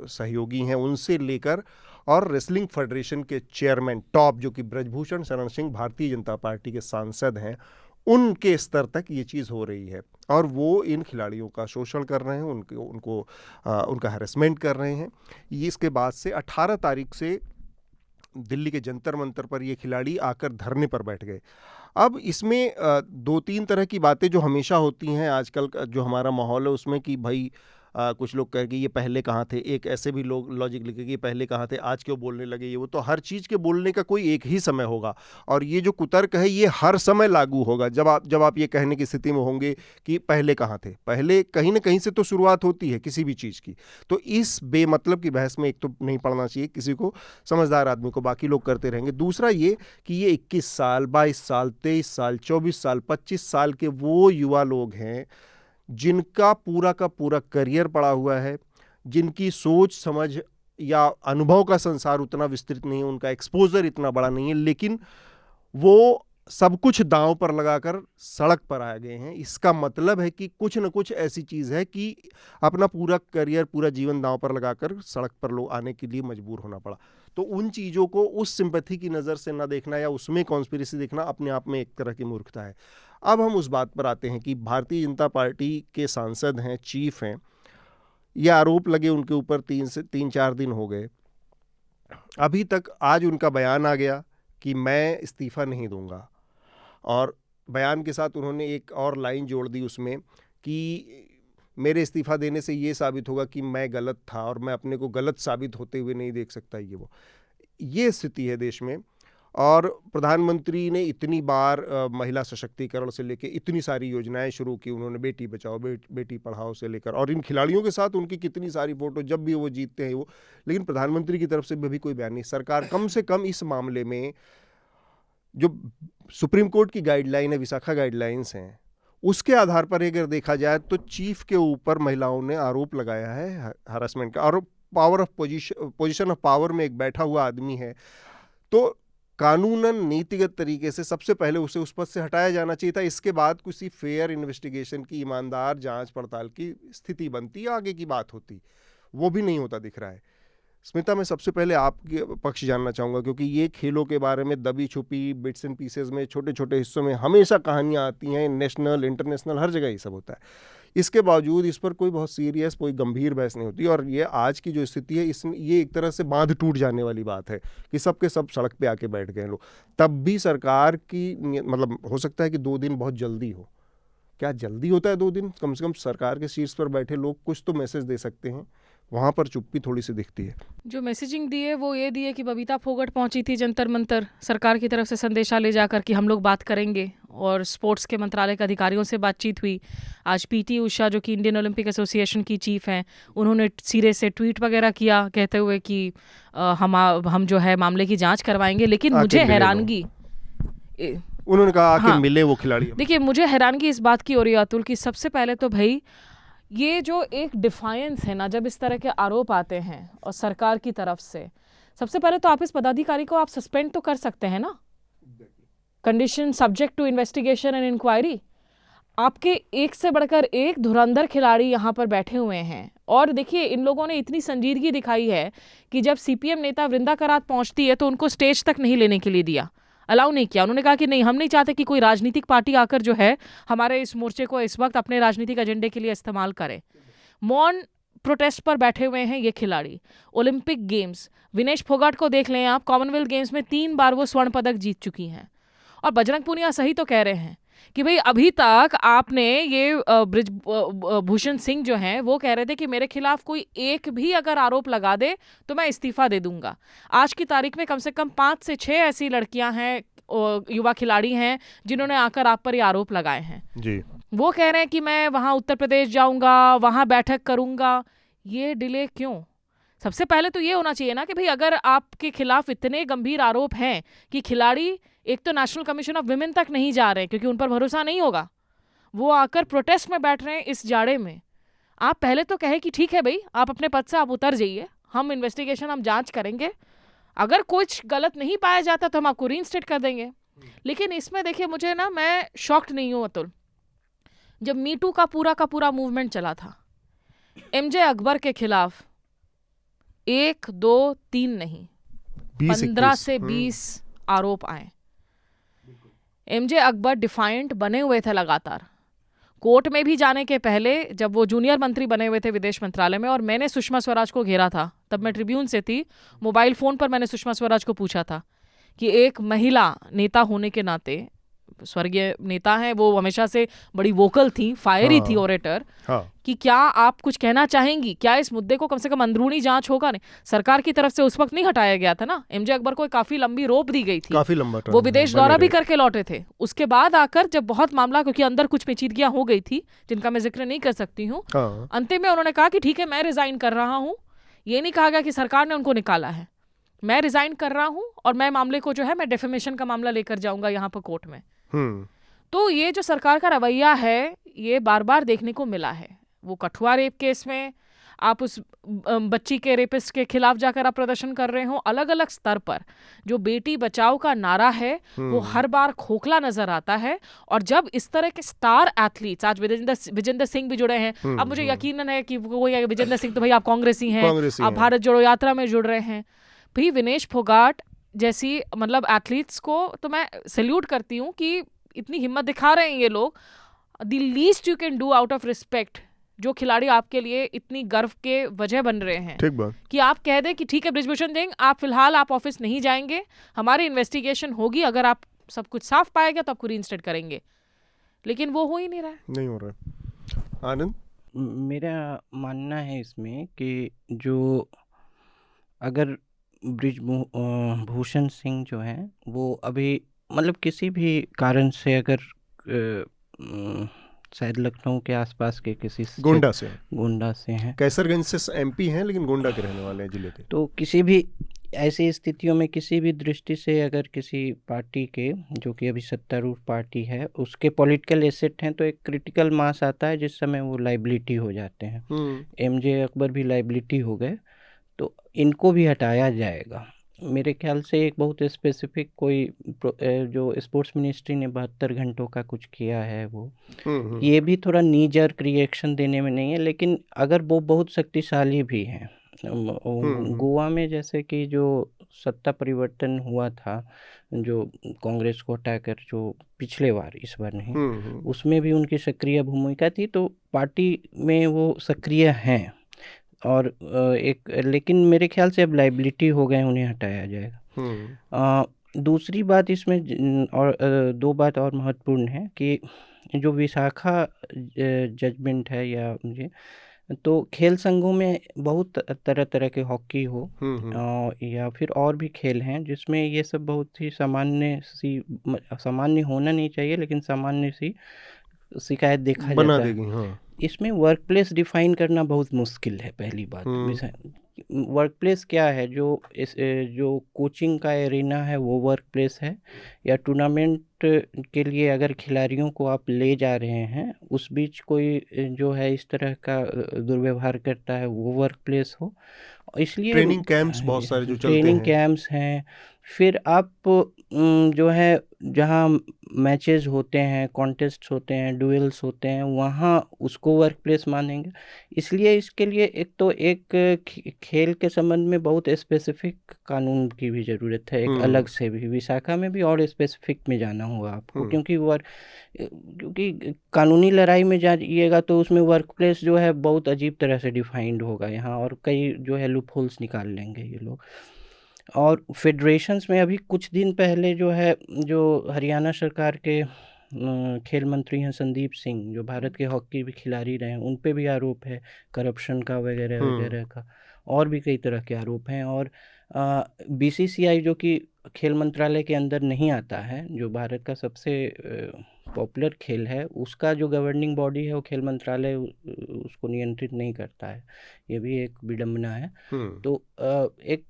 सहयोगी हैं उनसे लेकर, और रेसलिंग फेडरेशन के चेयरमैन टॉप जो कि ब्रजभूषण शरण सिंह भारतीय जनता पार्टी के सांसद हैं, उनके स्तर तक ये चीज़ हो रही है, और वो इन खिलाड़ियों का शोषण कर रहे हैं, उनका हैरेसमेंट कर रहे हैं। ये इसके बाद से 18 तारीख से दिल्ली के जंतर मंतर पर ये खिलाड़ी आकर धरने पर बैठ गए। अब इसमें 2-3 तरह की बातें जो हमेशा होती हैं आजकल जो हमारा माहौल है उसमें, कि भाई कुछ लोग कहेंगे ये पहले कहाँ थे, एक ऐसे भी लोग लॉजिक लिखेंगे ये पहले कहाँ थे, आज क्यों बोलने लगे, ये वो। तो हर चीज़ के बोलने का कोई एक ही समय होगा, और ये जो कुतर्क है ये हर समय लागू होगा जब आप ये कहने की स्थिति में होंगे कि पहले कहाँ थे। पहले कहीं ना कहीं से तो शुरुआत होती है किसी भी चीज़ की, तो इस बेमतलब की बहस में एक तो नहीं पड़ना चाहिए किसी को, समझदार आदमी को, बाकी लोग करते रहेंगे। दूसरा ये कि ये 21 साल 22 साल 23 साल 24 साल 25 साल के वो युवा लोग हैं जिनका पूरा का पूरा करियर पड़ा हुआ है, जिनकी सोच समझ या अनुभव का संसार उतना विस्तृत नहीं है, उनका एक्सपोजर इतना बड़ा नहीं है, लेकिन वो सब कुछ दांव पर लगाकर सड़क पर आ गए हैं। इसका मतलब है कि कुछ न कुछ ऐसी चीज़ है कि अपना पूरा करियर, पूरा जीवन दांव पर लगाकर सड़क पर लोग आने के लिए मजबूर होना पड़ा। तो उन चीज़ों को उस सिंपैथी की नज़र से ना देखना या उसमें कॉन्स्पिरेसी देखना अपने आप में एक तरह की मूर्खता है। अब हम उस बात पर आते हैं कि भारतीय जनता पार्टी के सांसद हैं, चीफ हैं, ये आरोप लगे उनके ऊपर 3-4 दिन हो गए। अभी तक आज उनका बयान आ गया कि मैं इस्तीफ़ा नहीं दूंगा, और बयान के साथ उन्होंने एक और लाइन जोड़ दी उसमें कि मेरे इस्तीफ़ा देने से ये साबित होगा कि मैं गलत था और मैं अपने को गलत साबित होते हुए नहीं देख सकता। ये स्थिति है देश में। और प्रधानमंत्री ने इतनी बार महिला सशक्तिकरण से लेकर इतनी सारी योजनाएं शुरू की, उन्होंने बेटी बचाओ बेटी पढ़ाओ से लेकर, और इन खिलाड़ियों के साथ उनकी कितनी सारी फोटो जब भी वो जीतते हैं वो, लेकिन प्रधानमंत्री की तरफ से भी कोई बयान नहीं। सरकार कम से कम इस मामले में जो सुप्रीम कोर्ट की गाइडलाइन है, विशाखा गाइडलाइंस हैं, उसके आधार पर अगर देखा जाए तो चीफ के ऊपर महिलाओं ने आरोप लगाया है हरासमेंट का, और power of position of power में एक बैठा हुआ आदमी है, तो कानूनन नीतिगत तरीके से सबसे पहले उसे उस पद से हटाया जाना चाहिए था। इसके बाद किसी फेयर इन्वेस्टिगेशन की, ईमानदार जांच पड़ताल की स्थिति बनती, आगे की बात होती। वो भी नहीं होता दिख रहा है। स्मिता, मैं सबसे पहले आपके पक्ष जानना चाहूँगा, क्योंकि ये खेलों के बारे में दबी छुपी बिट्स एंड पीसेस में, छोटे छोटे हिस्सों में हमेशा कहानियाँ आती हैं, नेशनल इंटरनेशनल हर जगह ये सब होता है। इसके बावजूद इस पर कोई बहुत सीरियस, कोई गंभीर बहस नहीं होती, और ये आज की जो स्थिति है इसमें ये एक तरह से बांध टूट जाने वाली बात है कि सब के सब सड़क पे आके बैठ गए लोग। तब भी सरकार की मतलब हो सकता है कि 2 दिन बहुत जल्दी हो। क्या जल्दी होता है 2 दिन? कम से कम सरकार के शीर्ष पर बैठे लोग कुछ तो मैसेज दे सकते हैं, वहाँ पर चुप्पी थोड़ी सी दिखती है। जो मैसेजिंग दी है वो ये दी है कि बबीता फोगट पहुंची थी जंतर मंतर, सरकार की तरफ से संदेशा ले जाकर कि हम लोग बात करेंगे, और स्पोर्ट्स के मंत्रालय के अधिकारियों से बातचीत हुई। आज पीटी उषा जो कि इंडियन ओलंपिक एसोसिएशन की चीफ हैं, उन्होंने सिरे से ट्वीट वगैरह किया कहते हुए कि हम जो है मामले की जांच करवाएंगे। लेकिन मुझे हैरानगी, उन्होंने कहा आके मिले वो खिलाड़ी। देखिए, मुझे हैरानगी इस बात की हो रही है अतुल कि सबसे पहले तो भाई ये जो एक डिफायंस है ना, जब इस तरह के आरोप आते हैं और सरकार की तरफ से, सबसे पहले तो आप इस पदाधिकारी को आप सस्पेंड तो कर सकते हैं ना, condition subject to investigation and inquiry. आपके एक से बढ़कर एक धुरंधर खिलाड़ी यहाँ पर बैठे हुए हैं, और देखिए इन लोगों ने इतनी संजीदगी दिखाई है कि जब सीपीएम नेता वृंदा करात पहुँचती है तो उनको स्टेज तक नहीं लेने के लिए दिया, अलाउ नहीं किया। उन्होंने कहा कि नहीं, हम नहीं चाहते कि कोई राजनीतिक पार्टी आकर जो है हमारे इस मोर्चे को इस वक्त अपने राजनीतिक एजेंडे के लिए इस्तेमाल करे। मौन प्रोटेस्ट पर बैठे हुए हैं ये खिलाड़ी। ओलंपिक गेम्स, विनेश फोगाट को देख लें आप, कॉमनवेल्थ गेम्स में 3 बार वो स्वर्ण पदक जीत चुकी हैं। और बजरंग पूनिया सही तो कह रहे हैं कि भाई अभी तक आपने ये ब्रिजभूषण सिंह जो हैं वो कह रहे थे कि मेरे खिलाफ कोई एक भी अगर आरोप लगा दे तो मैं इस्तीफा दे दूंगा। आज की तारीख में कम से कम 5 से 6 ऐसी लड़कियां हैं, युवा खिलाड़ी हैं, जिन्होंने आकर आप पर ये आरोप लगाए हैं जी। वो कह रहे हैं कि मैं वहाँ उत्तर प्रदेश जाऊंगा, वहाँ बैठक करूंगा। ये डिले क्यों? सबसे पहले तो ये होना चाहिए ना कि भाई अगर आपके खिलाफ इतने गंभीर आरोप हैं कि खिलाड़ी एक तो नेशनल कमीशन ऑफ विमेन तक नहीं जा रहे क्योंकि उन पर भरोसा नहीं होगा, वो आकर प्रोटेस्ट में बैठ रहे हैं इस जाड़े में, आप पहले तो कहे कि ठीक है भाई आप अपने पद से आप उतर जाइए, हम इन्वेस्टिगेशन, हम जांच करेंगे, अगर कुछ गलत नहीं पाया जाता तो हम आपको रीइंस्टेट कर देंगे। लेकिन इसमें देखिए मुझे ना, मैं शॉक्ड नहीं हूँ अतुल। जब मीटू का पूरा मूवमेंट चला था, एमजे अकबर के खिलाफ 1, 2, 3 नहीं 15 से 20 आरोप आए। एमजे अकबर डिफाइंट बने हुए थे लगातार। कोर्ट में भी जाने के पहले जब वो जूनियर मंत्री बने हुए थे विदेश मंत्रालय में, और मैंने सुषमा स्वराज को घेरा था, तब मैं ट्रिब्यून से थी, मोबाइल फ़ोन पर मैंने सुषमा स्वराज को पूछा था कि एक महिला नेता होने के नाते, स्वर्गीय नेता हैं वो, हमेशा से बड़ी वोकल थी, फायरी थी ओरेटर, कि क्या आप कुछ कहना चाहेंगी, क्या इस मुद्दे को कम से कम अंदरूनी जांच होगा? नहीं, सरकार की तरफ से उस वक्त नहीं हटाया गया था ना। एमजे अकबर को काफी लंबी रोप दी गई थी, काफी लंबा, वो विदेश दौरा भी करके लौटे थे। उसके बाद आकर जब बहुत मामला, क्योंकि अंदर कुछ पेचीदगियां हो गई थी जिनका मैं जिक्र नहीं कर सकती हूँ, अंतिम में उन्होंने कहा कि ठीक है मैं रिजाइन कर रहा हूँ। ये नहीं कहा गया कि सरकार ने उनको निकाला है, मैं रिजाइन कर रहा हूँ और मैं मामले को जो है मैं डेफेमेशन का मामला लेकर जाऊंगा यहाँ पर कोर्ट में। तो ये जो सरकार का रवैया है ये बार बार देखने को मिला है। वो कठुआ रेप केस में आप उस बच्ची के रेपिस्ट के खिलाफ जाकर आप प्रदर्शन कर रहे हो, अलग अलग स्तर पर जो बेटी बचाओ का नारा है वो हर बार खोखला नजर आता है। और जब इस तरह के स्टार एथलीट्स, आज विजेंद्र सिंह भी जुड़े हैं, अब मुझे यकीन है कि वो विजेंद्र सिंह तो भाई आप कांग्रेसी हैं, आप भारत जोड़ो यात्रा में जुड़ रहे हैं, भाई विनेश फोगाट जैसी मतलब एथलीट्स को तो मैं सैल्यूट करती हूँ कि इतनी हिम्मत दिखा रहे हैं ये लोग। The least you can do out of respect, जो खिलाड़ी आपके लिए इतनी गर्व के वजह बन रहे हैं, ठीक बात, कि आप कह दें कि ठीक है बृजभूषण सिंह आप फिलहाल आप ऑफिस नहीं जाएंगे, हमारी इन्वेस्टिगेशन होगी, अगर आप सब कुछ साफ पाएगा तो आपको रीइंस्टेट करेंगे। लेकिन वो हो ही नहीं रहा है, नहीं हो रहा है। आनंद, मेरा मानना है इसमें कि जो अगर बृजभूषण सिंह जो हैं वो अभी मतलब किसी भी कारण से अगर शायद लखनऊ के आसपास के किसी गोंडा से हैं, कैसरगंज से एमपी हैं लेकिन गोंडा के रहने वाले हैं जिले के, तो किसी भी ऐसी स्थितियों में किसी भी दृष्टि से अगर किसी पार्टी के जो कि अभी सत्तारूढ़ पार्टी है उसके पॉलिटिकल एसेट हैं तो एक क्रिटिकल मास आता है जिस समय वो लाइबिलिटी हो जाते हैं। एमजे अकबर भी लाइबिलिटी हो गए, तो इनको भी हटाया जाएगा। मेरे ख्याल से एक बहुत स्पेसिफिक कोई जो स्पोर्ट्स मिनिस्ट्री ने 72 घंटों का कुछ किया है वो ये भी थोड़ा नीजर रिएक्शन देने में नहीं है, लेकिन अगर वो बहुत शक्तिशाली भी हैं। गोवा में जैसे कि जो सत्ता परिवर्तन हुआ था जो कांग्रेस को हटाकर, जो पिछले बार इस बार नहीं, उसमें भी उनकी सक्रिय भूमिका थी, तो पार्टी में वो सक्रिय हैं। और एक लेकिन मेरे ख्याल से अब लाइबिलिटी हो गए, उन्हें हटाया जाएगा। दूसरी बात इसमें और दो बात और महत्वपूर्ण है कि जो विशाखा जजमेंट है या मुझे तो खेल संघों में बहुत तरह तरह के हॉकी हो या फिर और भी खेल हैं जिसमें ये सब बहुत ही सामान्य होना नहीं चाहिए लेकिन सामान्य सी शिकायत देखा जाता है। हाँ। इसमें वर्क प्लेस डिफाइन करना बहुत मुश्किल है। पहली बात वर्क प्लेस क्या है, जो कोचिंग का एरिना है वो वर्क प्लेस है, या टूर्नामेंट के लिए अगर खिलाड़ियों को आप ले जा रहे हैं उस बीच कोई जो है इस तरह का दुर्व्यवहार करता है वो वर्क प्लेस हो। इसलिए ट्रेनिंग कैंप्स बहुत सारे जो चलते हैं, ट्रेनिंग कैंप्स हैं, फिर आप जो है जहाँ मैचेस होते हैं, कॉन्टेस्ट होते हैं, डुएल्स होते हैं, वहाँ उसको वर्क प्लेस मानेंगे। इसलिए इसके लिए एक खेल के संबंध में बहुत स्पेसिफिक कानून की भी ज़रूरत है, एक अलग से भी। विशाखा में भी और स्पेसिफिक में जाना होगा आपको, क्योंकि कानूनी लड़ाई में जाइएगा तो उसमें वर्क प्लेस जो है बहुत अजीब तरह से डिफाइंड होगा यहाँ, और कई जो है लूप होल्स निकाल लेंगे ये लोग। और फेडरेशंस में अभी कुछ दिन पहले जो हरियाणा सरकार के खेल मंत्री हैं संदीप सिंह, जो भारत के हॉकी भी खिलाड़ी रहे हैं, उन पे भी आरोप है करप्शन का वगैरह वगैरह का, और भी कई तरह के आरोप हैं। और बीसीसीआई जो कि खेल मंत्रालय के अंदर नहीं आता है, जो भारत का सबसे पॉपुलर खेल है, उसका जो गवर्निंग बॉडी है वो खेल मंत्रालय उसको नियंत्रित नहीं करता है। ये भी एक विडंबना है। तो एक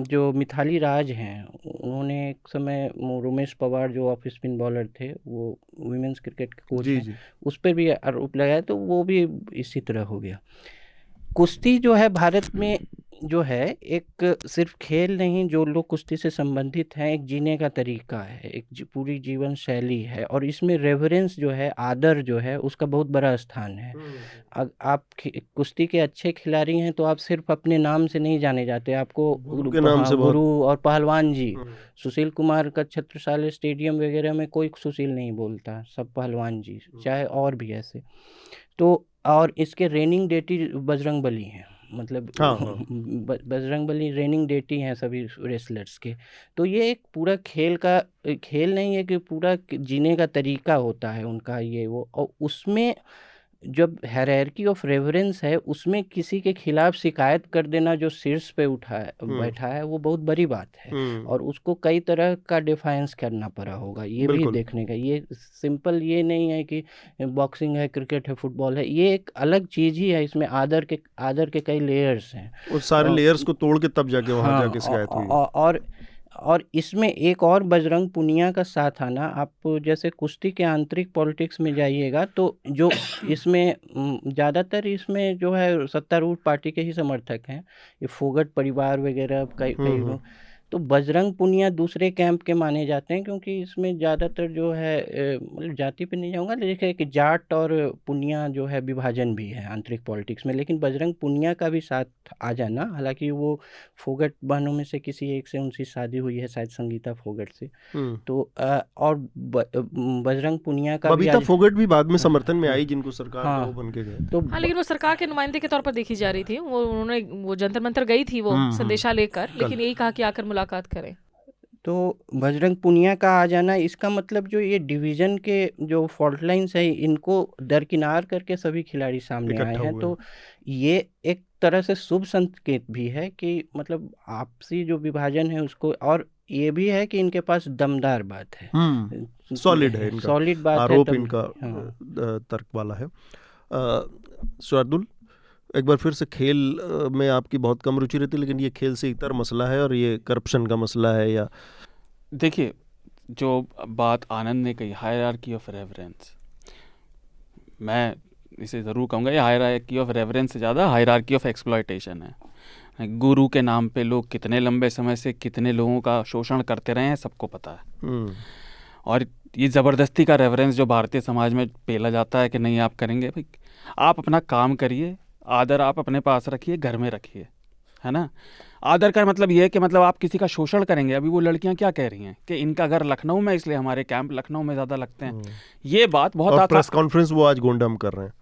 जो मिथाली राज हैं, उन्होंने एक समय रोमेश पवार जो ऑफ स्पिन बॉलर थे, वो वुमेन्स क्रिकेट के कोच हैं, उस पर भी आरोप लगाया, तो वो भी इसी तरह हो गया। कुश्ती जो है भारत में जो है एक सिर्फ खेल नहीं, जो लोग कुश्ती से संबंधित हैं, एक जीने का तरीका है, एक पूरी जीवन शैली है, और इसमें रेवरेंस जो है, आदर जो है, उसका बहुत बड़ा स्थान है। आप कुश्ती के अच्छे खिलाड़ी हैं तो आप सिर्फ अपने नाम से नहीं जाने जाते, आपको गुरु और पहलवान जी, सुशील कुमार का छत्रसाल स्टेडियम वगैरह में कोई सुशील नहीं बोलता, सब पहलवान जी, चाहे और भी ऐसे। तो और इसके रेनिंग डेटी बजरंग बली हैं, मतलब बजरंग बली रेनिंग डेटी हैं सभी रेसलर्स के। तो ये एक पूरा खेल नहीं है कि पूरा जीने का तरीका होता है उनका ये वो, और उसमें जब हायरार्की ऑफ रेफरेंस है उसमें किसी के खिलाफ शिकायत कर देना जो शीर्ष पे बैठा है, वो बहुत बड़ी बात है, और उसको कई तरह का डिफाइंस करना पड़ा होगा, ये भी देखने का। ये सिंपल ये नहीं है कि बॉक्सिंग है, क्रिकेट है, फुटबॉल है, ये एक अलग चीज़ ही है। इसमें आदर के कई लेयर्स हैं, उस सारे लेयर्स को तोड़ के तब जाके वहाँ जाके शिकायत हुई। और इसमें एक और बजरंग पुनिया का साथ आना, आप जैसे कुश्ती के आंतरिक पॉलिटिक्स में जाइएगा तो जो इसमें ज़्यादातर इसमें जो है सत्तारूढ़ पार्टी के ही समर्थक हैं, ये फोगट परिवार वगैरह कई लोग। तो बजरंग पुनिया दूसरे कैंप के माने जाते हैं, क्योंकि इसमें ज़्यादातर जो है मतलब जाति पे नहीं जाऊँगा, लेकिन कि जाट और पुनिया जो है विभाजन भी है आंतरिक पॉलिटिक्स में। लेकिन बजरंग पुनिया का भी साथ आ जाना, हालांकि वो फोगट बहनों में से किसी एक से उनकी शादी हुई है, शायद संगीता फोगट से। तो और बजरंग पुनिया का भी बबीता फोगट भी बाद में समर्थन में हाँ, आई, जिनको सरकार हाँ, वो बन के गए। तो हाँ, लेकिन वो सरकार के नुमाइंदे के तौर पर देखी जा रही थी। वो जंतर मंतर गई थी वो संदेशा लेकर, लेकिन यही कहा कि आकर मुलाकात करें। तो बजरंग पुनिया का आ जाना, इसका मतलब जो ये डिवीज़न के जो फॉल्ट लाइन्स है इनको दरकिनार करके सभी खिलाड़ी सामने आए हैं। तो ये एक तरह से शुभ संकेत भी है कि मतलब आपसी जो विभाजन है उसको, और ये भी है कि इनके पास दमदार बात है, सॉलिड है इनका, सॉलिड बात आरोप है, इनका तर्क वाला है। शार्दुल, एक बार फिर से खेल में आपकी बहुत कम रुचि रहती है, लेकिन ये खेल से इतर मसला है और ये करप्शन का मसला है या? देखिए, जो बात आनंद ने कही, हायरार्की ऑफ रेफरेंस, मैं इसे ज़रूर कहूँगा ये हायरार्की ऑफ रेफरेंस से ज़्यादा हायरार्की ऑफ एक्सप्लॉयटेशन है। गुरु के नाम पे लोग कितने लंबे समय से कितने लोगों का शोषण करते रहे हैं, सबको पता है। और ये ज़बरदस्ती का रेफरेंस जो भारतीय समाज में पेला जाता है कि नहीं आप करेंगे, भाई आप अपना काम करिए, आदर आप अपने पास रखिए, घर में रखिए, है ना। आदर का मतलब ये है कि मतलब आप किसी का शोषण करेंगे। अभी वो लड़कियां क्या कह रही हैं कि इनका घर लखनऊ में, इसलिए हमारे कैंप लखनऊ में ज़्यादा लगते हैं। ये बात बहुत प्रेस कॉन्फ्रेंस वो आज गोंडा में कर रहे हैं,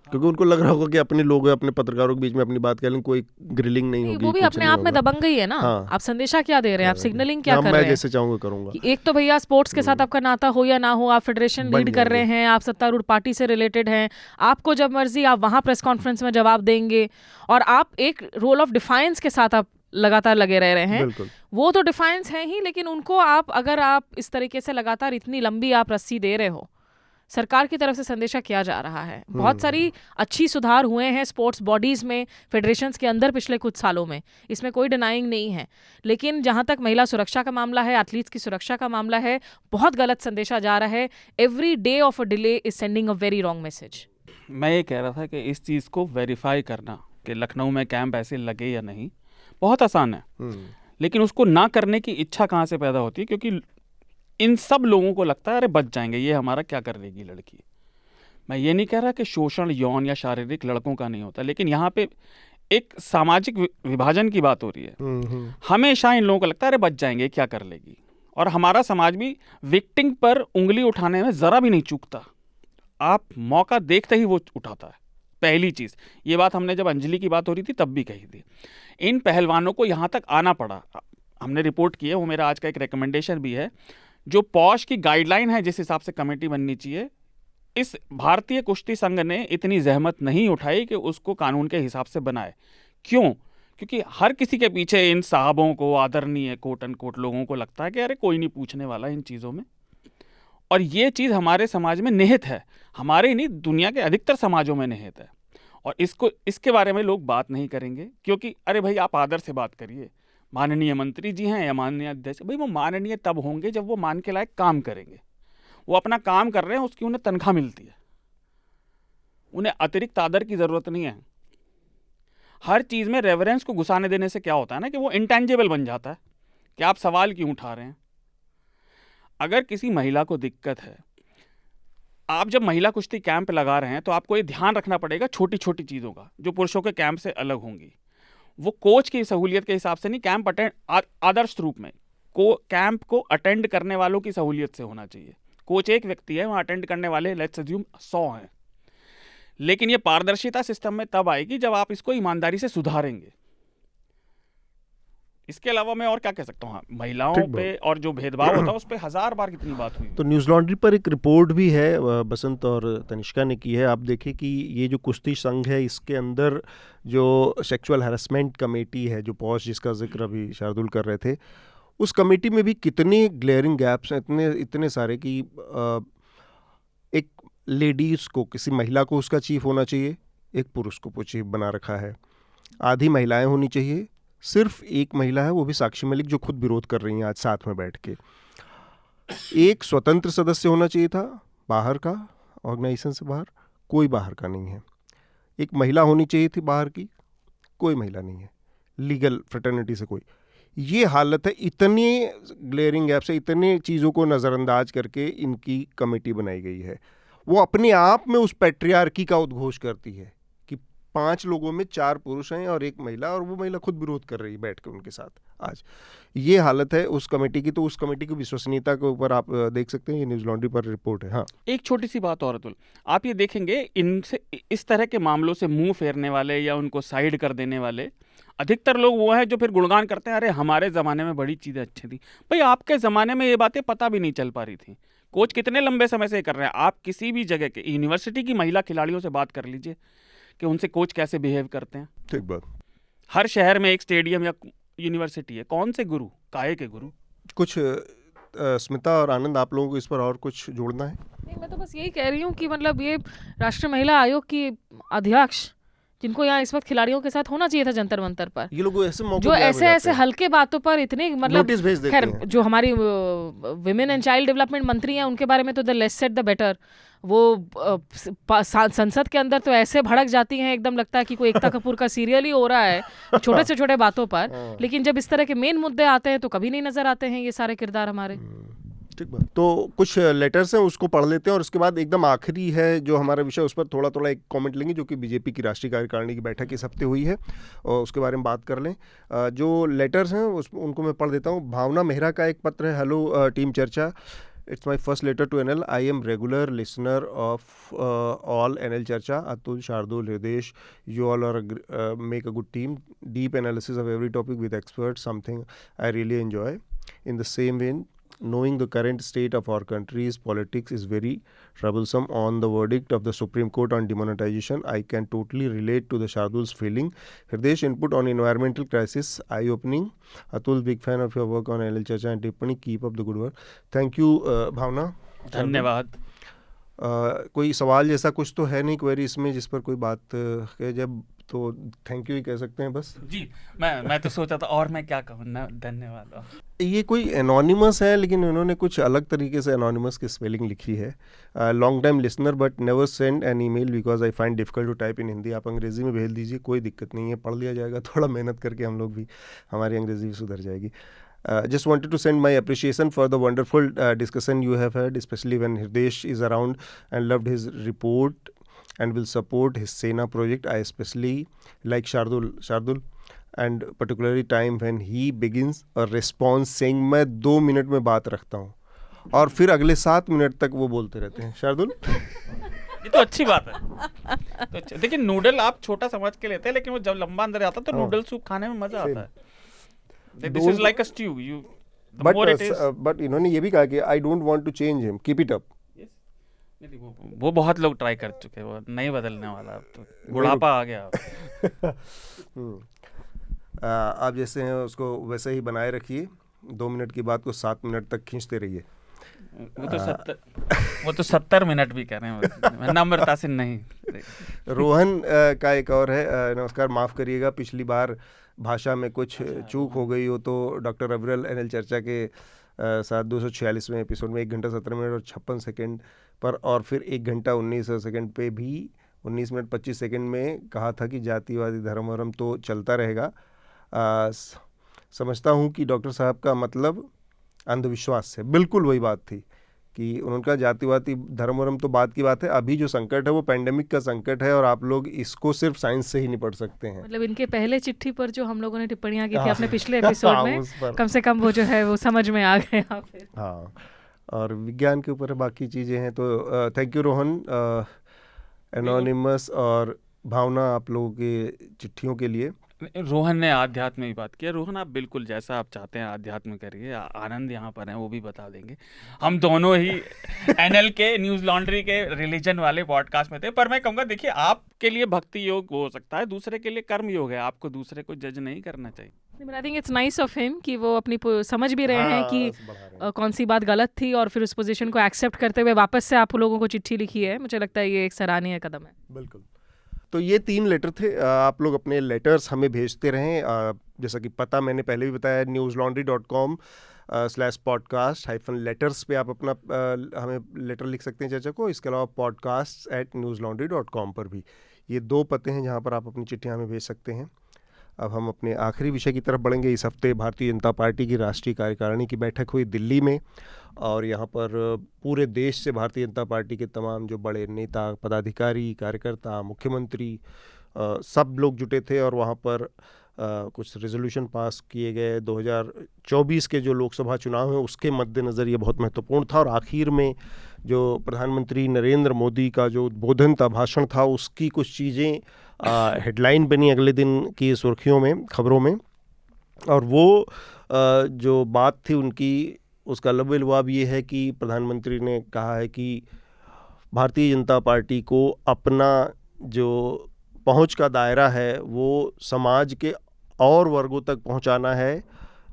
क्योंकि उनको लग रहा होगा कि अपने लोग अपने पत्रकारों के बीच में अपनी बात करें, कोई ग्रिलिंग नहीं होगी। वो भी अपने आप में दबंग ही है ना। आप संदेशा क्या दे रहे हैं, आप सिग्नलिंग क्या कर रहे हैं? मैं जैसे चाहूंगा करूंगा। एक तो भैया स्पोर्ट्स के साथ आपका नाता हो या ना हो, आप फेडरेशन लीड कर रहे हैं, आप सत्तारूढ़ पार्टी से रिलेटेड हैं, आपको जब मर्जी आप वहां प्रेस कॉन्फ्रेंस में जवाब देंगे, और आप एक रोल ऑफ डिफाइंस के साथ आप लगातार लगे रह रहे हैं। वो तो डिफाइंस है ही, लेकिन उनको आप अगर आप इस तरीके से लगातार इतनी लंबी आप रस्सी दे रहे हो, सरकार की तरफ से संदेशा किया जा रहा है। बहुत सारी अच्छी सुधार हुए हैं स्पोर्ट्स बॉडीज़ में, फेडरेशंस के अंदर पिछले कुछ सालों में, इसमें कोई डिनाइंग नहीं है। लेकिन जहाँ तक महिला सुरक्षा का मामला है, एथलीट्स की सुरक्षा का मामला है, बहुत गलत संदेशा जा रहा है। Every day of a delay is sending a very wrong message. मैं ये कह रहा था कि इस चीज़ को वेरीफाई करना कि लखनऊ में कैंप ऐसे लगे या नहीं, बहुत आसान है। लेकिन उसको ना करने की इच्छा कहाँ से पैदा होती है? क्योंकि इन सब लोगों को लगता है अरे बच जाएंगे, ये हमारा क्या कर लेगी लड़की। मैं ये नहीं कह रहा कि शोषण यौन या शारीरिक लड़कों का नहीं होता, लेकिन यहाँ पे एक सामाजिक विभाजन की बात हो रही है। हमेशा इन लोगों को लगता है अरे बच जाएंगे, क्या कर लेगी। और हमारा समाज भी विक्टिम पर उंगली उठाने में ज़रा भी नहीं चूकता। आप मौका देखते ही वो उठाता है। पहली चीज़, ये बात हमने जब अंजलि की बात हो रही थी तब भी कही थी। इन पहलवानों को यहाँ तक आना पड़ा, हमने रिपोर्ट की है, वो मेरा आज का एक रिकमेंडेशन भी है। जो पॉश की गाइडलाइन है, जिस हिसाब से कमेटी बननी चाहिए, इस भारतीय कुश्ती संघ ने इतनी जहमत नहीं उठाई कि उसको कानून के हिसाब से बनाए। क्यों? क्योंकि हर किसी के पीछे इन साहबों को, आदरणीय कोट एंड कोट लोगों को लगता है कि अरे कोई नहीं पूछने वाला इन चीज़ों में। और ये चीज़ हमारे समाज में निहित है, हमारे नहीं दुनिया के अधिकतर समाजों में निहित है। और इसके बारे में लोग बात नहीं करेंगे, क्योंकि अरे भाई आप आदर से बात करिए, माननीय मंत्री जी हैं या माननीय अध्यक्ष, भाई वो माननीय तब होंगे जब वो मान के लायक काम करेंगे। वो अपना काम कर रहे हैं, उसकी उन्हें तनख्वाह मिलती है, उन्हें अतिरिक्त आदर की ज़रूरत नहीं है। हर चीज़ में रेफरेंस को घुसाने देने से क्या होता है ना कि वो इंटेंजिबल बन जाता है कि आप सवाल क्यों उठा रहे हैं। अगर किसी महिला को दिक्कत है, आप जब महिला कुश्ती कैंप लगा रहे हैं तो आपको ये ध्यान रखना पड़ेगा छोटी छोटी चीज़ों का, जो पुरुषों के कैंप से अलग होंगी। वो कोच की सहूलियत के हिसाब से नहीं, कैंप अटेंड आदर्श रूप में कैंप को अटेंड करने वालों की सहूलियत से होना चाहिए। कोच एक व्यक्ति है, वहाँ अटेंड करने वाले लेट्स अज्यूम 100 हैं। लेकिन ये पारदर्शिता सिस्टम में तब आएगी जब आप इसको ईमानदारी से सुधारेंगे। इसके अलावा मैं और क्या कह सकता हूँ, महिलाओं पे और जो भेदभाव होता है उस पर 1000 बार कितनी बात हुई। तो न्यूज़ लॉन्ड्री पर एक रिपोर्ट भी है, बसंत और तनिष्का ने की है। आप देखिए कि ये जो कुश्ती संघ है, इसके अंदर जो सेक्सुअल हैरेसमेंट कमेटी है, जो पॉश जिसका जिक्र अभी शार्दुल कर रहे थे, उस कमेटी में भी कितनी ग्लेयरिंग गैप्स हैं, इतने सारे कि एक लेडीज़ को, किसी महिला को उसका चीफ होना चाहिए, एक पुरुष को चीफ बना रखा है, आधी महिलाएं होनी चाहिए, सिर्फ एक महिला है, वो भी साक्षी मलिक, जो खुद विरोध कर रही हैं आज साथ में बैठ के। एक स्वतंत्र सदस्य होना चाहिए था बाहर का, ऑर्गेनाइजेशन से बाहर, कोई बाहर का नहीं है। एक महिला होनी चाहिए थी बाहर की, कोई महिला नहीं है, लीगल फ्रेटर्निटी से कोई। ये हालत है, इतनी ग्लेयरिंग गैप से, इतनी चीज़ों को नज़रअंदाज करके इनकी कमेटी बनाई गई है। वो अपने आप में उस पैट्रियार्की का उद्घोष करती है कि 5 लोगों में 4 पुरुष हैं और 1 महिला, और वो महिला खुद विरोध कर रही है बैठ के उनके साथ। आज ये हालत है उस कमेटी की। तो उस कमेटी की विश्वसनीयता के ऊपर आप देख सकते हैं, ये न्यूज़ लॉन्ड्री पर रिपोर्ट है। हाँ, एक छोटी सी बात और अतुल, आप ये देखेंगे इनसे, इस तरह के मामलों से मुंह फेरने वाले या उनको साइड कर देने वाले अधिकतर लोग वो हैं जो फिर गुणगान करते हैं, अरे हमारे ज़माने में बड़ी चीज़ें अच्छी थी। भाई आपके ज़माने में ये बातें पता भी नहीं चल पा रही थी। कोच कितने लंबे समय से कर रहे हैं। आप किसी भी जगह के यूनिवर्सिटी की महिला खिलाड़ियों से बात कर लीजिए कि उनसे कोच कैसे बिहेव करते हैं। ठीक बात। हर शहर में एक स्टेडियम या यूनिवर्सिटी है, कौन से गुरु, काहे के गुरु। कुछ स्मिता और आनंद, आप लोगों को इस पर और कुछ जोड़ना है? नहीं, मैं तो बस यही कह रही हूँ कि मतलब ये राष्ट्रीय महिला आयोग की अध्यक्ष, जिनको यहाँ इस वक्त खिलाड़ियों के साथ होना चाहिए था जंतर मंतर पर, ये लोग ऐसे मौके जो ऐसे हल्के बातों पर इतने मतलब नोटिस भेज देते खैर, हैं। जो हमारी विमेन एंड चाइल्ड डेवलपमेंट मंत्री हैं उनके बारे में तो the less said the better. वो संसद के अंदर तो ऐसे भड़क जाती हैं, एकदम लगता है कि कोई एकता कपूर का सीरियल ही हो रहा है छोटे से छोटे बातों पर। लेकिन जब इस तरह के मेन मुद्दे आते हैं तो कभी नहीं नजर आते हैं ये सारे किरदार हमारे। ठीक बात। तो कुछ लेटर्स हैं, उसको पढ़ लेते हैं, और उसके बाद एकदम आखिरी है जो हमारा विषय, उस पर थोड़ा थोड़ा एक कमेंट लेंगे, जो कि बीजेपी की राष्ट्रीय कार्यकारिणी की बैठक इस हफ्ते हुई है, और उसके बारे में बात कर लें। जो लेटर्स हैं उनको मैं पढ़ देता हूँ। भावना मेहरा का एक पत्र है। Hello team Charcha, it's my first letter to NL. I am regular listener of all NL Charcha. Atul, Shardul, Hridesh, you all are make a good team. Deep analysis of every topic with experts, something I really enjoy. In the same vein, knowing the current state of our country's politics is very troublesome. On the verdict of the Supreme Court on demonetization, I can totally relate to the Shardul's feeling. Hridesh, input on environmental crisis, eye-opening. Atul, big fan of your work on NL Charcha and Tippani. Keep up the good work. Thank you, भावना। धन्यवाद। कोई सवाल जैसा कुछ तो है नहीं query इसमें जिस पर कोई बात कहे, जब तो थैंक यू ही कह सकते हैं बस। जी, मैं तो सोचा था और मैं क्या कहूँ ना, धन्यवाद। ये कोई एनोनिमस है, लेकिन उन्होंने कुछ अलग तरीके से एनोनिमस की स्पेलिंग लिखी है। Long time listener but never send an email because I find difficult to type in Hindi. आप अंग्रेजी में भेज दीजिए, कोई दिक्कत नहीं है, पढ़ लिया जाएगा। थोड़ा मेहनत करके हम लोग भी, हमारी अंग्रेजी भी सुधर जाएगी। Just wanted to send my appreciation for the wonderful discussion you have had, especially when Hridesh is around, and loved his report and will support his Sena project. I especially like Shardul and particularly time when he begins a response saying मैं 2 minute में बात रखता हूँ, और फिर अगले 7 minute तक वो बोलते रहते हैं। शार्दुल, ये तो अच्छी बात है। तो देखिए, नूडल आप छोटा समझ के लेते हैं, लेकिन वो जब लंबा अंदर आता है तो नूडल सूप खाने में मजा आता है। This is like a stew. but इन्होंने ये भी कहा कि I don't want to change him. Keep it up. वो बहुत लोग ट्राई कर चुके हैं, वो नहीं बदलने वाला, अब तो बुढ़ापा आ गया। आप जैसे हैं उसको वैसे ही बनाए रखिए। 2 मिनट की बात को 7 मिनट तक खींचते रहिए। वो तो 70 मिनट भी कर रहे हैं, नम्रता से नहीं। रोहन का एक और है। नमस्कार, माफ़ करिएगा, पिछली बार भाषा में कुछ चूक हो गई हो तो डॉक्टर अविरल NL चर्चा के साथ 246वें एपिसोड में 1 घंटा 17 मिनट और 56 सेकंड पर, और फिर 1 घंटा 19 सेकंड पे भी 19 मिनट 25 सेकंड में कहा था कि जातिवादी धर्म तो चलता रहेगा। समझता हूँ कि डॉक्टर साहब का मतलब अंधविश्वास से, बिल्कुल वही बात थी कि उनका जातिवादी धर्म तो बात की बात है। अभी जो संकट है वो पेंडेमिक का संकट है, और आप लोग इसको सिर्फ साइंस से ही निपट सकते हैं। मतलब इनके पहले चिट्ठी पर जो हम लोगों ने टिप्पणियां की थी अपने पिछले एपिसोड में, कम से कम वो जो है वो समझ में आ गया फिर। हाँ, और विज्ञान के ऊपर बाकी चीज़ें हैं। तो थैंक यू रोहन, एनोनिमस और भावना, आप लोगों के चिट्ठियों के लिए। रोहन ने आध्यात्म की बात किया। रोहन, आप बिल्कुल जैसा आप चाहते हैं आध्यात्म करिए। आनंद यहाँ पर हैं, वो भी बता देंगे। हम दोनों ही NL के न्यूज़ लॉन्ड्री के रिलीजन वाले पॉडकास्ट में थे, पर मैं कहूँगा देखिए, आपके लिए भक्ति योग हो सकता है, दूसरे के लिए कर्म योग है। आपको दूसरे को जज नहीं करना चाहिए। I think it's nice of him कि वो अपनी समझ भी रहे हैं कि कौन सी बात गलत थी, और फिर उस पोजीशन को एक्सेप्ट करते हुए वापस से आप लोगों को चिट्ठी लिखी है। मुझे लगता है ये एक सराहनीय कदम है। बिल्कुल। तो ये 3 लेटर थे। आप लोग अपने लेटर्स हमें भेजते रहें। जैसा कि पता मैंने पहले भी बताया, newslaundry.com/podcast-letters पे आप अपना हमें लेटर लिख सकते हैं चर्चा को। इसके अलावा podcasts@newslaundry.com पर भी ये 2 पते हैं जहां पर आप अपनी चिट्ठियां हमें भेज सकते हैं। अब हम अपने आखिरी विषय की तरफ बढ़ेंगे। इस हफ्ते भारतीय जनता पार्टी की राष्ट्रीय कार्यकारिणी की बैठक हुई दिल्ली में, और यहाँ पर पूरे देश से भारतीय जनता पार्टी के तमाम जो बड़े नेता, पदाधिकारी, कार्यकर्ता, मुख्यमंत्री सब लोग जुटे थे, और वहाँ पर कुछ रेजोल्यूशन पास किए गए। 2024 के जो लोकसभा चुनाव हैं उसके मद्देनज़र ये बहुत महत्वपूर्ण था। और आखिर में जो प्रधानमंत्री नरेंद्र मोदी का जो उद्बोधन था, भाषण था, उसकी कुछ चीज़ें हेडलाइन बनी अगले दिन की सुर्खियों में, खबरों में। और वो जो बात थी उनकी, उसका लबे-लुआब ये है कि प्रधानमंत्री ने कहा है कि भारतीय जनता पार्टी को अपना जो पहुंच का दायरा है वो समाज के और वर्गों तक पहुंचाना है।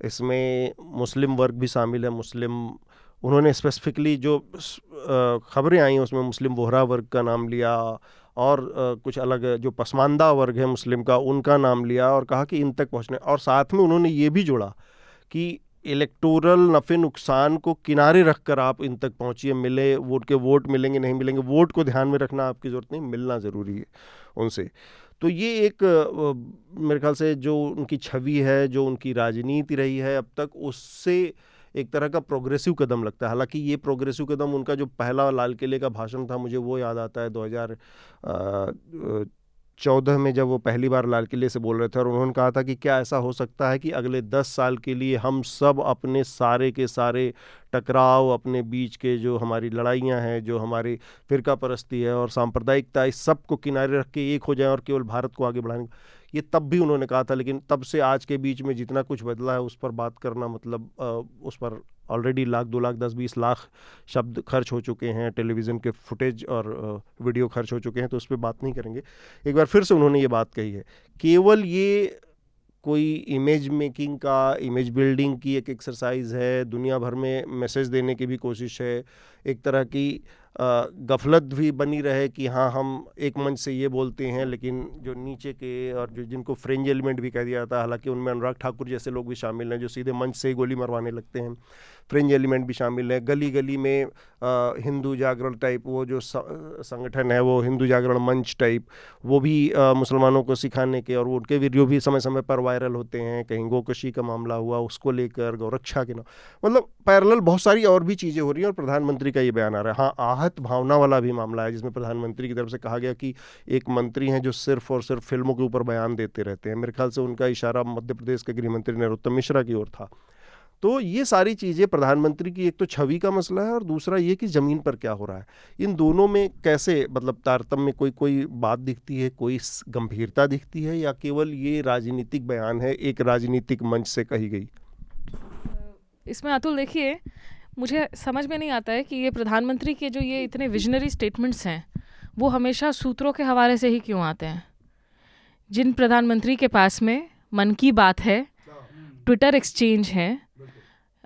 इसमें मुस्लिम वर्ग भी शामिल है। उन्होंने स्पेसिफिकली जो खबरें आई उसमें मुस्लिम बोहरा वर्ग का नाम लिया, और कुछ अलग जो पसमानदा वर्ग है मुस्लिम का, उनका नाम लिया, और कहा कि इन तक पहुंचने। और साथ में उन्होंने ये भी जोड़ा कि इलेक्टोरल नफ़े नुकसान को किनारे रखकर आप इन तक पहुंचिए। मिले वोट मिलेंगे नहीं मिलेंगे, वोट को ध्यान में रखना आपकी ज़रूरत नहीं, मिलना ज़रूरी है उनसे। तो ये एक मेरे ख्याल से जो उनकी छवि है, जो उनकी राजनीति रही है अब तक, उससे एक तरह का प्रोग्रेसिव कदम लगता है। हालांकि ये प्रोग्रेसिव कदम, उनका जो पहला लाल किले का भाषण था, मुझे वो याद आता है 2014 में जब वो पहली बार लाल किले से बोल रहे थे, और उन्होंने कहा था कि क्या ऐसा हो सकता है कि अगले 10 साल के लिए हम सब अपने सारे के सारे टकराव, अपने बीच के जो हमारी लड़ाइयाँ हैं, जो हमारी फ़िरका परस्ती है और सांप्रदायिकता, इस सब को किनारे रख के एक हो जाएं और केवल भारत को आगे बढ़ाने। ये तब भी उन्होंने कहा था, लेकिन तब से आज के बीच में जितना कुछ बदला है उस पर बात करना, मतलब उस पर ऑलरेडी 1 लाख 2 लाख 10-20 लाख शब्द खर्च हो चुके हैं, टेलीविज़न के फुटेज और वीडियो खर्च हो चुके हैं, तो उस पर बात नहीं करेंगे। एक बार फिर से उन्होंने ये बात कही है, केवल ये कोई इमेज मेकिंग का, इमेज बिल्डिंग की एक एक्सरसाइज है, दुनिया भर में मैसेज देने की भी कोशिश है, एक तरह की गफलत भी बनी रहे कि हाँ हम एक मंच से ये बोलते हैं, लेकिन जो नीचे के और जो जिनको फ्रिंज एलिमेंट भी कह दिया जाता है, हालांकि उनमें अनुराग ठाकुर जैसे लोग भी शामिल हैं जो सीधे मंच से ही गोली मरवाने लगते हैं, फ्रिंज एलिमेंट भी शामिल है। गली गली में हिंदू जागरण टाइप वो जो संगठन है, वो हिंदू जागरण मंच टाइप, वो भी मुसलमानों को सिखाने के, और वो उनके वीडियो भी समय समय पर वायरल होते हैं। कहीं गोकशी का मामला हुआ, उसको लेकर गौरक्षा के नाम, मतलब पैरेलल बहुत सारी और भी चीज़ें हो रही हैं, और प्रधानमंत्री का ये बयान आ रहा है। हाँ, आहत भावना वाला भी मामला है जिसमें प्रधानमंत्री की तरफ से कहा गया कि एक मंत्री हैं जो सिर्फ और सिर्फ फिल्मों के ऊपर बयान देते रहते हैं। मेरे ख्याल से उनका इशारा मध्य प्रदेश के गृह मंत्री नरोत्तम मिश्रा की ओर था। तो ये सारी चीज़ें प्रधानमंत्री की एक तो छवि का मसला है, और दूसरा ये कि ज़मीन पर क्या हो रहा है। इन दोनों में कैसे, मतलब तारतम्य कोई बात दिखती है, कोई गंभीरता दिखती है, या केवल ये राजनीतिक बयान है, एक राजनीतिक मंच से कही गई? इसमें अतुल देखिए, मुझे समझ में नहीं आता है कि ये प्रधानमंत्री के जो ये इतने विजनरी स्टेटमेंट्स हैं वो हमेशा सूत्रों के हवाले से ही क्यों आते हैं। जिन प्रधानमंत्री के पास में मन की बात है, ट्विटर एक्सचेंज है,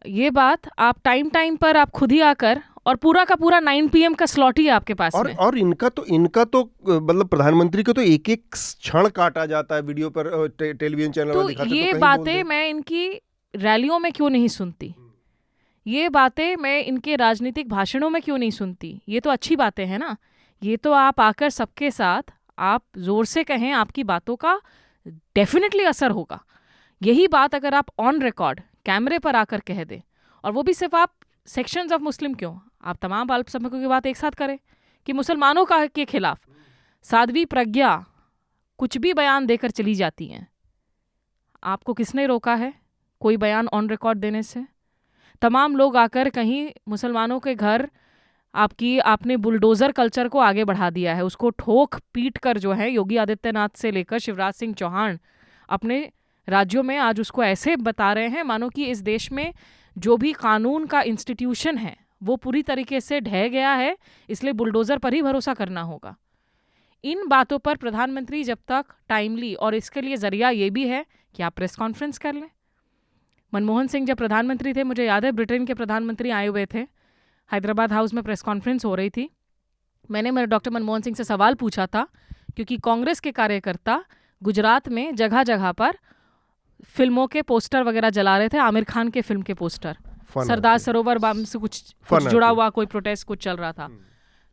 ये बात आप टाइम पर आप खुद ही आकर, और पूरा का पूरा 9 PM का स्लॉट ही है आपके पास में। और इनका तो मतलब प्रधानमंत्री को तो एक एक क्षण काटा जाता है वीडियो पर, टेलीविजन चैनल तो में दिखाते, ये तो बातें मैं इनकी रैलियों में क्यों नहीं सुनती, ये बातें मैं इनके राजनीतिक भाषणों में क्यों नहीं सुनती। ये तो अच्छी बातें हैं ना, ये तो आप आकर सबके साथ आप जोर से कहें, आपकी बातों का डेफिनेटली असर होगा। यही बात अगर आप ऑन रिकॉर्ड कैमरे पर आकर कह दें, और वो भी सिर्फ आप सेक्शंस ऑफ मुस्लिम क्यों, आप तमाम अल्पसंख्यकों की बात एक साथ करें कि मुसलमानों का के खिलाफ साध्वी प्रज्ञा कुछ भी बयान देकर चली जाती हैं, आपको किसने रोका है कोई बयान ऑन रिकॉर्ड देने से? तमाम लोग आकर कहीं मुसलमानों के घर आपने बुलडोज़र कल्चर को आगे बढ़ा दिया है, उसको ठोक पीट कर जो है योगी आदित्यनाथ से लेकर शिवराज सिंह चौहान अपने राज्यों में आज उसको ऐसे बता रहे हैं मानो कि इस देश में जो भी कानून का इंस्टीट्यूशन है वो पूरी तरीके से ढह गया है, इसलिए बुलडोज़र पर ही भरोसा करना होगा। इन बातों पर प्रधानमंत्री जब तक टाइमली, और इसके लिए ज़रिया ये भी है कि आप प्रेस कॉन्फ्रेंस कर लें। मनमोहन सिंह जब प्रधानमंत्री थे, मुझे याद है ब्रिटेन के प्रधानमंत्री आए हुए थे, हैदराबाद हाउस में प्रेस कॉन्फ्रेंस हो रही थी, मैंने डॉक्टर मनमोहन सिंह से सवाल पूछा था क्योंकि कांग्रेस के कार्यकर्ता गुजरात में जगह जगह पर फिल्मों के पोस्टर वगैरह जला रहे थे, आमिर खान के फिल्म के पोस्टर, सरदार सरोवर बम से कुछ जुड़ा हुआ कोई प्रोटेस्ट कुछ चल रहा था।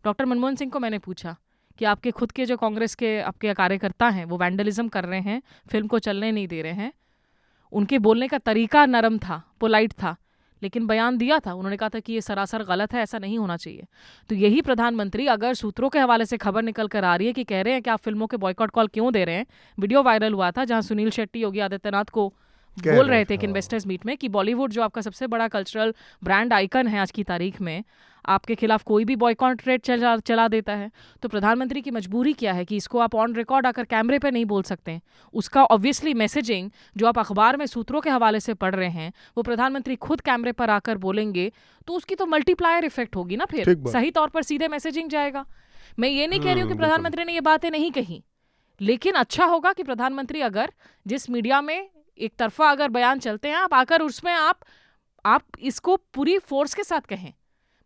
डॉक्टर मनमोहन सिंह को मैंने पूछा कि आपके खुद के जो कांग्रेस के आपके कार्यकर्ता हैं वो वैंडलिज्म कर रहे हैं, फिल्म को चलने नहीं दे रहे हैं। उनके बोलने का तरीका नरम था, पोलाइट था, लेकिन बयान दिया था, उन्होंने कहा था कि ये सरासर गलत है, ऐसा नहीं होना चाहिए। तो यही प्रधानमंत्री अगर सूत्रों के हवाले से खबर निकल कर आ रही है कि कह रहे हैं कि आप फिल्मों के बॉयकॉट कॉल क्यों दे रहे हैं। वीडियो वायरल हुआ था जहां सुनील शेट्टी योगी आदित्यनाथ को बोल रहे थे एक इन्वेस्टर्स मीट में कि बॉलीवुड जो आपका सबसे बड़ा कल्चरल ब्रांड आइकन है आज की तारीख में, आपके खिलाफ कोई भी बॉयकॉट रेट चला देता है। तो प्रधानमंत्री की मजबूरी क्या है कि इसको आप ऑन रिकॉर्ड आकर कैमरे पे नहीं बोल सकते। उसका ऑब्वियसली मैसेजिंग जो आप अखबार में सूत्रों के हवाले से पढ़ रहे हैं वो प्रधानमंत्री खुद कैमरे पर आकर बोलेंगे तो उसकी तो मल्टीप्लायर इफेक्ट होगी ना, फिर सही तौर पर सीधे मैसेजिंग जाएगा। मैं ये नहीं कह रही हूँ कि प्रधानमंत्री ने ये बातें नहीं कही, लेकिन अच्छा होगा कि प्रधानमंत्री अगर जिस मीडिया में एक तरफा अगर बयान चलते हैं, आप आकर उसमें आप इसको पूरी फोर्स के साथ कहें।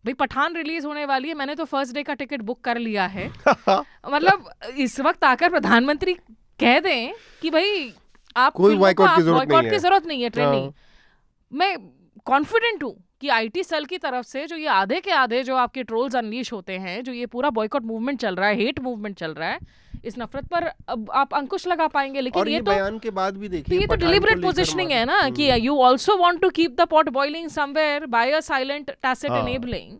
भाई पठान रिलीज होने वाली है, मैंने तो फर्स्ट डे का टिकट बुक कर लिया है। मतलब इस वक्त आकर प्रधानमंत्री कह दें कि भाई आप कोई बॉयकॉट की जरूरत नहीं है ट्रेंडिंग। मैं कॉन्फिडेंट हूँ कि आईटी सेल की तरफ से जो ये आधे के आधे जो आपके ट्रोल्स अनलीश होते हैं, जो ये पूरा बॉयकॉट मूवमेंट चल रहा है, हेट मूवमेंट चल रहा है, इस नफरत पर अब आप अंकुश लगा पाएंगे। लेकिन ये तो बयान के बाद भी देखिए ये तो डिलिबरेट पोजीशनिंग है ना कि you also want to keep the pot boiling somewhere by a silent tacit enabling.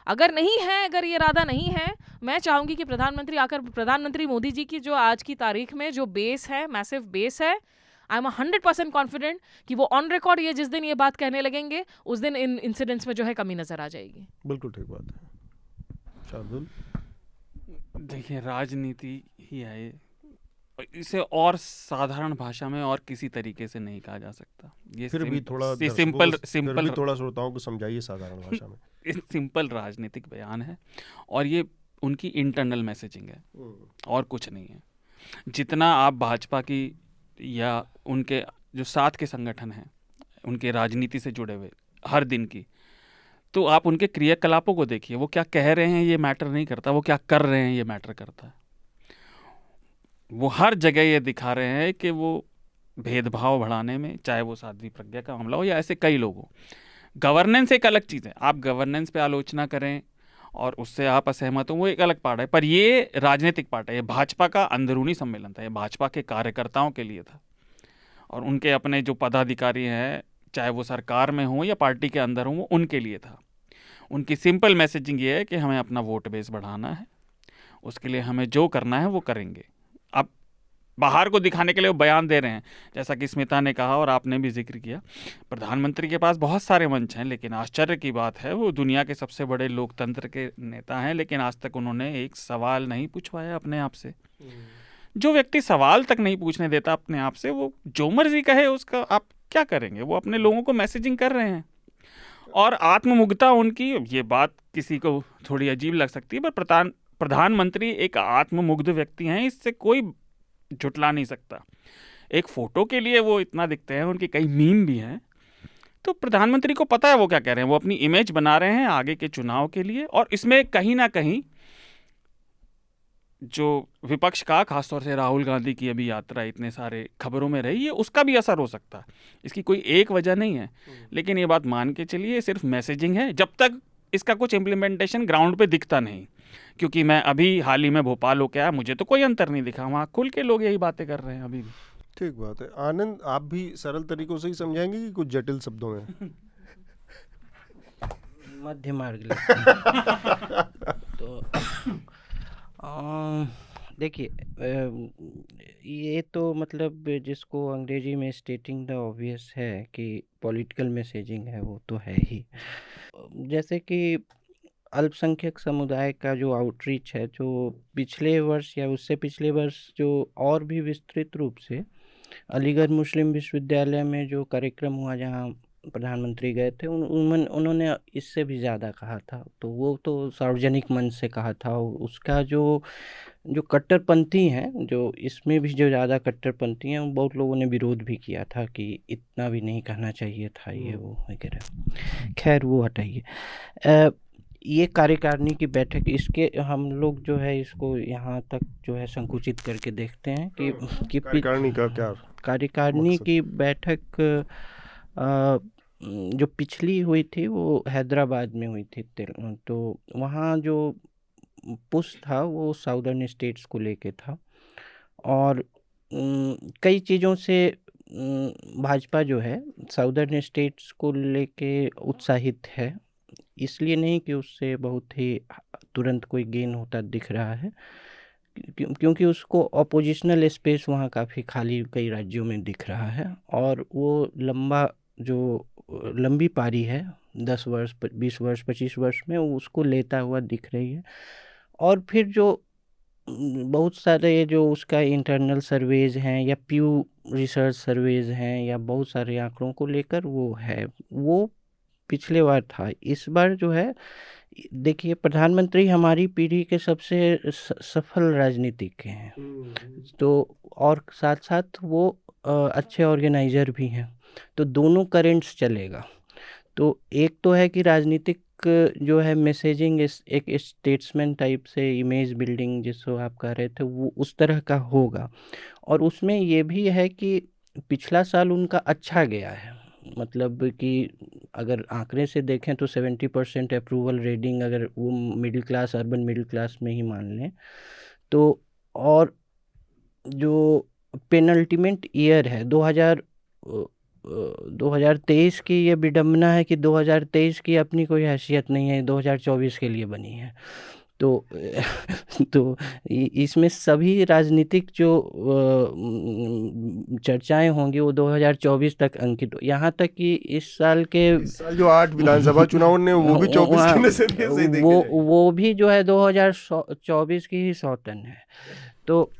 अगर नहीं है, अगर ये इरादा नहीं है, मैं चाहूंगी कि प्रधानमंत्री मोदी जी की जो आज की तारीख में जो बेस है, मैसिव बेस है, आई एम 100% कॉन्फिडेंट कि वो ऑन रिकॉर्ड ये जिस दिन ये बात कहने लगेंगे उस दिन इन इंसिडेंट्स में जो है कमी नजर आ जाएगी। बिल्कुल ठीक बात है। शार्दुल, देखिए राजनीति ही है ये, इसे और साधारण भाषा में और किसी तरीके से नहीं कहा जा सकता। ये फिर भी थोड़ा सिंपल थोड़ा श्रोताओं को समझाइए साधारण भाषा में। सिंपल राजनीतिक बयान है और ये उनकी इंटरनल मैसेजिंग है और कुछ नहीं है। जितना आप भाजपा की या उनके जो साथ के संगठन हैं उनके राजनीति से जुड़े हुए हर दिन की, तो आप उनके क्रियाकलापों को देखिए। वो क्या कह रहे हैं ये मैटर नहीं करता, वो क्या कर रहे हैं ये मैटर करता है। वो हर जगह ये दिखा रहे हैं कि वो भेदभाव बढ़ाने में, चाहे वो साध्वी प्रज्ञा का मामला हो या ऐसे कई लोगों। गवर्नेंस एक अलग चीज़ है, आप गवर्नेंस पे आलोचना करें और उससे आप असहमत हो, वो एक अलग पार्ट है, पर ये राजनीतिक पार्ट है। ये भाजपा का अंदरूनी सम्मेलन था, ये भाजपा के कार्यकर्ताओं के लिए था और उनके अपने जो पदाधिकारी हैं, चाहे वो सरकार में हो या पार्टी के अंदर हो, वो उनके लिए था। उनकी सिंपल मैसेजिंग ये है कि हमें अपना वोट बेस बढ़ाना है, उसके लिए हमें जो करना है वो करेंगे। अब बाहर को दिखाने के लिए वो बयान दे रहे हैं, जैसा कि स्मिता ने कहा और आपने भी जिक्र किया, प्रधानमंत्री के पास बहुत सारे मंच हैं, लेकिन आश्चर्य की बात है वो दुनिया के सबसे बड़े लोकतंत्र के नेता हैं, लेकिन आज तक उन्होंने एक सवाल नहीं पूछवाया अपने आप से। जो व्यक्ति सवाल तक नहीं पूछने देता अपने आप से, वो जो मर्जी कहे उसका आप क्या करेंगे। वो अपने लोगों को मैसेजिंग कर रहे हैं और आत्ममुग्धता उनकी, ये बात किसी को थोड़ी अजीब लग सकती है, पर प्रधानमंत्री एक आत्ममुग्ध व्यक्ति हैं, इससे कोई झुटला नहीं सकता। एक फोटो के लिए वो इतना दिखते हैं, उनके कई मीम भी हैं, तो प्रधानमंत्री को पता है वो क्या कह रहे हैं। वो अपनी इमेज बना रहे हैं आगे के चुनाव के लिए, और इसमें कहीं ना कहीं जो विपक्ष का, खासतौर से राहुल गांधी की अभी यात्रा इतने सारे खबरों में रही है, उसका भी असर हो सकता है। इसकी कोई एक वजह नहीं है, लेकिन ये बात मान के चलिए सिर्फ मैसेजिंग है, जब तक इसका कुछ इम्प्लीमेंटेशन ग्राउंड पे दिखता नहीं। क्योंकि मैं अभी हाल ही में भोपाल होके आया, मुझे तो कोई अंतर नहीं दिखा, वहाँ खुल के लोग यही बातें कर रहे हैं अभी भी। ठीक बात है। आनंद, आप भी सरल तरीकों से ही समझाएंगे कि कुछ जटिल शब्दों में? मध्य मार्ग तो देखिए, ये तो मतलब जिसको अंग्रेजी में स्टेटिंग द ऑब्वियस है कि पॉलिटिकल मैसेजिंग है, वो तो है ही। जैसे कि अल्पसंख्यक समुदाय का जो आउटरीच है, जो पिछले वर्ष या उससे पिछले वर्ष जो और भी विस्तृत रूप से अलीगढ़ मुस्लिम विश्वविद्यालय में जो कार्यक्रम हुआ जहाँ प्रधानमंत्री गए थे, उन्होंने इससे भी ज़्यादा कहा था। तो वो तो सार्वजनिक मंच से कहा था। उसका जो कट्टरपंथी हैं, जो इसमें भी जो ज़्यादा कट्टरपंथी हैं, बहुत लोगों ने विरोध भी किया था कि इतना भी नहीं कहना चाहिए था, ये वो वगैरह। खैर वो हटाइए। ये कार्यकारिणी की बैठक, इसके हम लोग जो है इसको यहाँ तक जो है संकुचित करके देखते हैं कि कार्यकारिणी का क्या कार्यकारिणी मकसद? की बैठक जो पिछली हुई थी वो हैदराबाद में हुई थी, तो वहाँ जो पुश था वो साउदर्न स्टेट्स को लेके था, और कई चीज़ों से भाजपा जो है साउदर्न स्टेट्स को लेके उत्साहित है, इसलिए नहीं कि उससे बहुत ही तुरंत कोई गेन होता दिख रहा है, क्योंकि उसको अपोजिशनल स्पेस वहाँ काफ़ी खाली कई राज्यों में दिख रहा है, और वो लंबी पारी है 10 वर्ष 20 वर्ष 25 वर्ष में, वो उसको लेता हुआ दिख रही है। और फिर जो बहुत सारे जो उसका इंटरनल सर्वेज हैं या प्यू रिसर्च सर्वेज हैं या बहुत सारे आंकड़ों को लेकर वो है, वो पिछले बार था। इस बार जो है देखिए, प्रधानमंत्री हमारी पीढ़ी के सबसे सफल राजनीतिक हैं, तो और साथ साथ वो अच्छे ऑर्गेनाइजर भी हैं, तो दोनों करेंट्स चलेगा। तो एक तो है कि राजनीतिक जो है मैसेजिंग एक स्टेट्समैन टाइप से इमेज बिल्डिंग जिसको आप कह रहे थे वो उस तरह का होगा, और उसमें ये भी है कि पिछला साल उनका अच्छा गया है, मतलब कि अगर आंकड़े से देखें तो 70% अप्रूवल रेटिंग अगर वो middle class urban middle class में ही मान लें तो, और जो पेनल्टीमेंट ईयर है 2023 की ये विडम्बना है कि 2023 की अपनी कोई हैसियत नहीं है, 2024 के लिए बनी है। तो इसमें सभी राजनीतिक जो चर्चाएं होंगी वो 2024 तक अंकित, यहाँ तक कि इस साल जो 8 विधानसभा चुनाव ने वो भी 24 के नजरिए से देखे वो भी जो है 2024 की ही सौतन है, तो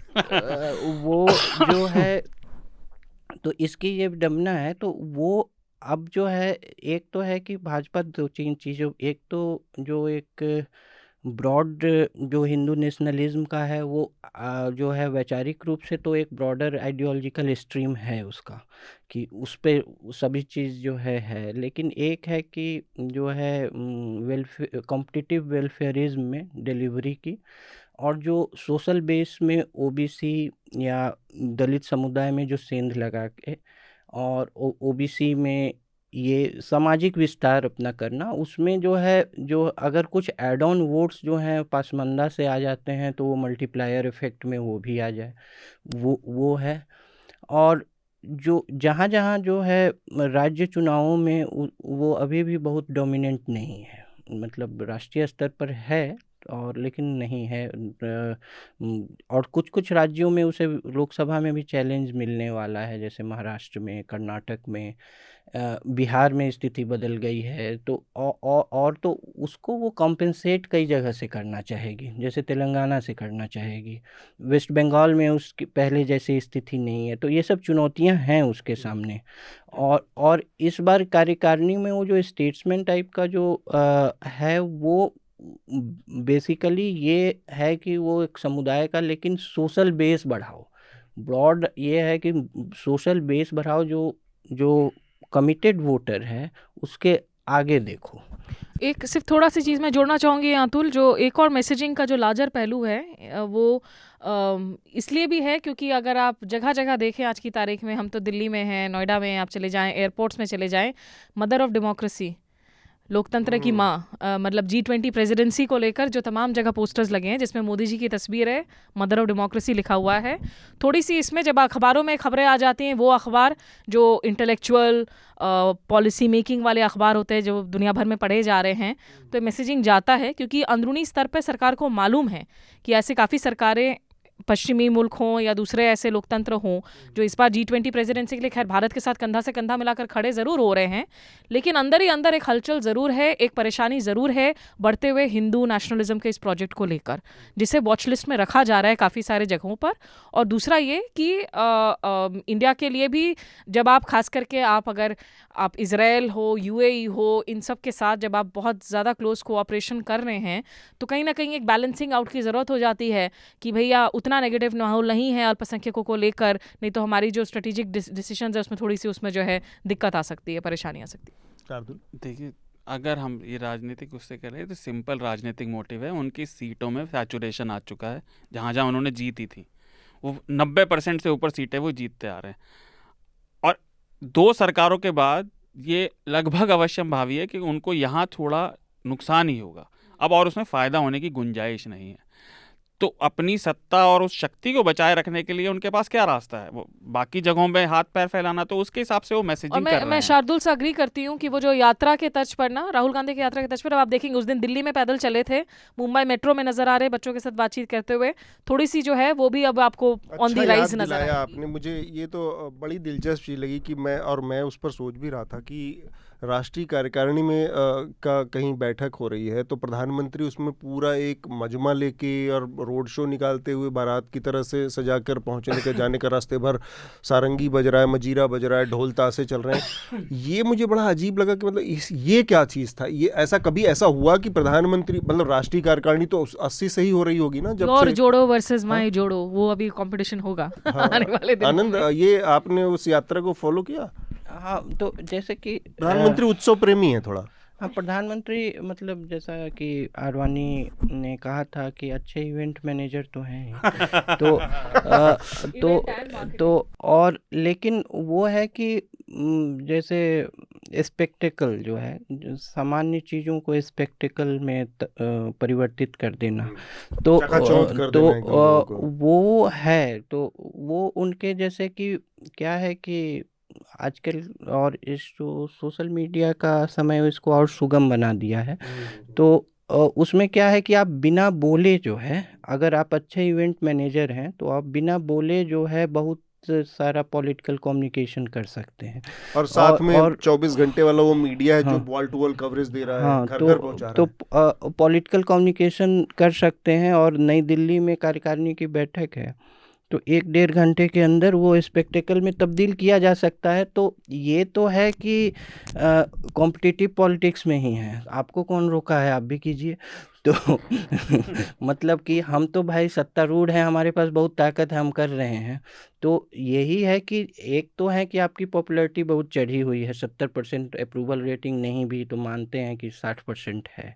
वो जो है, तो इसकी ये विडम्बना है। तो वो अब जो है, एक तो है कि भाजपा 2-3 चीज़ों, एक तो जो एक ब्रॉड जो हिंदू नेशनलिज्म का है वो जो है वैचारिक रूप से तो एक ब्रॉडर आइडियोलॉजिकल स्ट्रीम है उसका, कि उस पे सभी चीज़ जो है, लेकिन एक है कि जो है वेलफेयर कॉम्पिटिटिव वेलफेयरिज्म में डिलीवरी की, और जो सोशल बेस में ओबीसी या दलित समुदाय में जो सेंध लगा के और ओबीसी में ये सामाजिक विस्तार अपना करना, उसमें जो है, जो अगर कुछ एड ऑन वोट्स जो हैं पासमंदा से आ जाते हैं तो वो मल्टीप्लायर इफेक्ट में वो भी आ जाए, वो है। और जो जहाँ जहाँ जो है राज्य चुनावों में वो अभी भी बहुत डोमिनेंट नहीं है, मतलब राष्ट्रीय स्तर पर है और लेकिन नहीं है, और कुछ राज्यों में उसे लोकसभा में भी चैलेंज मिलने वाला है, जैसे महाराष्ट्र में, कर्नाटक में, बिहार में स्थिति बदल गई है, तो और तो उसको वो कॉम्पेंसेट कई जगह से करना चाहेगी, जैसे तेलंगाना से करना चाहेगी, वेस्ट बंगाल में उसकी पहले जैसी स्थिति नहीं है, तो ये सब चुनौतियां हैं उसके सामने। और इस बार कार्यकारिणी में वो जो स्टेट्समैन टाइप का जो है वो बेसिकली ये है कि वो एक समुदाय का, लेकिन सोशल बेस बढ़ाओ, ब्रॉड ये है कि सोशल बेस बढ़ाओ, जो कमिटेड वोटर है उसके आगे देखो। एक सिर्फ थोड़ा सी चीज़ मैं जोड़ना चाहूँगी अतुल, जो एक और मैसेजिंग का जो लार्जर पहलू है वो इसलिए भी है क्योंकि अगर आप जगह जगह देखें आज की तारीख में, हम तो दिल्ली में हैं, नोएडा में आप चले जाएं, एयरपोर्ट्स में चले जाएं, मदर ऑफ डेमोक्रेसी, लोकतंत्र की माँ, मतलब G20 प्रेसिडेंसी को लेकर जो तमाम जगह पोस्टर्स लगे हैं जिसमें मोदी जी की तस्वीर है, मदर ऑफ डेमोक्रेसी लिखा हुआ है। थोड़ी सी इसमें जब अखबारों में खबरें आ जाती हैं, वो अखबार जो इंटेलेक्चुअल पॉलिसी मेकिंग वाले अखबार होते हैं जो दुनिया भर में पढ़े जा रहे हैं, तो मैसेजिंग जाता है क्योंकि अंदरूनी स्तर पर सरकार को मालूम है कि ऐसे काफ़ी सरकारें पश्चिमी मुल्क हों या दूसरे ऐसे लोकतंत्र हों जो इस बार G20 प्रेसिडेंसी के लिए खैर भारत के साथ कंधा से कंधा मिलाकर खड़े ज़रूर हो रहे हैं, लेकिन अंदर ही अंदर एक हलचल ज़रूर है, एक परेशानी ज़रूर है बढ़ते हुए हिंदू नेशनलिज्म के इस प्रोजेक्ट को लेकर, जिसे वॉच लिस्ट में रखा जा रहा है काफ़ी सारे जगहों पर। और दूसरा ये कि इंडिया के लिए भी जब आप खास करके अगर आप इज़राइल हो, UAE हो, इन सब के साथ जब आप बहुत ज़्यादा क्लोज कोऑपरेशन कर रहे हैं तो कहीं ना कहीं एक बैलेंसिंग आउट की ज़रूरत हो जाती है कि भैया उतना नेगेटिव माहौल नहीं है अल्पसंख्यकों को लेकर, नहीं तो हमारी जो स्ट्रेटेजिक डिसीजंस है उसमें थोड़ी सी उसमें जो है दिक्कत आ सकती है, परेशानी आ सकती है। देखिए अगर हम ये राजनीतिक उससे करें तो सिंपल राजनीतिक मोटिव है, उनकी सीटों में सैचुरेशन आ चुका है, जहाँ जहाँ उन्होंने जीती थी वो 90% से ऊपर सीटें वो जीतते आ रहे हैं। और 2 सरकारों के बाद ये लगभग अवश्यंभावी है कि उनको यहाँ थोड़ा नुकसान ही होगा अब, और उसमें फ़ायदा होने की गुंजाइश नहीं है। तो अपनी सत्ता और उस शक्ति को बचाए रखने के लिए उनके पास क्या रास्ता है? वो बाकी जगहों में हाथ पैर फैलाना, तो उसके हिसाब से वो और मैसेजिंग कर रहे मैं हैं। शार्दुल से अग्री करती हूँ कि वो जो यात्रा के तर्ज पर ना, राहुल गांधी की यात्रा के तर्ज पर, अब आप देखेंगे उस दिन दिल्ली में पैदल चले थे, मुंबई मेट्रो में नजर आ रहे बच्चों के साथ बातचीत करते हुए, थोड़ी सी जो है वो भी अब आपको ऑन दी अच्छा राइज याद नजर दिलाया आएगी। आपने मुझे, ये तो बड़ी दिलचस्प चीज़ लगी कि मैं उस पर सोच भी रहा था कि राष्ट्रीय कार्यकारिणी में का कहीं बैठक हो रही है तो प्रधानमंत्री उसमें पूरा एक मजमा लेके और रोड शो निकालते हुए बारात की तरह से सजाकर पहुंचने के जाने का रास्ते भर सारंगी बज रहा है, मजीरा बज रहा है, ढोल ताशे चल रहे हैं। ये मुझे बड़ा अजीब लगा कि मतलब ये क्या चीज़ था? ये ऐसा कभी ऐसा हुआ कि प्रधानमंत्री, मतलब राष्ट्रीय कार्यकारिणी तो 80 से ही हो रही होगी ना जब और से। जोड़ो वर्सेस माई जोड़ो, वो अभी कंपटीशन होगा हाँ, आने वाले दिनों आनंद, में। ये आपने उस यात्रा को फॉलो किया? हाँ, तो जैसे कि प्रधानमंत्री उत्सव प्रेमी है थोड़ा। हाँ, प्रधानमंत्री मतलब जैसा कि आडवाणी ने कहा था कि अच्छे इवेंट मैनेजर तो हैं ही। तो और लेकिन वो है कि जैसे स्पेक्टेकल जो है, जो सामान्य चीज़ों को स्पेक्टेकल में परिवर्तित कर देना, तो चकाचौंध कर देना एकदम लोगों को। वो है, तो वो उनके जैसे कि क्या है कि आजकल और इस जो सोशल मीडिया का समय है, इसको और सुगम बना दिया है। तो उसमें क्या है कि आप बिना बोले जो है, अगर आप अच्छे इवेंट मैनेजर हैं तो आप बिना बोले जो है बहुत सारा पॉलिटिकल कम्युनिकेशन कर सकते हैं। और साथ में और 24 घंटे वाला वो मीडिया है जो हाँ, वॉल टू वॉल कवरेज दे रहा है, हाँ, घर घर पहुंचा रहा है। तो पॉलिटिकल कम्युनिकेशन कर सकते हैं। और नई दिल्ली में कार्यकारिणी की बैठक है, तो 1-1.5 घंटे के अंदर वो स्पेक्टेकल में तब्दील किया जा सकता है। तो ये तो है कि कॉम्पिटिटिव पॉलिटिक्स में ही है, आपको कौन रोका है, आप भी कीजिए। तो मतलब कि हम तो भाई सत्तारूढ़ हैं, हमारे पास बहुत ताकत है, हम कर रहे हैं। तो यही है कि एक तो है कि आपकी पॉपुलैरिटी बहुत चढ़ी हुई है, 70% अप्रूवल रेटिंग नहीं भी तो मानते हैं कि 60% है,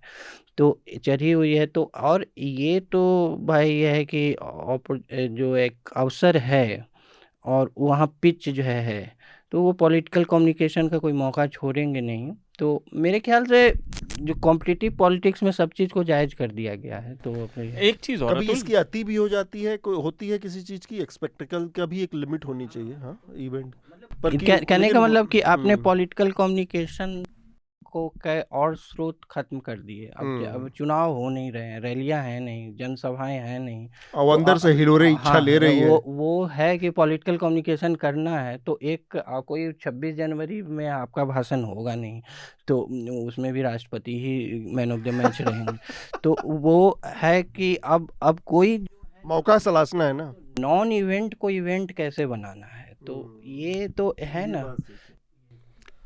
तो चढ़ी हुई है। तो और ये तो भाई ये है कि जो एक अवसर है और वहाँ पिच जो है, तो वो पॉलिटिकल कम्युनिकेशन का कोई मौका छोड़ेंगे नहीं। तो मेरे ख्याल से जो कॉम्पिटिटिव पॉलिटिक्स में सब चीज़ को जायज़ कर दिया गया है। तो एक चीज़ और कभी अतुल, इसकी अति भी हो जाती है, कोई होती है किसी चीज की, एक्सपेक्टेकल का भी एक लिमिट होनी चाहिए। हाँ, इवेंट पर कहने का मतलब कि आपने पॉलिटिकल कम्युनिकेशन को और स्रोत खत्म कर दिए। अब चुनाव हो नहीं रहे हैं, रैलियां हैं नहीं, जनसभाएं हैं नहीं, और अंदर से हिलोरे इच्छा हाँ, ले रही है। वो है कि पॉलिटिकल कम्युनिकेशन करना है, तो एक कोई 26 जनवरी में आपका भाषण होगा नहीं, तो उसमें भी राष्ट्रपति ही मैन ऑफ द मैच रहेंगे। तो वो है कि अब कोई मौका सलासना है ना, नॉन इवेंट को इवेंट कैसे बनाना है, तो ये तो है ना।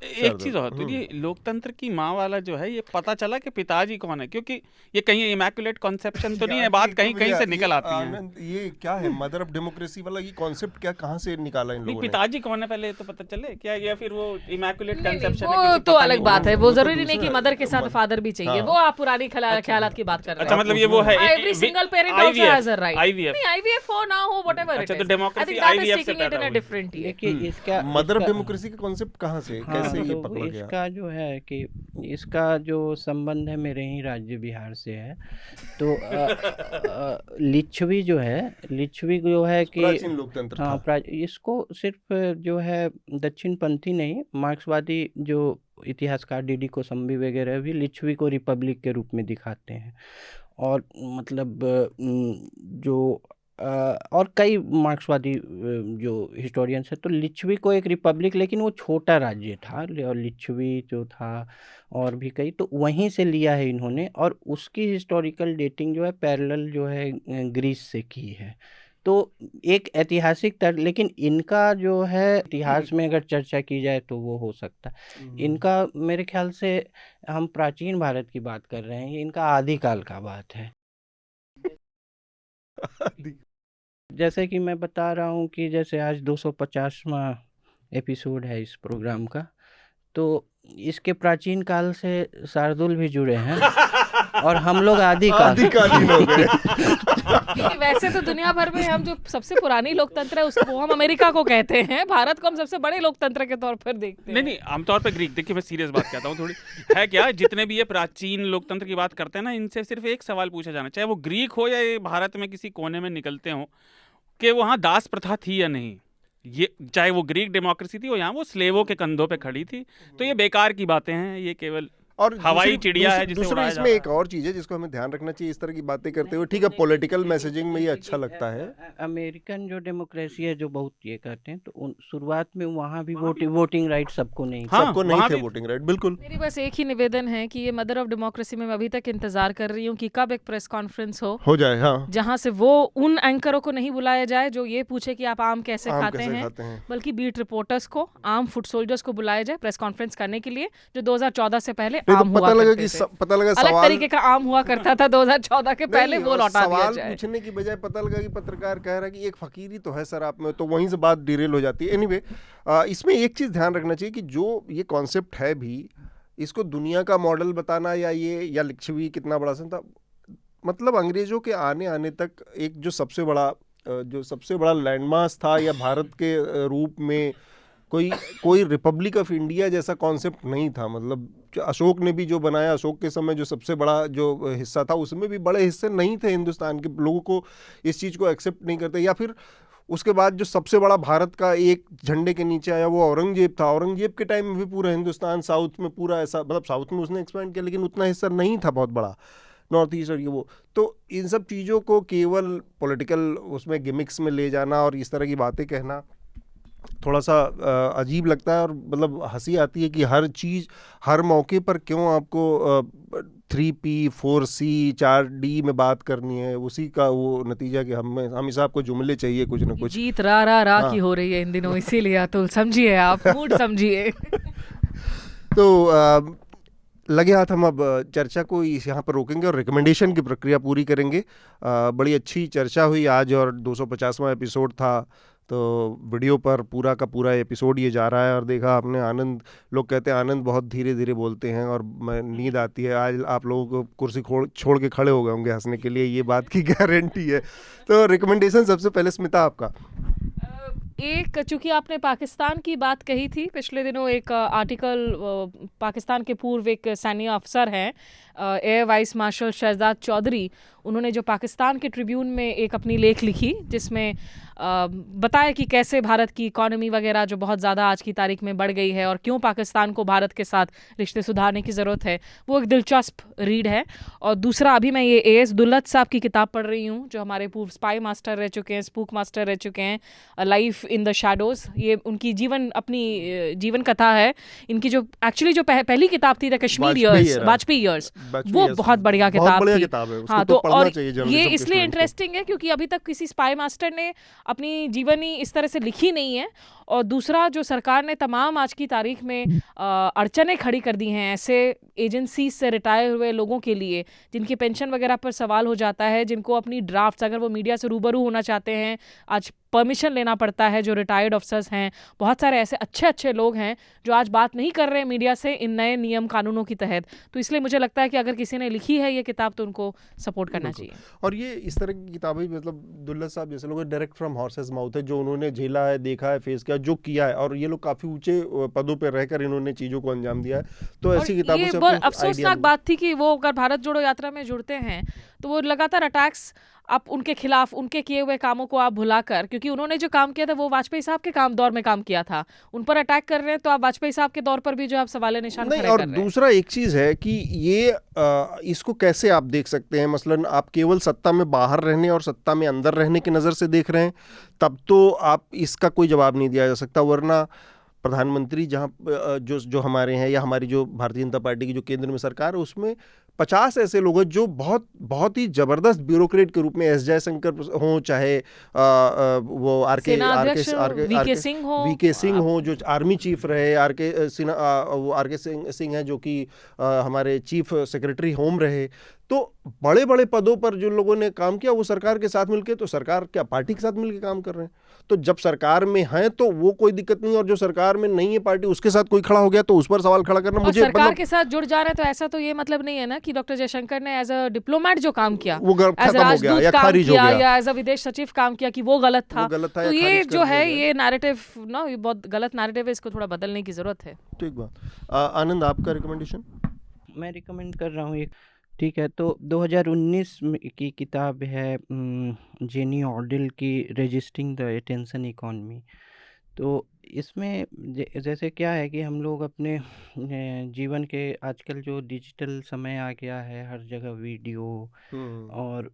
एक चीज़ और, तो ये लोकतंत्र की माँ वाला जो है, ये पता चला कि पिताजी कौन है, क्योंकि ये कहीं इमैकुलेट कॉन्सेप्शन तो नहीं है, बात कहीं कहीं से निकल आती है। आनंद, ये क्या है मदर ऑफ डेमोक्रेसी वाला, ये कॉन्सेप्ट क्या, कहाँ से निकाला इन नहीं, लोगों ने? पिताजी कौन है पहले तो पता चले क्या, या फिर वो इमैकुलेट कॉन्सेप्शन है, वो किसी तो पता अलग नहीं बात है, कौन। वो वो तो जरूरी नहीं कि दूसरा मदर के साथ फादर भी चाहिए, हाँ। वो आप पुरानी ख्यालात की बात कर रहे अच्छा, हैं। मतलब ये वो है Every single parent also has a right. IVF। नहीं, IVF हो ना हो, whatever it अच्छा, तो is. I democracy think that is IVF से taking it पैदा in a हुई। different year. देखिए इसका मदर ऑफ इसका- डेमोक्रेसी का कॉन्सेप्ट कहाँ से, हाँ, कैसे ये तो पकड़ गया? इसका जो है कि इसका जो संबंध है मेरे ही राज्य बिहार से है। तो लिच्छवी जो है कि प्राचीन लोकतंत्र हाँ, था। इसको सिर्फ जो है दक्षिणपंथी नहीं, मार्क्सवादी जो इतिहासकार डीडी कोसंबी वगैरह भी लिच्छवी को रिपब्लिक के रूप में दिखाते हैं। और मतलब जो और कई मार्क्सवादी जो हिस्टोरियंस है, तो लिच्छवी को एक रिपब्लिक, लेकिन वो छोटा राज्य था, और लिच्छवी जो था और भी कई, तो वहीं से लिया है इन्होंने, और उसकी हिस्टोरिकल डेटिंग जो है पैरेलल जो है ग्रीस से की है। तो एक ऐतिहासिक लेकिन इनका जो है इतिहास में अगर चर्चा की जाए तो वो हो सकता है। इनका मेरे ख्याल से हम प्राचीन भारत की बात कर रहे हैं, ये इनका आदिकाल का बात है। जैसे कि मैं बता रहा हूँ कि जैसे आज 250वां एपिसोड है इस प्रोग्राम का, तो इसके प्राचीन काल से शार्दुल भी जुड़े हैं और हम लोग आदिकालीन हो गए। क्योंकि वैसे तो दुनिया भर में हम जो सबसे पुरानी लोकतंत्र है उसको हम अमेरिका को कहते हैं, भारत को हम सबसे बड़े लोकतंत्र के तौर पर देखते हैं। नहीं आमतौर पर ग्रीक, देखिए मैं सीरियस बात कहता हूँ थोड़ी, है क्या, जितने भी ये प्राचीन लोकतंत्र की बात करते हैं ना, इनसे सिर्फ एक सवाल पूछा जाना, चाहे वो ग्रीक हो या ये भारत में किसी कोने में निकलते हो, कि वहाँ दास प्रथा थी या नहीं। ये चाहे वो ग्रीक डेमोक्रेसी थी, वो यहाँ वो स्लेवों के कंधों पे खड़ी थी। तो ये बेकार की बातें हैं, ये केवल और हवाई चिड़िया है जिसे दूसरा उड़ाया इसमें जाता एक और चीज है जिसको हमें ध्यान रखना चाहिए इस तरह की बातें करते हुए। ठीक है, पॉलिटिकल मैसेजिंग में ये अच्छा लगता है। अमेरिकन जो डेमोक्रेसी है जो बहुत ये करते हैं, तो शुरुआत में वहाँ भी वोटिंग राइट सबको नहीं, हाँ, सबको नहीं वहाँ थे भी- वोटिंग राइट, बिल्कुल। मेरी बस एक ही निवेदन है कि ये मदर ऑफ डेमोक्रेसी में मैं अभी तक इंतजार कर रही हूँ कि कब एक प्रेस कॉन्फ्रेंस हो जाए, हाँ, जहां से वो उन एंकरों को नहीं बुलाया जाए जो ये पूछे कि आप आम कैसे आम खाते कैसे हैं, खाते हैं। बल्कि बीट रिपोर्टर्स को, आम फुट सोल्जर्स को बुलाया जाए प्रेस कॉन्फ्रेंस करने के लिए, जो 2014 से पहले नहीं आम तो हुआ पता लगा करते कि थे। पता लगा अलग सवाल तरीके का आम हुआ करता था 2014 के पहले, नहीं, वो और लौटा दिया सवाल जाए। पूछने की बजाय पता लगा कि पत्रकार कह रहा है कि एक फकीरी तो है सर आप में, तो वहीं से बात डिरेल हो जाती है। एनीवे, इसमें एक चीज़ ध्यान रखना चाहिए कि जो ये कॉन्सेप्ट है भी, इसको दुनिया का मॉडल बताना या लिच्छवी कितना बड़ा सन था, मतलब अंग्रेजों के आने तक एक जो सबसे बड़ा लैंडमार्क था या भारत के रूप में कोई रिपब्लिक ऑफ इंडिया जैसा कॉन्सेप्ट नहीं था। मतलब अशोक ने भी जो बनाया, अशोक के समय जो सबसे बड़ा जो हिस्सा था, उसमें भी बड़े हिस्से नहीं थे हिंदुस्तान के लोगों को, इस चीज़ को एक्सेप्ट नहीं करते। या फिर उसके बाद जो सबसे बड़ा भारत का एक झंडे के नीचे आया वो औरंगजेब था। औरंगजेब के टाइम में भी पूरा हिंदुस्तान साउथ में पूरा ऐसा, मतलब साउथ में उसने एक्सपेंड किया लेकिन उतना हिस्सा नहीं था बहुत बड़ा, नॉर्थ ईस्ट और ये वो। तो इन सब चीज़ों को केवल पॉलिटिकल उसमें गिमिक्स में ले जाना और इस तरह की बातें कहना थोड़ा सा अजीब लगता है। और मतलब हंसी आती है कि हर चीज़ हर मौके पर क्यों आपको 3P 4C 4D में बात करनी है। उसी का वो नतीजा कि हमेशा आपको जुमले चाहिए कुछ ना कुछ। जीत रा हाँ। की हो रही है इन दिनों, इसीलिए अतुल समझिए, आप मूड समझिए। तो लगे हाथ हम अब चर्चा को यहाँ पर रोकेंगे और रिकमेंडेशन की प्रक्रिया पूरी करेंगे। बड़ी अच्छी चर्चा हुई आज और 250वां एपिसोड था, तो वीडियो पर पूरा का पूरा एपिसोड ये जा रहा है। और देखा आपने, आनंद, लोग कहते हैं आनंद बहुत धीरे धीरे बोलते हैं और नींद आती है। आज आप लोगों को कुर्सी छोड़ के खड़े हो गए होंगे हंसने के लिए, ये बात की गारंटी है। तो रिकमेंडेशन सबसे पहले स्मिता आपका। एक, चूंकि आपने पाकिस्तान की बात कही थी, पिछले दिनों एक आर्टिकल पाकिस्तान के पूर्व एक सैन्य अफसर हैं air vice marshal Shahzad Chaudhry, उन्होंने जो पाकिस्तान के ट्रिब्यून में एक अपनी लेख लिखी जिसमें बताया कि कैसे भारत की इकॉनमी वगैरह जो बहुत ज़्यादा आज की तारीख में बढ़ गई है और क्यों पाकिस्तान को भारत के साथ रिश्ते सुधारने की ज़रूरत है। वो एक दिलचस्प रीड है। और दूसरा, अभी मैं ये AS दुल्लत साहब की किताब पढ़ रही हूँ, जो हमारे पूर्व स्पाई मास्टर रह चुके हैं, स्पूक मास्टर रह चुके हैं, लाइफ इन द शैडोज़। ये उनकी अपनी जीवन कथा है। इनकी जो एक्चुअली जो पहली किताब थी the Kashmir years, Vajpayee years, वो बहुत बढ़िया किताब थी। हाँ, तो और ये इसलिए इंटरेस्टिंग है क्योंकि अभी तक किसी स्पाई मास्टर ने अपनी जीवनी इस तरह से लिखी नहीं है। और दूसरा, जो सरकार ने तमाम आज की तारीख में अड़चनें खड़ी कर दी हैं ऐसे एजेंसी से रिटायर हुए लोगों के लिए, जिनकी पेंशन वगैरह पर सवाल हो जाता है, जिनको अपनी ड्राफ्ट्स, अगर वो मीडिया से रूबरू होना चाहते हैं, आज परमिशन लेना पड़ता है, जो रिटायर्ड ऑफिसर्स हैं। बहुत सारे ऐसे अच्छे लोग हैं जो आज बात नहीं कर रहे हैं मीडिया से इन नए नियम कानूनों की तहत। तो इसलिए मुझे लगता है कि अगर किसी ने लिखी है ये किताब तो उनको सपोर्ट करना चाहिए। और ये इस तरह की किताबें, मतलब दुल्लत साहब जैसे लोग डायरेक्ट फ्रॉम हॉर्सेस माउथ है, जो उन्होंने झेला है, देखा है, फेस किया, जो किया है, और ये लोग काफ़ी ऊंचे पदों पर रहकर इन्होंने चीज़ों को अंजाम दिया है। तो ऐसी किताबों से बहुत अफसोसनाक बात थी कि वो अगर भारत जोड़ो यात्रा में जुड़ते हैं तो वो लगातार अटैक्स आप उनके खिलाफ, उनके किए हुए कामों को आप भुलाकर, क्योंकि उन्होंने जो काम किया था वो वाजपेयी साहब के दौर में काम किया था, उन पर अटैक कर रहे हैं, तो आप वाजपेयी साहब के दौर पर भी जो आप सवाल निशान खड़े कर रहे हैं। और दूसरा एक चीज़ है कि ये इसको कैसे आप देख सकते हैं, मसलन आप केवल सत्ता में बाहर रहने और सत्ता में अंदर रहने की नज़र से देख रहे हैं, तब तो आप इसका कोई जवाब नहीं दिया जा सकता। वरना प्रधानमंत्री जहाँ जो हमारे हैं, या हमारी जो भारतीय जनता पार्टी की जो केंद्र में सरकार है, उसमें 50 ऐसे लोग हैं जो बहुत ही ज़बरदस्त ब्यूरोक्रेट के रूप में, एस जयशंकर हों, चाहे वो वीके सिंह हो जो आर्मी चीफ रहे, आर के सिंह हैं जो कि हमारे चीफ सेक्रेटरी होम रहे। तो बड़े बड़े पदों पर जो लोगों ने काम किया वो सरकार के साथ मिलके, तो सरकार क्या पार्टी के साथ मिलके काम कर रहे हैं। तो जब सरकार में हैं तो वो कोई दिक्कत नहीं, और जो सरकार में नहीं है पार्टी उसके साथ कोई खड़ा हो गया तो उस पर सवाल खड़ा करना और मुझे सरकार के साथ जुड़ जा रहे हैं, तो ऐसा तो ये मतलब नहीं है ना कि डॉक्टर जयशंकर ने एज अ डिप्लोमेट जो काम किया, वो एज खत्म हो गया राजदूत या काम खारिज हो किया, गया, या एज अ विदेश सचिव काम किया कि वो गलत था। वो गलत था तो या ये खारिज कर जो दिया है गया। ये नैरेटिव ना, ये बहुत गलत नैरेटिव है, इसको थोड़ा बदलने की जरूरत है। ठीक बात। आनंद, आपका रिकमेंडेशन? मैं रिकमेंड कर रहा हूँ एक, ठीक है, तो 2019 की किताब है जेनी ऑर्डिल की रेजिस्टिंग द अटेंशन इकॉनमी। तो इसमें जैसे क्या है कि हम लोग अपने जीवन के, आजकल जो डिजिटल समय आ गया है, हर जगह वीडियो और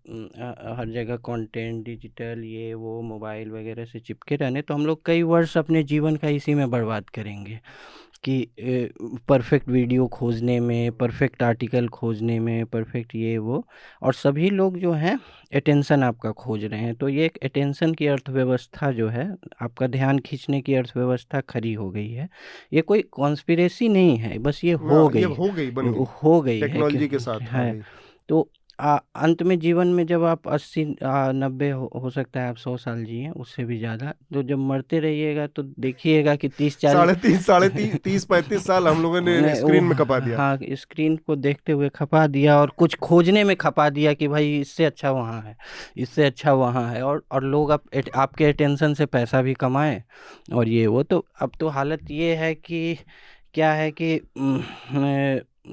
हर जगह कंटेंट डिजिटल, ये वो मोबाइल वगैरह से चिपके रहने, तो हम लोग कई वर्ष अपने जीवन का इसी में बर्बाद करेंगे कि परफेक्ट वीडियो खोजने में, परफेक्ट आर्टिकल खोजने में, परफेक्ट ये वो, और सभी लोग जो हैं अटेंशन आपका खोज रहे हैं। तो ये एक अटेंशन की अर्थव्यवस्था जो है, आपका ध्यान खींचने की अर्थव्यवस्था खड़ी हो गई है। ये कोई कॉन्स्पिरेसी नहीं है, बस ये हो गई, बन गई, हो गई है टेक्नोलॉजी के साथ आ है। गई। तो अंत में जीवन में जब आप 80-90 हो सकता है आप 100 साल जिए, उससे भी ज़्यादा, तो जब मरते रहिएगा तो देखिएगा कि 30-40 साढ़े 30-35 साल हम लोगों ने स्क्रीन में खपा दिया। हाँ, स्क्रीन को देखते हुए खपा दिया, और कुछ खोजने में खपा दिया कि भाई इससे अच्छा वहाँ है, इससे अच्छा वहाँ है, और लोग आपके अटेंशन से पैसा भी कमाएं और ये वो। तो अब तो हालत ये है कि क्या है कि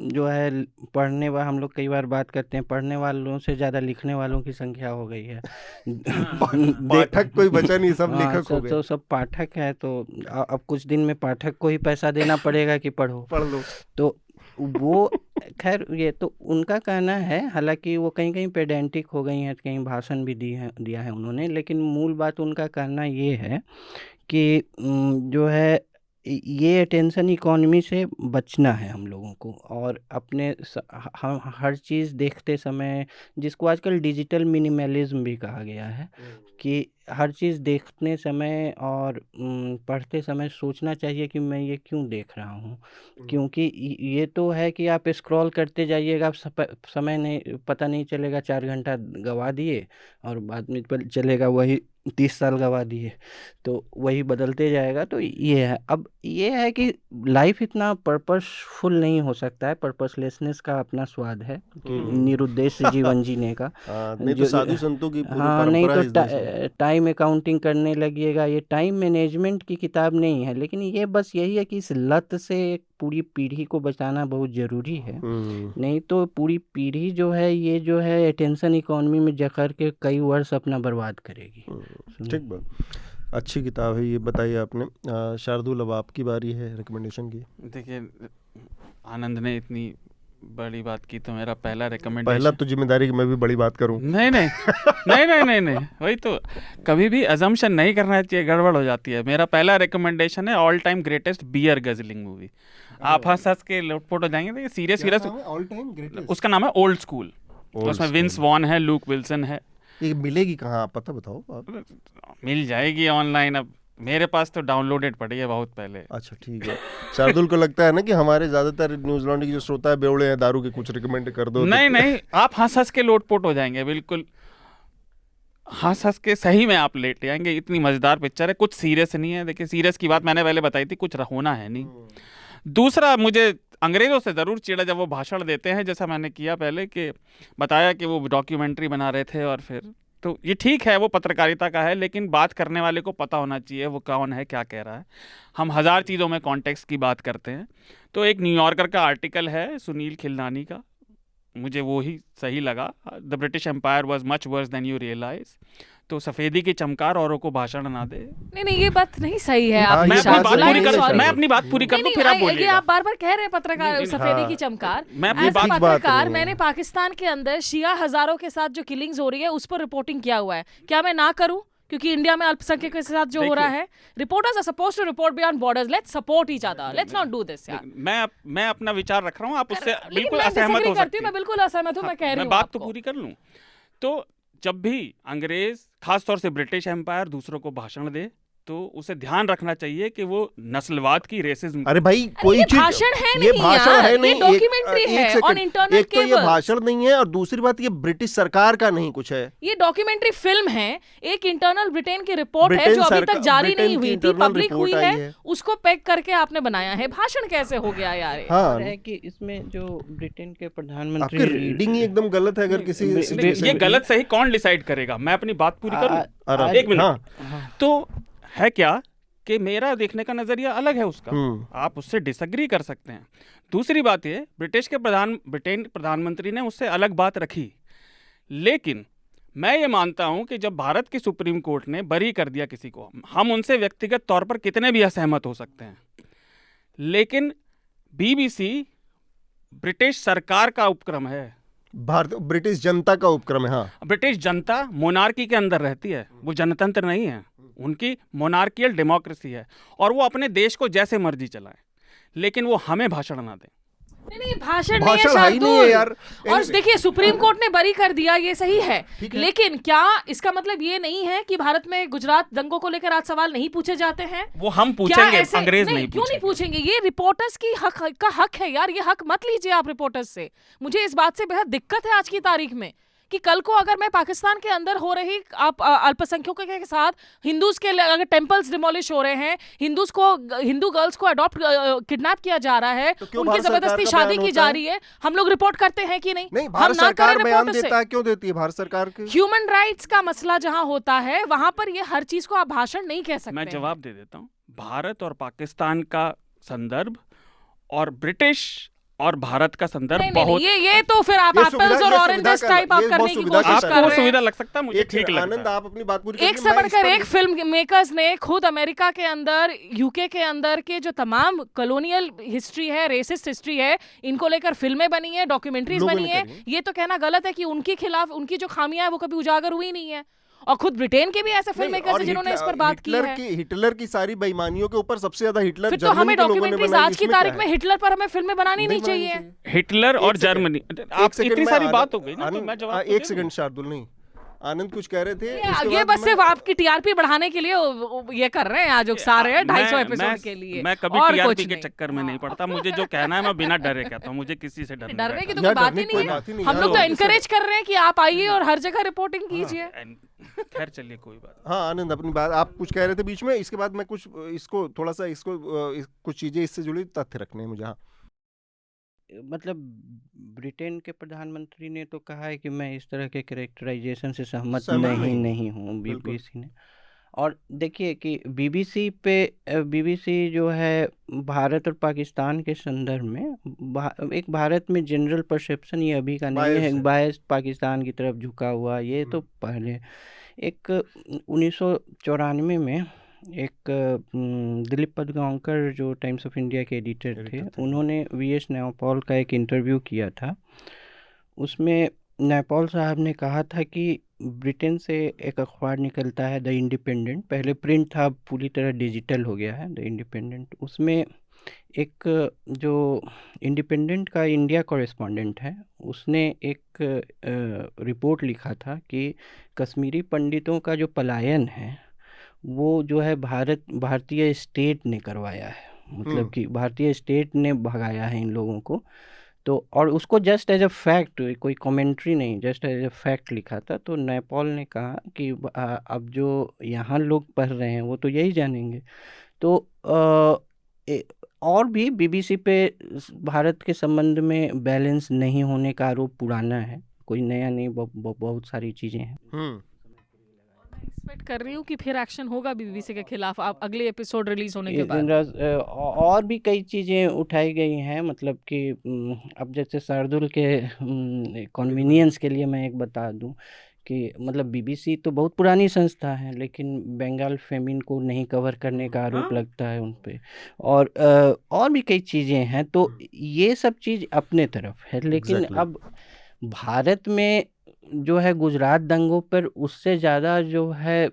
जो है पढ़ने वाले, हम लोग कई बार बात करते हैं, पढ़ने वालों से ज़्यादा लिखने वालों की संख्या हो गई है। पाठक कोई बचा नहीं, सब लेखक हो गए। तो सब पाठक है, तो अब कुछ दिन में पाठक को ही पैसा देना पड़ेगा कि पढ़ लो। तो वो खैर, ये तो उनका कहना है, हालांकि वो कहीं कहीं पेडेंटिक हो गई हैं, कहीं भाषण भी दिया है उन्होंने, लेकिन मूल बात उनका कहना ये है कि जो है ये अटेंशन इकॉनमी से बचना है हम लोगों को, और अपने हम हर चीज़ देखते समय, जिसको आजकल डिजिटल मिनिमलिज्म भी कहा गया है, कि हर चीज़ देखने समय और पढ़ते समय सोचना चाहिए कि मैं ये क्यों देख रहा हूँ, क्योंकि ये तो है कि आप स्क्रॉल करते जाइएगा, समय नहीं पता नहीं चलेगा, 4 घंटा गवा दिए और बाद में चलेगा वही 30 साल गवा दिए, तो वही बदलते जाएगा। तो ये है, अब ये है कि लाइफ इतना पर्पसफुल नहीं हो सकता है, पर्पसलेसनेस का अपना स्वाद है, निरुद्देश्य जीवन जीने का। नहीं तो साधु संतों की पूरी हाँ, नहीं परंपरा तो है इस देश में। टाइम अकाउंटिंग करने लगिएगा। ये टाइम मैनेजमेंट की किताब नहीं है, लेकिन ये बस यही है कि इस लत से एक पूरी पीढ़ी को बचाना बहुत ज़रूरी है। नहीं तो पूरी पीढ़ी जो है, ये जो है अटेंशन इकॉनमी में जकड़ के कई वर्ष अपना बर्बाद करेगी। ठीक बात, अच्छी किताब है ये, बताइए आपने। शार्दुल, अब आपकी बारी है रिकमेंडेशन की। देखिए, आनंद ने इतनी बड़ी बात की, तो मेरा पहला रिकमेंडेशन, पहला तो जिम्मेदारी कि मैं भी बड़ी बात करूं। नहीं नहीं नहीं नहीं नहीं नहीं, वही तो, कभी भी अजम्पशन नहीं करना चाहिए, गड़बड़ हो जाती है। मेरा पहला रिकमेंडेशन है all time greatest beer guzzling movie. आप हंस के लोटपोट हो जाएंगे, देखिए सीरियस ऑल टाइम ग्रेटेस्ट, उसका नाम है ओल्ड स्कूल। उसमें विंस वॉन है, लूक विल्सन है। ये मिलेगी कहाँ, आप पता बताओ आप। मिल जाएगी ऑनलाइन, अब मेरे पास तो डाउनलोडेड पड़ी है बहुत पहले। अच्छा ठीक है। शार्दुल को लगता है ना कि हमारे ज्यादातर न्यूज लॉन्ड्री के जो श्रोता है बेवड़े हैं दारू के, कुछ रिकमेंड कर दो। नहीं नहीं, आप हंस के लोटपोट हो जाएंगे, बिल्कुल हंस के सही में आप लेट जाएंगे। इतनी मजेदार पिक्चर है, कुछ सीरियस नहीं है। देखिए, सीरियस की बात मैंने पहले बताई थी, कुछ होना है नहीं। दूसरा, मुझे अंग्रेज़ों से ज़रूर चिढ़ा जब वो भाषण देते हैं, जैसा मैंने किया पहले कि बताया कि वो डॉक्यूमेंट्री बना रहे थे, और फिर तो ये ठीक है, वो पत्रकारिता का है, लेकिन बात करने वाले को पता होना चाहिए वो कौन है, क्या कह रहा है। हम हज़ार चीज़ों में कॉन्टेक्स्ट की बात करते हैं। तो एक न्यूयॉर्कर का आर्टिकल है सुनील खिलनानी का, मुझे वो ही सही लगा। The British empire was much worse than you realise. तो सफेदी की चमकार औरों को भाषण ना दे। नहीं, ये बात नहीं सही है। हाँ, आप ये मैं बात अपनी बात सही पूरी है। कर, मैं अपनी बात पूरी कर दूं, फिर आप बोलिए। आप बार-बार कह रहे हैं पत्रकार सफेदी की चमकार। मैं अपनी As a बात पत्रकार, मैंने पाकिस्तान के अंदर शिया हजारों के साथ जो किलिंग्स हो रही है उस पर रिपोर्टिंग किया हुआ है। क्या मैं ना करूं? क्योंकि इंडिया में अल्पसंख्यकों के साथ जो हो रहा है, reporters are supposed to report beyond borders. Let's support each other, let's not do this यार। मैं अपना विचार रख रहा हूं, आप उससे लेकिन बिल्कुल मैं असहमत disagree हो करती सकती हूं, हैं। मैं बिल्कुल असहमत हूं, मैं कह रही हूं मैं बात तो आपको। पूरी कर लूं। तो जब भी अंग्रेज, खास तौर से ब्रिटिश एम्पायर, दूसरों को भाषण दे, तो उसे ध्यान रखना चाहिए कि वो नस्लवाद की रेसिज्म। अरे भाई कोई ये चीज भाषण है ये नहीं भाषण यार, है ये नहीं, डॉक्यूमेंट्री एक है सेकंड, ऑन इंटरनल एक तो ये केबल्स। भाषण नहीं है और दूसरी बात ये ब्रिटिश सरकार का नहीं कुछ है। ये डॉक्यूमेंट्री फिल्म है, एक इंटर्नल ब्रिटेन की रिपोर्ट है ब्रिटेन जो अभी तक सरकार- जारी ब्रिटेन नहीं की हुई थी, इंटरनल पब्लिक हुई रिपोर्ट आई है, है। उसको पैक करके आपने बनाया है। भाषण कैसे हो गया यार ये? हाँ है कि इसमें जो ब्रिटेन के आपकी प्रधानमंत्री रीडिंग ही एकदम गलत है। अगर किसी ये गलत सही कौन डिसाइड करेगा? मैं अपनी बात पूरी करूं? अरे, एक मिनट। हाँ। तो है क्या कि मेरा देखने का नजरिया अलग है उसका, आप उससे डिसएग्री कर सकते हैं। दूसरी बात ये, ब्रिटेन प्रधानमंत्री ने उससे अलग बात रखी, लेकिन मैं ये मानता हूं कि जब भारत की सुप्रीम कोर्ट ने बरी कर दिया किसी को, हम उनसे व्यक्तिगत तौर पर कितने भी असहमत हो सकते हैं, लेकिन बीबीसी ब्रिटिश सरकार का उपक्रम है, भारत ब्रिटिश जनता का उपक्रम है। हाँ, ब्रिटिश जनता मोनार्की के अंदर रहती है, वो जनतंत्र नहीं है, उनकी मोनार्कियल डेमोक्रेसी है और वो अपने देश को जैसे मर्जी चलाए, लेकिन वो हमें भाषण ना दें। नहीं भाषण नहीं है भाषण है ही नहीं है यार। और देखिए सुप्रीम कोर्ट ने बरी कर दिया, ये सही है, ठीक है। लेकिन क्या इसका मतलब ये नहीं है कि भारत में गुजरात दंगों को लेकर आज सवाल नहीं पूछे जाते हैं? वो हम क्या पूछेंगे, ऐसे- अंग्रेज नहीं क्यों नहीं पूछेंगे। पूछेंगे? ये रिपोर्टर्स की हक है यार, ये हक मत लीजिए आप रिपोर्टर्स से। मुझे इस बात से बेहद दिक्कत है आज की तारीख में कि कल को अगर मैं पाकिस्तान के अंदर हो रही आप अल्पसंख्यकों के साथ हिंदूज के अगर टेम्पल्स डिमोलिश हो रहे हैं, हिंदू गर्ल्स को किडनैप किया जा रहा है, तो क्यों उनकी भारत सरकार जबरदस्ती का शादी बयान की होता जा है? रही है, हम लोग रिपोर्ट करते हैं कि नहीं? नहीं, हम भारत ना सरकार करें बयान रिपोर्टर से। देता है, क्यों देती है भारत सरकार के? ह्यूमन राइट्स का मसला जहां होता है वहां पर ये हर चीज को आप भाषण नहीं कह सकते मैं हैं। जवाब दे देता हूँ। भारत और पाकिस्तान का संदर्भ और ब्रिटिश और भारत का संदर्भ नहीं, बहुत, ये तो फिर आप ये एप्पल्स सुविधा- और ये ऑरेंजेस सुविधा टाइप कर- आप ये करने बहुत की सुविधा कोशिश कर कर आपको वो रहे सुविधा हैं। लग सकता है, मुझे एक ठीक आनंद, लगता है। आप अपनी बात पूरी एक करिए, से मैं इस बढ़कर पर- एक फिल्म मेकर्स ने खुद अमेरिका के अंदर, यूके के अंदर के जो तमाम कॉलोनियल हिस्ट्री है, रेसिस्ट हिस्ट्री है, इनको लेकर फिल्में बनी है, डॉक्यूमेंट्रीज लोगों बनी ने है। करी है। ये तो कहना गलत है कि उनके खिलाफ उनकी जो खामियां है वो कभी उजागर हुई नहीं है। और खुद ब्रिटेन के भी ऐसे फिल्म नहीं, मेकर्स और हैं जिन्होंने इस पर बात की हिटलर है। हिटलर की सारी बेईमानियों के ऊपर सबसे ज्यादा हिटलर फिर तो जर्मनी हमें के लोगों ने डॉक्यूमेंट्रीज बनाई, आज की इसमें तारीख क्या में है? हिटलर पर हमें फिल्में बनानी नहीं बनानी चाहिए। हिटलर और एक सेकंड, जर्मनी, एक आप सेकंड, इतनी मैं सारी आनंद- बात हो गई ना, तो आनंद- मैं जवाब तो एक दे सेकंड दूं। शार्दुल, नहीं, आनंद कुछ कह रहे थे। उसके ये बाद बस मैं- सिर्फ आपकी टीआरपी बढ़ाने के लिए ये कर रहे हैं, आज उकसा रहे हैं 250 एपिसोड के लिए। मैं कभी और टीआरपी कुछ के नहीं। चक्कर में नहीं पड़ता। मुझे जो कहना है मैं बिना डरे कहता हूँ, मुझे किसी से डर नहीं डरने की तो रहता। कोई यार, बात डरने ही की कोई नहीं बात ही है। नहीं हम यार, लोग तो और इनकरेज कर रहे हैं कि आप आइए और हर जगह रिपोर्टिंग कीजिए। खैर चलिए, कोई बात हाँ आनंद, अपनी बात आप कुछ कह रहे थे बीच में, इसके बाद मैं कुछ इसको थोड़ा सा कुछ चीजें इससे जुड़ी तथ्य रखने हैं मुझे। हाँ, मतलब ब्रिटेन के प्रधानमंत्री ने तो कहा है कि मैं इस तरह के कैरेक्टराइजेशन से सहमत नहीं हूँ, बिल्कुल। बीबीसी ने। और देखिए कि बीबीसी जो है भारत और पाकिस्तान के संदर्भ में एक भारत में जनरल परसेप्शन ये अभी का नहीं Bias है, है। बायस पाकिस्तान की तरफ झुका हुआ, ये तो पहले एक 1994 में एक दिलीप पदगांवकर जो टाइम्स ऑफ इंडिया के एडिटर थे, उन्होंने वीएस न्यायपाल का एक इंटरव्यू किया था। उसमें न्यायपाल साहब ने कहा था कि ब्रिटेन से एक अखबार निकलता है द इंडिपेंडेंट, पहले प्रिंट था, पूरी तरह डिजिटल हो गया है द इंडिपेंडेंट। उसमें एक जो इंडिपेंडेंट का इंडिया कॉरेस्पॉन्डेंट है, उसने एक रिपोर्ट लिखा था कि कश्मीरी पंडितों का जो पलायन है वो जो है भारतीय स्टेट ने करवाया है, मतलब कि भारतीय स्टेट ने भगाया है इन लोगों को। तो और उसको जस्ट एज अ फैक्ट, कोई कमेंट्री नहीं, जस्ट एज अ फैक्ट लिखा था। तो न्यायपाल ने कहा कि अब जो यहाँ लोग पढ़ रहे हैं वो तो यही जानेंगे। तो और भी बीबीसी पे भारत के संबंध में बैलेंस नहीं होने का आरोप पुराना है, कोई नया नहीं, बहुत सारी चीज़ें हैं। एक्सपेक्ट कर रही हूँ कि फिर एक्शन होगा बीबीसी के खिलाफ आप अगले एपिसोड रिलीज होने के बाद। जिनराज, और भी कई चीज़ें उठाई गई हैं, मतलब कि अब जैसे शार्दुल के कन्वीनियंस के लिए मैं एक बता दूं कि मतलब बीबीसी तो बहुत पुरानी संस्था है, लेकिन बंगाल फेमिन को नहीं कवर करने का आरोप लगता है उन पे, और भी कई चीज़ें हैं। तो ये सब चीज़ अपने तरफ है, लेकिन अब भारत में जो है गुजरात दंगों पर उससे ज़्यादा जो है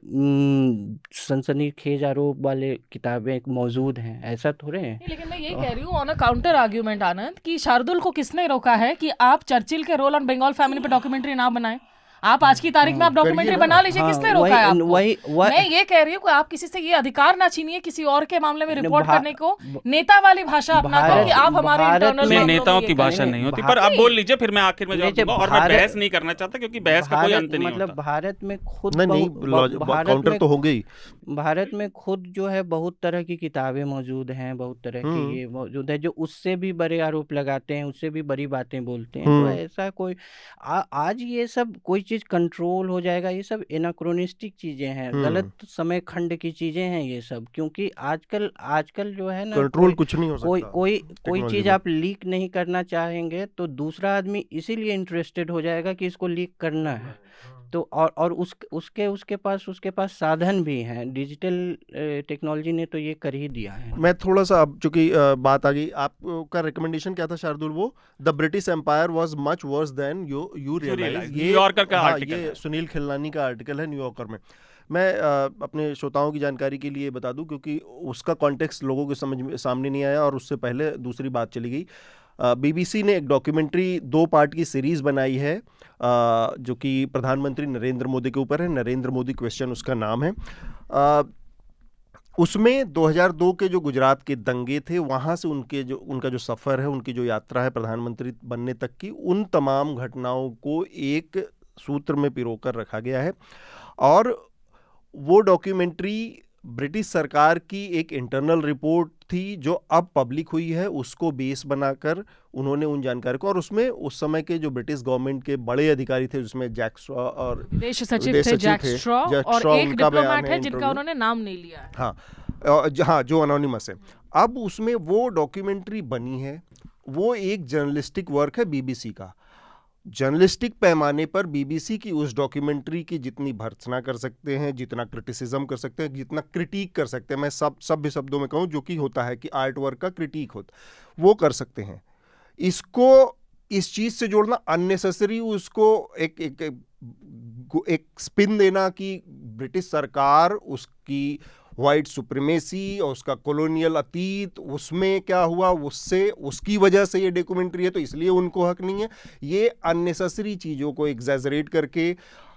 सनसनीखेज आरोप वाले किताबें मौजूद हैं, ऐसा थोड़े हैं। लेकिन मैं यही कह रही हूँ ऑन अ काउंटर आर्ग्यूमेंट आनंद, कि शार्दुल को किसने रोका है कि आप चर्चिल के रोल ऑन बंगाल फैमिली पे डॉक्यूमेंट्री ना बनाएं? आप आज की तारीख में आप डॉक्यूमेंट्री बना लीजिए, किसने रोका है आपको? मैं ये कह रही हूँ कि आप किसी से ये अधिकार ना छीनिए किसी और के मामले में रिपोर्ट करने को, नेता वाली भाषा अपना करो कि आप हमारे इंटरनल नेताओं की भाषा नहीं होती। पर आप बोल लीजिए, फिर मैं आखिर में जवाब दूंगा। और मैं बहस नहीं करना चाहता क्योंकि बहस का कोई अंत नहीं होता। मतलब भारत में खुद काउंटर तो हो गई। भारत में खुद जो है बहुत तरह की किताबें मौजूद हैं, बहुत तरह की ये मौजूद है जो उससे भी बड़े आरोप लगाते हैं, उससे भी बड़ी बातें बोलते हैं। तो ऐसा कोई आज ये सब कोई चीज कंट्रोल हो जाएगा, ये सब एनाक्रोनिस्टिक चीजें हैं, गलत समय खंड की चीजें हैं ये सब। क्योंकि आजकल जो है ना, कंट्रोल कुछ नहीं हो सकता। कोई चीज आप लीक नहीं करना चाहेंगे तो दूसरा आदमी इसीलिए इंटरेस्टेड हो जाएगा कि इसको लीक करना है। तो और उसके पास साधन भी हैं, डिजिटल टेक्नोलॉजी ने तो ये कर ही दिया है। मैं थोड़ा सा, अब चूंकि बात आ गई, आपका रिकमेंडेशन क्या था शार्दुल? वो the British empire was much worse than you realise. ये न्यूयॉर्कर का आर्टिकल ये सुनील खिलनानी का आर्टिकल है न्यूयॉर्कर में। मैं अपने श्रोताओं की जानकारी के लिए बता दूं क्योंकि उसका कॉन्टेक्स्ट लोगों के समझ में सामने नहीं आया और उससे पहले दूसरी बात चली गई। बीबीसी ने एक डॉक्यूमेंट्री 2 पार्ट की सीरीज़ बनाई है जो कि प्रधानमंत्री नरेंद्र मोदी के ऊपर है। नरेंद्र मोदी क्वेश्चन उसका नाम है। उसमें 2002 के जो गुजरात के दंगे थे, वहाँ से उनका जो सफ़र है, उनकी जो यात्रा है प्रधानमंत्री बनने तक की, उन तमाम घटनाओं को एक सूत्र में पिरोकर रखा गया है। और वो डॉक्यूमेंट्री ब्रिटिश सरकार की एक इंटरनल रिपोर्ट थी जो अब पब्लिक हुई है, उसको बेस बनाकर उन्होंने उन जानकारी को, और उसमें उस समय के जो ब्रिटिश गवर्नमेंट के बड़े अधिकारी थे, जिसमें जैक स्ट्रॉ और विदेश सचिव थे जैक स्ट्रॉ, और एक डिप्लोमेट है जिनका उन्होंने नाम नहीं लिया है। हाँ, जो अनोनिमस है। अब उसमें वो डॉक्यूमेंट्री बनी है, वो एक जर्नलिस्टिक वर्क है बीबीसी का। जर्नलिस्टिक पैमाने पर बीबीसी की उस डॉक्यूमेंट्री की जितनी भर्त्सना कर सकते हैं, जितना क्रिटिसिज्म कर सकते हैं, जितना क्रिटिक कर सकते हैं, मैं सभ्य शब्दों में कहूँ जो कि होता है कि आर्ट वर्क का क्रिटिक होता, वो कर सकते हैं। इसको इस चीज़ से जोड़ना अननेसेसरी, उसको एक स्पिन देना कि ब्रिटिश सरकार, उसकी वाइट सुप्रीमेसी और उसका कॉलोनियल अतीत, उसमें क्या हुआ, उसकी वजह से ये डॉक्यूमेंट्री है तो इसलिए उनको हक नहीं है, ये अननेसेसरी चीज़ों को एग्जैजरेट करके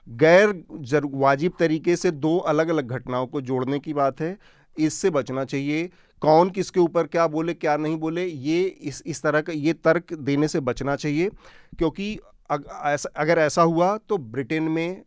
गैर वाजिब तरीके से 2 अलग अलग घटनाओं को जोड़ने की बात है। इससे बचना चाहिए। कौन किसके ऊपर क्या बोले क्या नहीं बोले, ये इस तरह का ये तर्क देने से बचना चाहिए। क्योंकि अगर ऐसा हुआ तो ब्रिटेन में,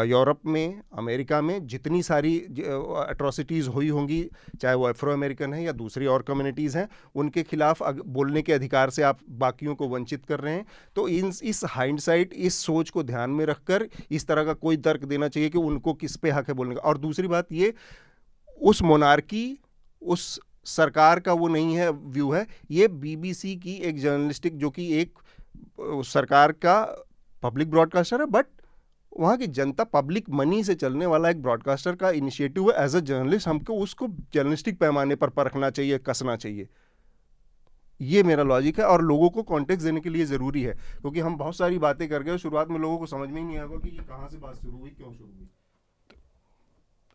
यूरोप में, अमेरिका में जितनी सारी एट्रॉसिटीज़ हुई होंगी, चाहे वो अफ्रो अमेरिकन है या दूसरी और कम्युनिटीज़ हैं, उनके खिलाफ बोलने के अधिकार से आप बाकियों को वंचित कर रहे हैं। तो इस हाइंडसाइट, इस सोच को ध्यान में रखकर इस तरह का कोई तर्क देना चाहिए कि उनको किस पे हक है बोलने का। और दूसरी बात, ये उस मोनार्की, उस सरकार का वो नहीं है, व्यू है। ये बीबीसी की एक जर्नलिस्टिक, जो कि एक सरकार का पब्लिक ब्रॉडकास्टर है, बट वहाँ की जनता, पब्लिक मनी से चलने वाला एक ब्रॉडकास्टर का इनिशिएटिव है। एज अ जर्नलिस्ट हमको उसको जर्नलिस्टिक पैमाने पर परखना चाहिए, कसना चाहिए। ये मेरा लॉजिक है और लोगों को कॉन्टेक्स्ट देने के लिए ज़रूरी है, क्योंकि हम बहुत सारी बातें कर गए, शुरुआत में लोगों को समझ में ही नहीं आएगा कि ये कहाँ से बात शुरू हुई, क्यों शुरू हुई।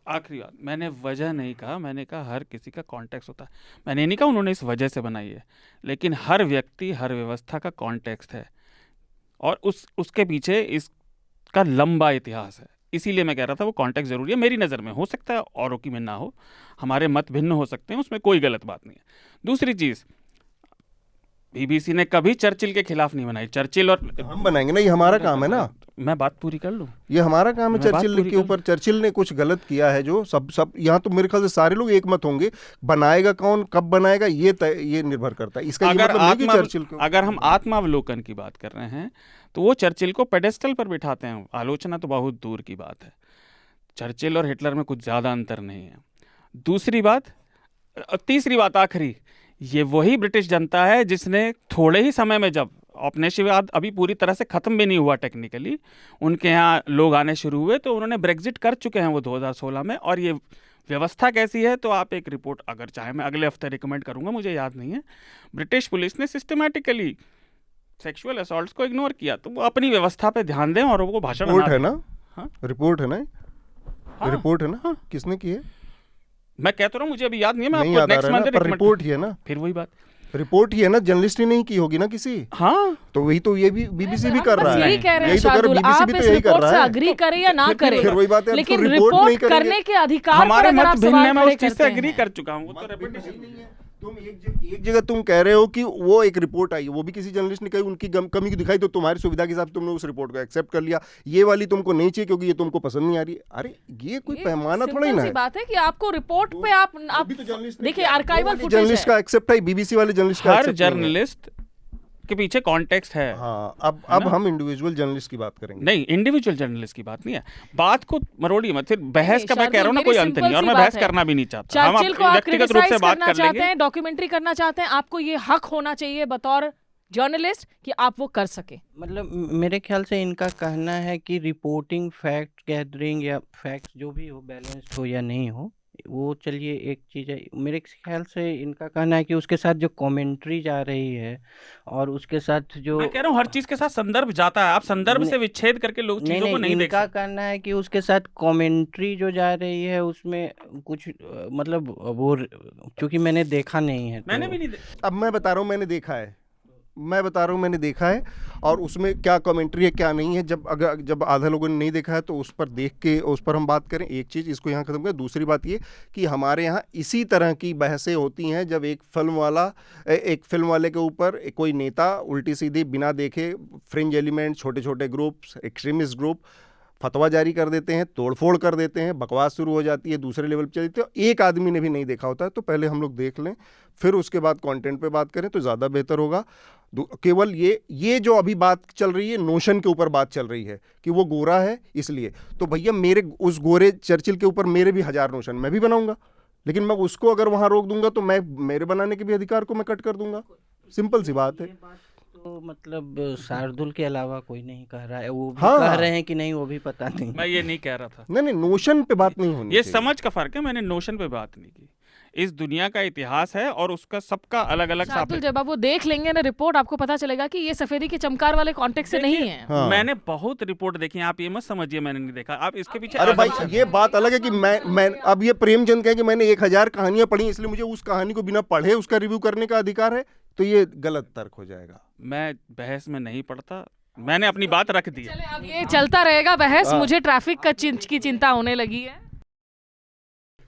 आखिरी बात, मैंने वजह नहीं कहा, मैंने कहा हर किसी का कॉन्टेक्स्ट होता है। मैंने नहीं कहा उन्होंने इस वजह से बनाई है, लेकिन हर व्यक्ति, हर व्यवस्था का कॉन्टेक्स्ट है और उसके पीछे इसका लंबा इतिहास है। इसीलिए मैं कह रहा था वो कॉन्टेक्स्ट ज़रूरी है। मेरी नज़र में हो सकता है औरों की में ना हो, हमारे मत भिन्न हो सकते हैं, उसमें कोई गलत बात नहीं है। दूसरी चीज़, बीबीसी ने कभी चर्चिल के खिलाफ नहीं बनाई। चर्चिल और हम बनाएंगे ना, ये हमारा काम है ना। मैं बात पूरी कर लूँ, ये हमारा काम है। चर्चिल के ऊपर, चर्चिल ने कुछ गलत किया है जो सब यहाँ तो मेरे ख्याल से सारे लोग एक मत होंगे। बनाएगा कौन, कब बनाएगा, ये निर्भर करता है। इसका अगर हम आत्मावलोकन की बात कर रहे हैं तो वो चर्चिल को पेडेस्टल पर बिठाते हैं, आलोचना तो बहुत दूर की बात है। चर्चिल और हिटलर में कुछ ज़्यादा अंतर नहीं है। दूसरी बात, तीसरी बात, आखिरी, ये वही ब्रिटिश जनता है जिसने थोड़े ही समय में, जब औपनिवेशवाद अभी पूरी तरह से ख़त्म भी नहीं हुआ टेक्निकली, उनके यहाँ लोग आने शुरू हुए, तो उन्होंने ब्रेग्जिट कर चुके हैं वो 2016 में। और ये व्यवस्था कैसी है, तो आप एक रिपोर्ट, अगर चाहे मैं अगले हफ्ते रिकमेंड करूँगा, मुझे याद नहीं है। ब्रिटिश पुलिस ने सिस्टमेटिकली सेक्सुअल असॉल्ट्स को इग्नोर किया, तो वो अपनी व्यवस्था पे ध्यान दें और वो भाषण रिपोर्ट है ना। हाँ? रिपोर्ट है ना। हाँ? रिपोर्ट है ना। हाँ? किसने की है? मैं कहता रहा हूँ, मुझे अभी याद नहीं है, मैं आपको नेक्स्ट मंथ रिपोर्ट ही है ना। फिर वही बात, रिपोर्ट ही है ना, जर्नलिस्ट ही नहीं की होगी ना किसी। हाँ, तो वही तो ये भी बीबीसी भी कर रहा है, यही कह रहे हैं यही तो कर शार्दुल, बीबीसी आप भी इस तो यही कर रिपोर्ट से रहा है। अग्री करें या ना करें, फिर वही बात है, लेकिन रिपोर्ट नहीं रिपोर्ट करेंगे। करने के अधिकार पर हमारे अगर आप मत भिन्न सवाल है, मैं खड़े उस चीज से करते एग्री हैं। कर चुका हूँ, वो तो रेपुटेशन। तुम एक जगह तुम कह रहे हो कि वो एक रिपोर्ट आई, वो भी किसी जर्नलिस्ट ने कही, उनकी कमी की दिखाई, तो तुम्हारी सुविधा के हिसाब से तुमने उस रिपोर्ट को एक्सेप्ट कर लिया। ये वाली तुमको नहीं चाहिए क्योंकि ये तुमको पसंद नहीं आ रही। अरे ये कोई पैमाना थोड़ा ही ना सिंपल सी है। बात है कि आपको रिपोर्ट पे आप देखिए आर्काइवल फुटेज जर्नलिस्ट का एक्सेप्ट है, बीबीसी वाले जर्नलिस्ट का हर accept नहीं है। जर्नलिस्ट के पीछे कॉन्टेक्स्ट है। हाँ, अब हम इंडिविजुअल जर्नलिस्ट की बात करेंगे। नहीं, इंडिविजुअल जर्नलिस्ट की बात नहीं है, बात को मरोड़िए मत। फिर बहस का मैं कह रहा हूँ ना, शार्दुल, कोई मेरी अंत नहीं, और सिंपल मैं सी बहस बात है। करना भी नहीं चाहता। हम चर्चिल को आप व्यक्तिगत रूप से क्रिटिसाइज बात करना कर चाहते लेंगे। हैं, डॉक्यूमेंट्री करना चाहते हैं, आपको ये हक होना चाहिए बतौर जर्नलिस्ट कि आप वो कर सके। मतलब मेरे ख्याल से इनका कहना है कि रिपोर्टिंग, फैक्ट गैदरिंग या फैक्ट्स जो भी हो, बैलेंस्ड हो या नहीं हो, वो चलिए एक चीज़ है। मेरे ख्याल से इनका कहना है कि उसके साथ जो कमेंट्री जा रही है और उसके साथ जो मैं कह रहा हूँ हर चीज के साथ संदर्भ जाता है, आप संदर्भ से विच्छेद करके लोग चीजों को नहीं देख इनका सकते। कहना है कि उसके साथ कमेंट्री जो जा रही है उसमें कुछ मतलब वो, क्योंकि मैंने देखा नहीं है मैंने तो भी नहीं अब मैं बता रहा हूँ, मैंने देखा है और उसमें क्या कमेंट्री है क्या नहीं है। जब आधा लोगों ने नहीं देखा है तो उस पर देख के उस पर हम बात करें। एक चीज़ इसको यहाँ खत्म करें। दूसरी बात ये कि हमारे यहाँ इसी तरह की बहसें होती हैं जब एक फिल्म वाले के ऊपर कोई नेता उल्टी सीधी बिना देखे फ्रिंज एलिमेंट, छोटे छोटे ग्रुप्स, एक्सट्रीमिस्ट ग्रुप फतवा जारी कर देते हैं, तोड़फोड़ कर देते हैं, बकवास शुरू हो जाती है, दूसरे लेवल पर चलती है। एक आदमी ने भी नहीं देखा होता है तो पहले हम लोग देख लें, फिर उसके बाद कंटेंट पे बात करें तो ज़्यादा बेहतर होगा। केवल ये जो अभी बात चल रही है, नोशन के ऊपर बात चल रही है कि वो गोरा है इसलिए, तो भैया मेरे उस गोरे चर्चिल के ऊपर मेरे भी 1000 नोशन मैं भी बनाऊंगा, लेकिन मैं उसको अगर वहाँ रोक दूंगा तो मैं मेरे बनाने के भी अधिकार को मैं कट कर दूंगा। सिंपल सी बात है। तो मतलब शार्दुल के अलावा कोई नहीं कह रहा है, वो भी हाँ। कह रहे हैं कि नहीं, वो भी पता नहीं। मैं ये नहीं कह रहा था, नहीं, नोशन पे बात नहीं होनी ये चाहिए। समझ का फर्क है, मैंने नोशन पे बात नहीं की। इस दुनिया का इतिहास है और उसका सबका अलग अलग शार्दुल, जब आप वो देख लेंगे ना रिपोर्ट, आपको पता चलेगा कि ये सफेदी के चमकार वाले कॉन्टेक्स्ट से नहीं है। हाँ। मैंने बहुत रिपोर्ट देखी है, आप ये मत समझिए मैंने नहीं देखा। आप इसके पीछे अरे भाई ये बात अलग है कि मैं अब ये प्रेमचंद कहे कि मैंने 1000 कहानियां पढ़ी इसलिए मुझे उस कहानी को बिना पढ़े उसका रिव्यू करने का अधिकार है, तो ये गलत तर्क हो जाएगा। मैं बहस में नहीं पढ़ता, मैंने अपनी बात रख दी है। चले अब ये चलता रहेगा बहस, मुझे ट्रैफिक की चिंता होने लगी है।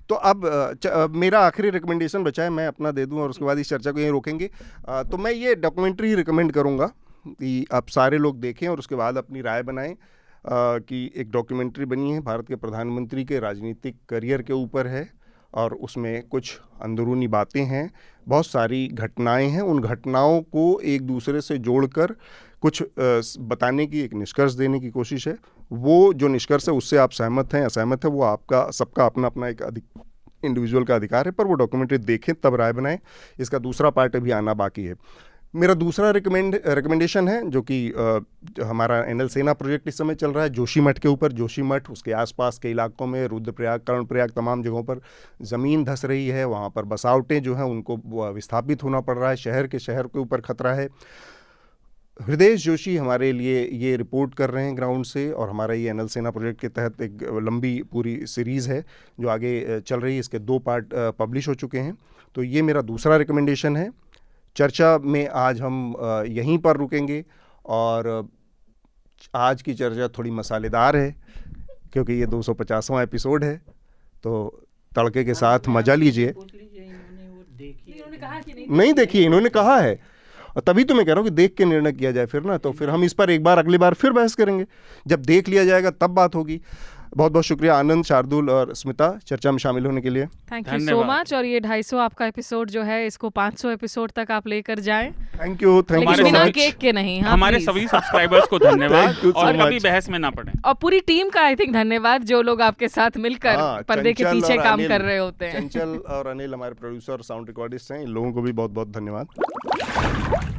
तो अब मेरा आखिरी रिकमेंडेशन बचा है, मैं अपना दे दूं और उसके बाद इस चर्चा को यहीं रोकेंगे। तो मैं ये डॉक्यूमेंट्री रिकमेंड करूंगा कि आप सारे लोग देखें और उसके बाद अपनी राय बनाएं। कि एक डॉक्यूमेंट्री बनी है भारत के प्रधानमंत्री के राजनीतिक करियर के ऊपर है और उसमें कुछ अंदरूनी बातें हैं, बहुत सारी घटनाएं हैं। उन घटनाओं को एक दूसरे से जोड़कर कुछ बताने की, एक निष्कर्ष देने की कोशिश है। वो जो निष्कर्ष है उससे आप सहमत हैं असहमत है, वो आपका सबका अपना अपना एक इंडिविजुअल का अधिकार है, पर वो डॉक्यूमेंट्री देखें तब राय बनाएं। इसका दूसरा पार्ट अभी आना बाकी है। मेरा दूसरा रिकमेंडेशन है जो कि हमारा एनएल सेना प्रोजेक्ट इस समय चल रहा है जोशीमठ के ऊपर। जोशीमठ, उसके आसपास के इलाकों में रुद्रप्रयाग, कर्णप्रयाग, तमाम जगहों पर ज़मीन धंस रही है, वहाँ पर बसावटें जो हैं उनको विस्थापित होना पड़ रहा है, शहर के ऊपर खतरा है। हृदय जोशी हमारे लिए ये रिपोर्ट कर रहे हैं ग्राउंड से, और हमारा ये एनएल सेना प्रोजेक्ट के तहत एक लंबी पूरी सीरीज़ है जो आगे चल रही है। इसके 2 पार्ट पब्लिश हो चुके हैं। तो ये मेरा दूसरा रिकमेंडेशन है। चर्चा में आज हम यहीं पर रुकेंगे और आज की चर्चा थोड़ी मसालेदार है क्योंकि ये 250वां एपिसोड है, तो तड़के के साथ मजा लीजिए। नहीं देखिए, इन्होंने कहा है, और तभी तो मैं कह रहा हूँ कि देख के निर्णय किया जाए फिर ना, तो फिर हम इस पर एक बार अगली बार फिर बहस करेंगे। जब देख लिया जाएगा तब बात होगी। बहुत बहुत शुक्रिया आनंद, शार्दुल और स्मिता चर्चा में शामिल होने के लिए। Thank you so much. और ये 250 आपका एपिसोड जो है, इसको 500 एपिसोड तक आप लेकर जाएं। थैंक यू सो बिना मच। केक के नहीं। हाँ, हमारे please। सभी सब्सक्राइबर्स को धन्यवाद Thank you so और कभी much। बहस में ना पड़े। और पूरी टीम का आई थिंक धन्यवाद, जो लोग आपके साथ मिलकर पर्दे के चंचल पीछे और काम अनिल, कर रहे होते हैं। चंचल और अनिल हमारे प्रोड्यूसर और साउंड रिकॉर्डिस्ट हैं, इन लोगों को भी बहुत बहुत धन्यवाद।